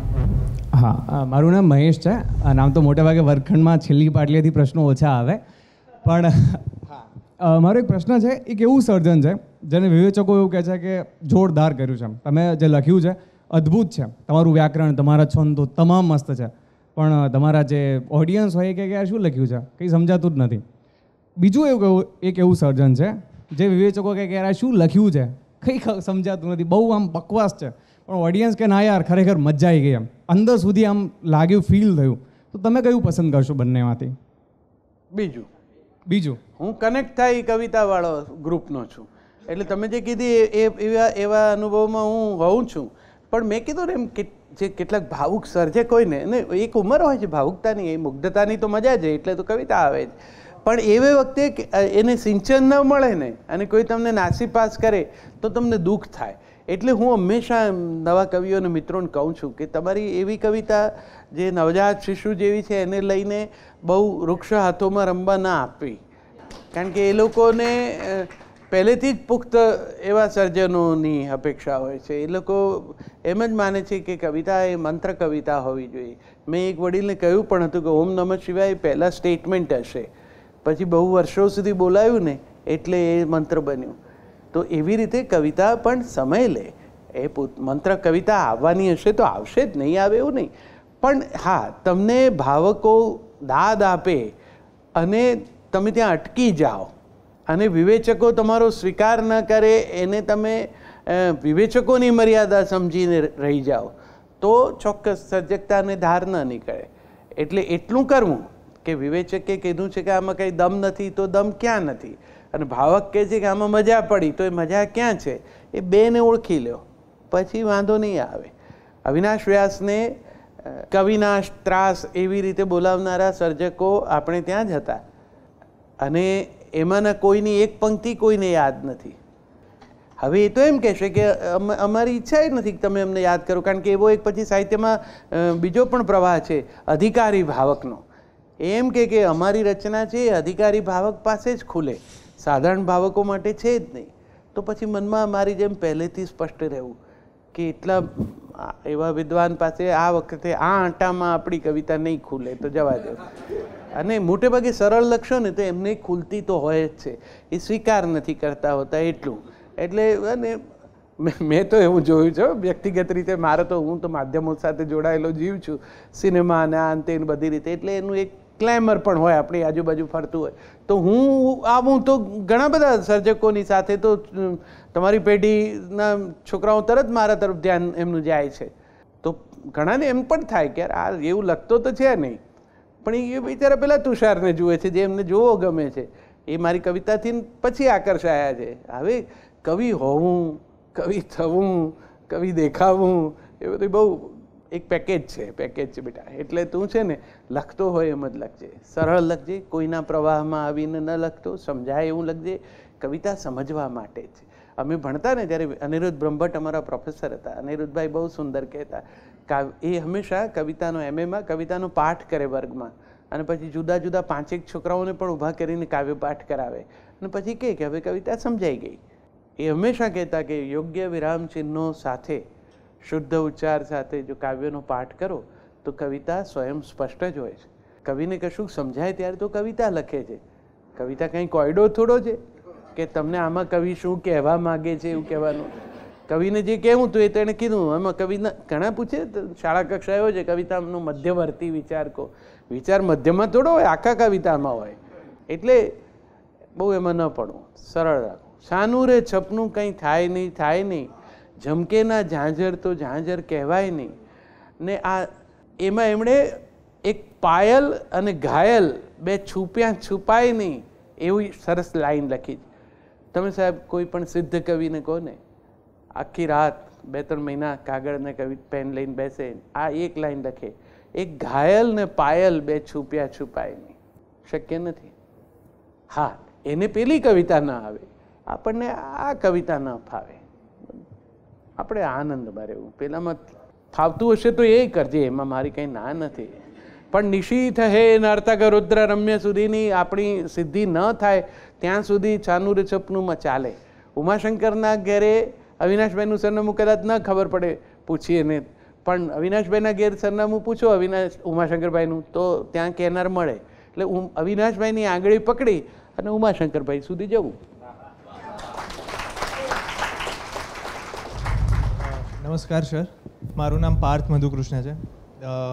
હા, મારું નામ મહેશ છે. આ નામ તો મોટાભાગે વર્ગખંડમાં છેલ્લી પાટલીથી પ્રશ્નો ઓછા આવે, પણ મારો એક પ્રશ્ન છે. એક એવું સર્જન છે જેને વિવેચકો એવું કહે છે કે જોરદાર કર્યું છે, તમે જે લખ્યું છે અદ્ભુત છે, તમારું વ્યાકરણ, તમારા છંદો તમામ મસ્ત છે, પણ તમારા જે ઓડિયન્સ હોય કે યાર શું લખ્યું છે કંઈ સમજાતું જ નથી. બીજું એક એવું સર્જન છે જે વિવેચકો કે યાર શું લખ્યું છે કંઈ સમજાતું નથી, બહુ આમ બકવાસ છે, પણ ઓડિયન્સ કે ના યાર ખરેખર મજા આવી ગઈ, એમ અંદર સુધી આમ લાગ્યું, ફીલ થયું. તો તમે કયું પસંદ કરશો બંનેમાંથી? બીજું હું કનેક્ટ થાય કવિતાવાળો ગ્રુપનો છું, એટલે તમે જે કીધી એવા અનુભવમાં હું હોઉં છું. પણ મેં કીધું ને એમ જે કેટલાક ભાવુક સર્જક હોય ને એક ઉંમર હોય છે ભાવુકતાની, એ મુગ્ધતાની તો મજા છે એટલે તો કવિતા આવે જ. પણ એવે વખતે એને સિંચન ન મળે ને અને કોઈ તમને નાસીપાસ કરે તો તમને દુઃખ થાય. એટલે હું હંમેશા નવા કવિઓને મિત્રોને કહું છું કે તમારી એવી કવિતા જે નવજાત શિશુ જેવી છે એને લઈને બહુ વૃક્ષ હાથોમાં રમવા ના આપવી, કારણ કે એ લોકોને પહેલેથી જ પુખ્ત એવા સર્જનોની અપેક્ષા હોય છે. એ લોકો એમ જ માને છે કે કવિતા એ મંત્ર કવિતા હોવી જોઈએ. મેં એક વડીલને કહ્યું પણ હતું કે ઓમ નમઃ શિવાય પહેલાં સ્ટેટમેન્ટ હશે, પછી બહુ વર્ષો સુધી બોલાયું ને એટલે એ મંત્ર બન્યું. તો એવી રીતે કવિતા પણ સમય લે. એ મંત્ર કવિતા આવવાની હશે તો આવશે જ, નહીં આવે એવું નહીં. પણ હા, તમને ભાવકો દાદ આપે અને તમે ત્યાં અટકી જાઓ અને વિવેચકો તમારો સ્વીકાર ન કરે, એને તમે વિવેચકોની મર્યાદા સમજીને રહી જાઓ તો ચોક્કસ સર્જકતાને ધાર ન નીકળે. એટલે એટલું કરવું કે વિવેચકે કીધું છે કે આમાં કંઈ દમ નથી તો દમ ક્યાં નથી, અને ભાવક કહે છે કે આમાં મજા પડી તો એ મજા ક્યાં છે, એ બેને ઓળખી લો પછી વાંધો નહીં આવે. અવિનાશ વ્યાસને કવિનાશ ત્રાસ એવી રીતે બોલાવનારા સર્જકો આપણે ત્યાં જ હતા, અને એમાંના કોઈની એક પંક્તિ કોઈને યાદ નથી. હવે એ તો એમ કહેશે કે અમારી ઈચ્છા એ નથી કે તમે અમને યાદ કરો, કારણ કે એવો એક પછી સાહિત્યમાં બીજો પણ પ્રવાહ છે અધિકારી ભાવકનો. એમ કે અમારી રચના છે એ અધિકારી ભાવક પાસે જ ખુલે, સાધારણ ભાવકો માટે છે જ નહીં. તો પછી મનમાં મારી જેમ પહેલેથી સ્પષ્ટ રહેવું કે એટલા એવા વિદ્વાન પાસે આ વખતે આ આંટામાં આપણી કવિતા નહીં ખુલે તો જવા દો. અને મોટે ભાગે સરળ લખશો ને તો એમને ખુલતી તો હોય જ છે, એ સ્વીકાર નથી કરતા હોતા એટલું. એટલે અને મેં તો એવું જોયું છે વ્યક્તિગત રીતે, મારે તો હું તો માધ્યમો સાથે જોડાયેલો જીવ છું, સિનેમા અને આ અંતે બધી રીતે, એટલે એનું એક ક્લેમર પણ હોય આપણી આજુબાજુ ફરતું હોય. તો હું આવું તો ઘણા બધા સર્જકોની સાથે તો તમારી પેઢીના છોકરાઓ તરત મારા તરફ ધ્યાન એમનું જાય છે. તો ઘણાને એમ પણ થાય કે આ એવું લખતો તો છે નહીં, પણ એ બિચારા પેલા તુષારને જુએ છે જે એમને જોવો ગમે છે, એ મારી કવિતાથી પછી આકર્ષાયા છે. હવે કવિ હોવું, કવિ થવું, કવિ દેખાવું એ બધું બહુ એક પેકેજ છે બેટા. એટલે તું છે ને લખતો હોય એમ જ લખજે, સરળ લખજે, કોઈના પ્રવાહમાં આવીને ન લખતો, સમજાય એવું લખજે. કવિતા સમજવા માટે જ. અમે ભણતા ને ત્યારે અનિરુદ્ધ બ્રહ્મભટ્ટ અમારા પ્રોફેસર હતા. અનિરુદ્ધભાઈ બહુ સુંદર કહેતા, એ હંમેશા કવિતાનો એમએમાં કવિતાનો પાઠ કરે વર્ગમાં, અને પછી જુદા જુદા 5-1 છોકરાઓને પણ ઊભા કરીને કાવ્ય પાઠ કરાવે, અને પછી કહે કે હવે કવિતા સમજાઈ ગઈ. એ હંમેશા કહેતા કે યોગ્ય વિરામ ચિહ્નો સાથે, શુદ્ધ ઉચ્ચાર સાથે જો કાવ્યનો પાઠ કરો તો કવિતા સ્વયં સ્પષ્ટ જ હોય છે. કવિને કશું સમજાય ત્યારે તો કવિતા લખે છે. કવિતા કંઈ કોયડો થોડો છે કે તમને આમાં કવિ શું કહેવા માગે છે એવું કહેવાનું. કવિને જે કહેવું તો એ તેણે કીધું. એમાં કવિના ઘણા પૂછે શાળા કક્ષાએ હોય છે કવિતાનો મધ્યવર્તી વિચાર કહો, વિચાર મધ્યમાં થોડો હોય, આખા કવિતામાં હોય. એટલે બહુ એમાં ન પડવું, સરળ રાખવું. સાનું રે છપનું કંઈ થાય નહીં, ઝમકે ના ઝાંઝર તો ઝાંઝર કહેવાય નહીં. ને આ એમાં એમણે એક પાયલ અને ઘાયલ બે છુપાય નહીં એવી સરસ લાઈન લખી. તમે સાહેબ કોઈ પણ સિદ્ધ કવિને કહો ને આખી રાત 2-3 મહિના કાગળ ને પેન લઈને બેસે, આ એક લાઈન લખે, એક ઘાયલ ને પાયલ બે છુપ્યા છુપાય નહીં. શક્ય નથી. હા, એને પેલી કવિતા ના આવે, આપણને આ કવિતા ન ફાવે, આપણે આનંદમાં રહેવું. પેલામાં ફાવતું હશે તો એ કરજે, એમાં મારી કંઈ ના નથી. પણ નિશીથ હે નર્તક રુદ્ર રમ્ય સુધીની આપણી સિદ્ધિ ન થાય ત્યાં સુધી છાનુર છપનુંમાં ચાલે. ઉમાશંકરના ઘેરે અવિનાશભાઈનું સરનામું કદાચ ન ખબર પડે, પૂછીએ ને, પણ અવિનાશભાઈના ઘેર સરનામું પૂછો ઉમાશંકરભાઈનું તો ત્યાં કહેનાર મળે. એટલે અવિનાશભાઈની આંગળી પકડી અને ઉમાશંકરભાઈ સુધી જવું. નમસ્કાર સર, મારું નામ પાર્થ મધુકૃષ્ણ છે.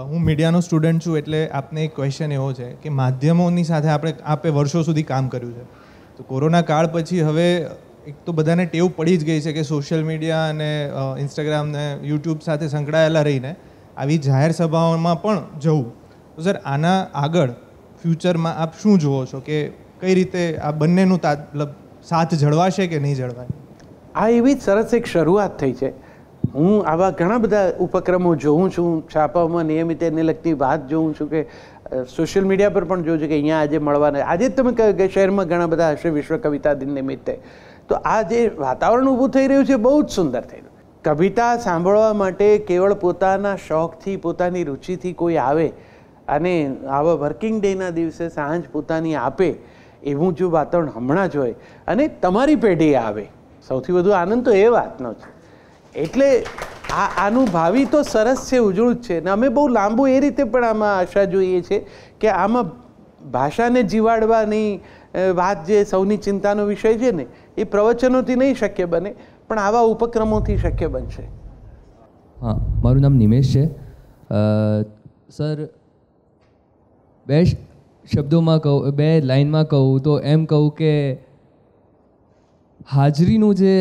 હું મીડિયાનો સ્ટુડન્ટ છું. એટલે આપને એક ક્વેશ્ચન એવો છે કે માધ્યમોની સાથે આપે વર્ષો સુધી કામ કર્યું છે, તો કોરોના કાળ પછી હવે એક તો બધાને ટેવ પડી જ ગઈ છે કે સોશિયલ મીડિયા અને ઇન્સ્ટાગ્રામ ને યુટ્યુબ સાથે સંકળાયેલા રહીને આવી જાહેર સભાઓમાં પણ જવું. તો સર, આના આગળ ફ્યુચરમાં આપ શું જુઓ છો કે કઈ રીતે આ બંનેનું સાથ જળવાશે કે નહીં જળવાય? આ એવી જ સરસ એક શરૂઆત થઈ છે. હું આવા ઘણા બધા ઉપક્રમો જોઉં છું, છાપામાં નિયમિત એને લગતી વાત જોઉં છું, કે સોશિયલ મીડિયા પર પણ જોઉં છું કે અહીંયા આજે મળવાના, આજે જ તમે કહ્યું કે શહેરમાં ઘણા બધા હશે વિશ્વ કવિતા દિન નિમિત્તે. તો આ જે વાતાવરણ ઊભું થઈ રહ્યું છે બહુ જ સુંદર થઈ રહ્યું. કવિતા સાંભળવા માટે કેવળ પોતાના શોખથી, પોતાની રુચિથી કોઈ આવે અને આવા વર્કિંગ ડેના દિવસે સાંજ પોતાની આપે, એવું જો વાતાવરણ હમણાં જ હોય અને તમારી પેઢી આવે, સૌથી વધુ આનંદ તો એ વાતનો છે. એટલે આનું ભાવિ તો સરસ છે, ઉજળું જ છે. ને અમે બહુ લાંબુ એ રીતે પણ આમાં આશા જોઈએ છે કે આમાં ભાષાને જીવાડવાની વાત જે સૌની ચિંતાનો વિષય છે ને, એ પ્રવચનોથી નહીં શક્ય બને, પણ આવા ઉપક્રમોથી શક્ય બનશે. હા, મારું નામ નિમેશ છે. સર, બે શબ્દોમાં કહું, બે લાઇનમાં કહું તો એમ કહું કે હાજરીનું જે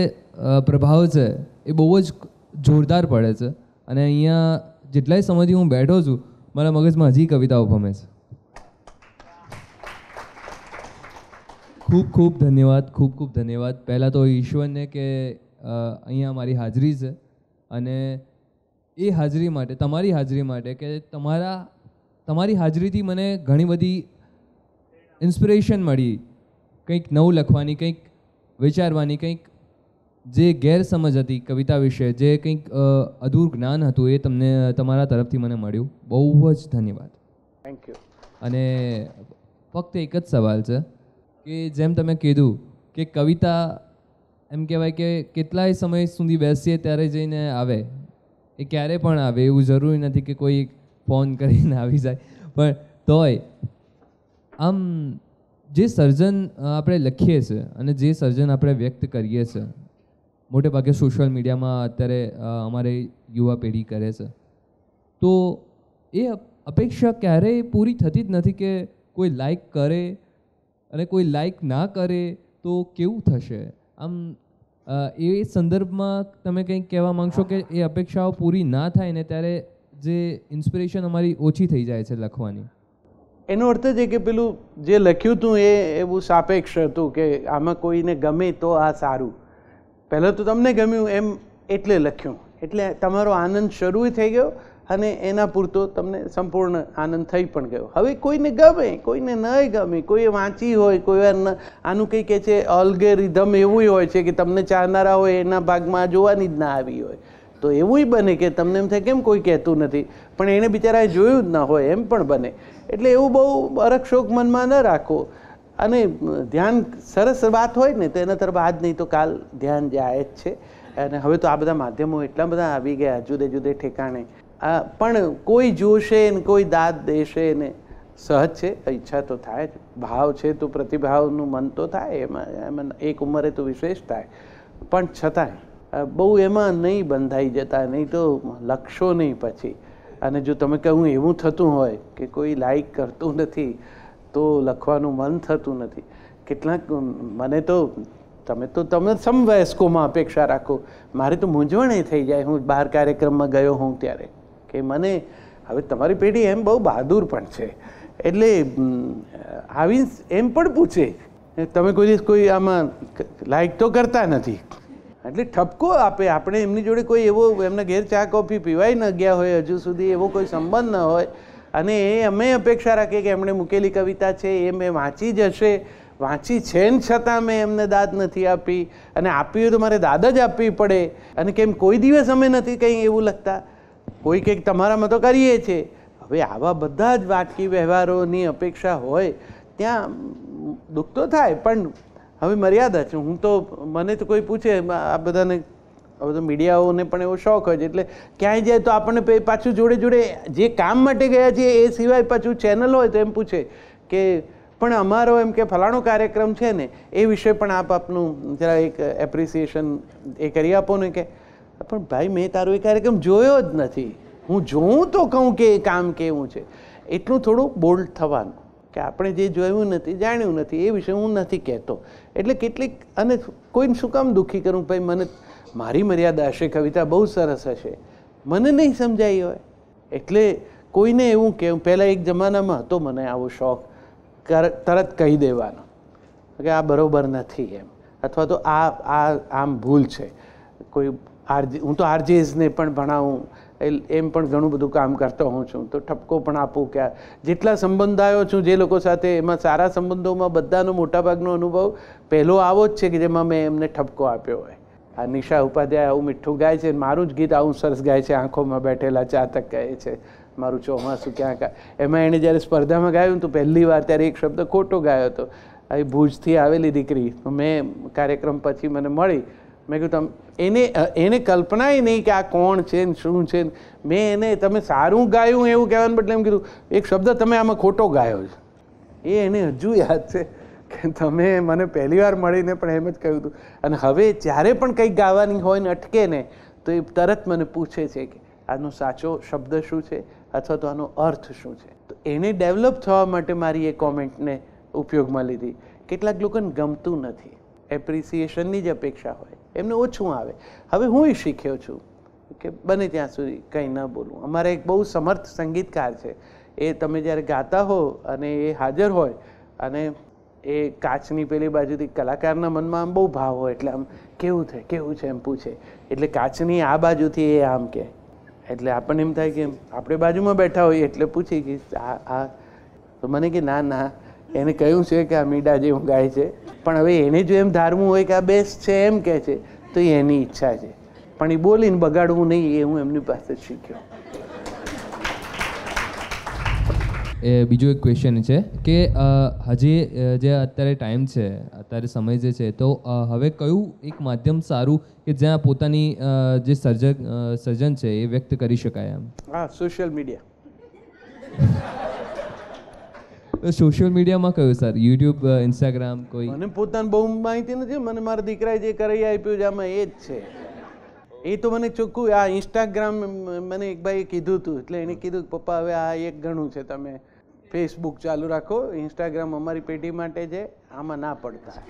પ્રભાવ છે એ બહુ જ જોરદાર પડે છે. અને અહીંયા જેટલાય સમયથી હું બેઠો છું, મારા મગજમાં હજી કવિતાઓ ભમે છે. ખૂબ ખૂબ ધન્યવાદ, ખૂબ ખૂબ ધન્યવાદ. પહેલાં તો ઈશ્વરને કે અહીંયા મારી હાજરી છે, અને એ હાજરી માટે, તમારી હાજરી માટે, કે તમારી હાજરીથી મને ઘણી બધી ઇન્સ્પિરેશન મળી, કંઈક નવું લખવાની, કંઈક વિચારવાની, કંઈક જે ગેરસમજ હતી કવિતા વિશે, જે કંઈક અધૂર જ્ઞાન હતું, એ તમારા તરફથી મને મળ્યું. બહુ જ ધન્યવાદ. Thank you. અને ફક્ત એક જ સવાલ છે કે જેમ તમે કીધું કે કવિતા એમ કહેવાય કે કેટલાય સમય સુધી બેસીએ ત્યારે જઈને આવે, એ ક્યારે પણ આવે, એવું જરૂરી નથી કે કોઈ ફોન કરીને આવી જાય. પણ તોય આમ જે સર્જન આપણે લખીએ છીએ અને જે સર્જન આપણે વ્યક્ત કરીએ છીએ, મોટે ભાગે સોશિયલ મીડિયામાં અત્યારે અમારે યુવા પેઢી કરે છે, તો એ અપેક્ષા ક્યારેય પૂરી થતી જ નથી કે કોઈ લાઈક કરે, અને કોઈ લાઈક ના કરે તો કેવું થશે. આમ એ સંદર્ભમાં તમે કંઈક કહેવા માંગશો કે એ અપેક્ષાઓ પૂરી ના થાય ને ત્યારે જે ઇન્સ્પિરેશન અમારી ઓછી થઈ જાય છે લખવાની? એનો અર્થ છે કે પેલું જે લખ્યું હતું એ એવું સાપેક્ષ હતું કે આમાં કોઈને ગમે તો આ સારું. પહેલાં તો તમને ગમ્યું એમ એટલે લખ્યું, એટલે તમારો આનંદ શરૂ થઈ ગયો અને એના પૂરતો તમને સંપૂર્ણ આનંદ થઈ પણ ગયો. હવે કોઈને ગમે, કોઈને નહીં ગમે, કોઈએ વાંચી હોય, કોઈ આનું કંઈ કહે છે અલ્ગોરિધમ એવું હોય છે કે તમને ચાહનારા હોય એના ભાગમાં જોવાની જ ના આવી હોય, તો એવું બને કે તમને એમ થાય કેમ કોઈ કહેતું નથી, પણ એણે બિચારાએ જોયું જ ના હોય, એમ પણ બને. એટલે એવું બહુ અરક્ષોક મનમાં ન રાખો, અને ધ્યાન સરસ વાત હોય ને તો એના તરફ આજ નહીં તો કાલ ધ્યાન જાય જ છે. અને હવે તો આ બધા માધ્યમો એટલા બધા આવી ગયા જુદે જુદે ઠેકાણે, પણ કોઈ જોશે ને કોઈ દાદ દેશે ને સહજ છે, ઈચ્છા તો થાય જ, ભાવ છે તો પ્રતિભાવનું મન તો થાય, એમાં એક ઉંમરે તો વિશેષ થાય, પણ છતાંય બહુ એમાં નહીં બંધાઈ જતા, નહીં તો લખશો નહીં પછી. અને જો તમે કહું એવું થતું હોય કે કોઈ લાઈક કરતું નથી તો લખવાનું મન થતું નથી. કેટલાક મને તો તમે સમવયસ્કોમાં અપેક્ષા રાખો, મારે તો મૂંઝવણ એ થઈ જાય, હું બહાર કાર્યક્રમમાં ગયો હોઉં ત્યારે, કે મને હવે તમારી પેઢી એમ બહુ બહાદુર પણ છે, એટલે આવી એમ પણ પૂછે તમે કોઈ આમાં લાઈક તો કરતા નથી, એટલે ઠપકો આપે. આપણે એમની જોડે કોઈ એવો એમના ઘેર ચા કોફી પીવાય ન ગયા હોય હજુ સુધી, એવો કોઈ સંબંધ ન હોય, અને એ અમે અપેક્ષા રાખીએ કે એમણે મૂકેલી કવિતા છે એ મેં વાંચી જ હશે. વાંચી છે ને છતાં મેં એમને દાદ નથી આપી, અને આપી હોય તો મારે દાદ જ આપવી પડે. અને કેમ કોઈ દિવસ અમે નથી કંઈ એવું લખતા, કોઈ કંઈક તમારામાં તો કરીએ છીએ. હવે આવા બધા જ વાટકી વ્યવહારોની અપેક્ષા હોય ત્યાં દુઃખ તો થાય, પણ હવે મર્યાદા છે. હું તો મને તો કોઈ પૂછે, આ બધાને હવે તો મીડિયાઓને પણ એવો શોખ હોય છે, એટલે ક્યાંય જાય તો આપણને પાછું જોડે જોડે જે કામ માટે ગયા છીએ એ સિવાય પાછું ચેનલ હોય તો એમ પૂછે કે પણ અમારો એમ કે ફલાણો કાર્યક્રમ છે ને એ વિશે પણ આપ આપનું જરા એક એપ્રિસિએશન એ કરી આપો ને. કે પણ ભાઈ મેં તારો એ કાર્યક્રમ જોયો જ નથી, હું જોઉં તો કહું કે એ કામ કેવું છે. એટલું થોડું બોલ્ડ થવાનું કે આપણે જે જોયું નથી જાણ્યું નથી એ વિશે હું નથી કહેતો. એટલે કેટલીક, અને કોઈને શું કામ દુઃખી કરું, ભાઈ મને મારી મર્યાદા હશે, કવિતા બહુ સરસ હશે, મને નહીં સમજાઈ હોય એટલે કોઈને એવું કે પહેલાં એક જમાનામાં હતો મને આવો શોખ તરત કહી દેવાનો કે આ બરાબર નથી એમ, અથવા તો આ આમ ભૂલ છે. કોઈ હું તો આરજેઝને પણ ભણાવું એમ પણ ઘણું બધું કામ કરતો હોઉં છું, તો ઠપકો પણ આપું કે જેટલા સંબંધાયો છું જે લોકો સાથે, એમાં સારા સંબંધોમાં બધાનો મોટાભાગનો અનુભવ પહેલો આવો જ છે કે જેમાં મેં એમને ઠપકો આપ્યો હોય. આ નિશા ઉપાધ્યાય આવું મીઠું ગાય છે, મારું જ ગીત આવું સરસ ગાય છે, આંખોમાં બેઠેલા ચાતક ગાય છે, મારું ચોમાસું ક્યાં. એમાં એણે જ્યારે સ્પર્ધામાં ગાયું તો પહેલી વાર ત્યારે એક શબ્દ ખોટો ગાયો હતો. એ ભુજથી આવેલી દીકરી, મેં કાર્યક્રમ પછી મને મળી, મેં કીધું એને કલ્પનાય નહીં કે આ કોણ છે ને શું છે. મેં એને તમે સારું ગાયું એવું કહેવાનું બદલે એમ કીધું એક શબ્દ તમે આમાં ખોટો ગાયો છે. એ એને હજુ યાદ છે કે તમે મને પહેલી વાર મળીને પણ એમ જ કહ્યું હતું. અને હવે જ્યારે પણ કંઈક ગાવાની હોય ને અટકે ને તો એ તરત મને પૂછે છે કે આનો સાચો શબ્દ શું છે અથવા તો આનો અર્થ શું છે. તો એને ડેવલપ થવા માટે મારી એ કોમેન્ટને ઉપયોગમાં લીધી. કેટલાક લોકોને ગમતું નથી, એપ્રિસિએશનની જ અપેક્ષા હોય, એમને ઓછું આવે. હવે હું એ શીખ્યો છું કે બને ત્યાં સુધી કંઈ ન બોલવું. અમારે એક બહુ સમર્થ સંગીતકાર છે, એ તમે જ્યારે ગાતા હો અને એ હાજર હોય અને એ કાચની પેલી બાજુથી કલાકારના મનમાં આમ બહુ ભાવ હોય, એટલે આમ કેવું છે એમ પૂછે, એટલે કાચની આ બાજુથી એ આમ કહે, એટલે આપણને એમ થાય કે આપણે બાજુમાં બેઠા હોઈએ એટલે પૂછી કે આ તો મને કે ના એને કહ્યું છે કે આ મીડા જેવું ગાય છે, પણ હવે એને જો એમ ધારવું હોય કે આ બેસ્ટ છે એમ કહે છે તો એ એની ઈચ્છા છે, પણ એ બોલીને બગાડવું નહીં એ હું એમની પાસે શીખ્યો. એ બીજો એક ક્વેશ્ચન છે કે હજી જે અત્યારે ટાઈમ છે, અત્યારે સમય જે છે, તો હવે કયું એક માધ્યમ સારું કે જ્યાં પોતાની જે સર્જન છે એ વ્યક્ત કરી શકાય એમ? હા, સોશિયલ મીડિયા. સોશિયલ મીડિયામાં કયું સર? YouTube, Instagram? કોઈ મને પોતાને બહુ માહિતી નથી, મને મારા દીકરાએ જે કરી આપ્યું છે આમાં એ જ છે. એ તો મને ચોખ્ખું આ ઇન્સ્ટાગ્રામ મને એક ભાઈએ કીધું હતું, એટલે એણે કીધું કે પપ્પા હવે આ એક ઘણું છે, તમે ફેસબુક ચાલુ રાખો, ઇન્સ્ટાગ્રામ અમારી પેઢી માટે છે, આમાં ના પડતા.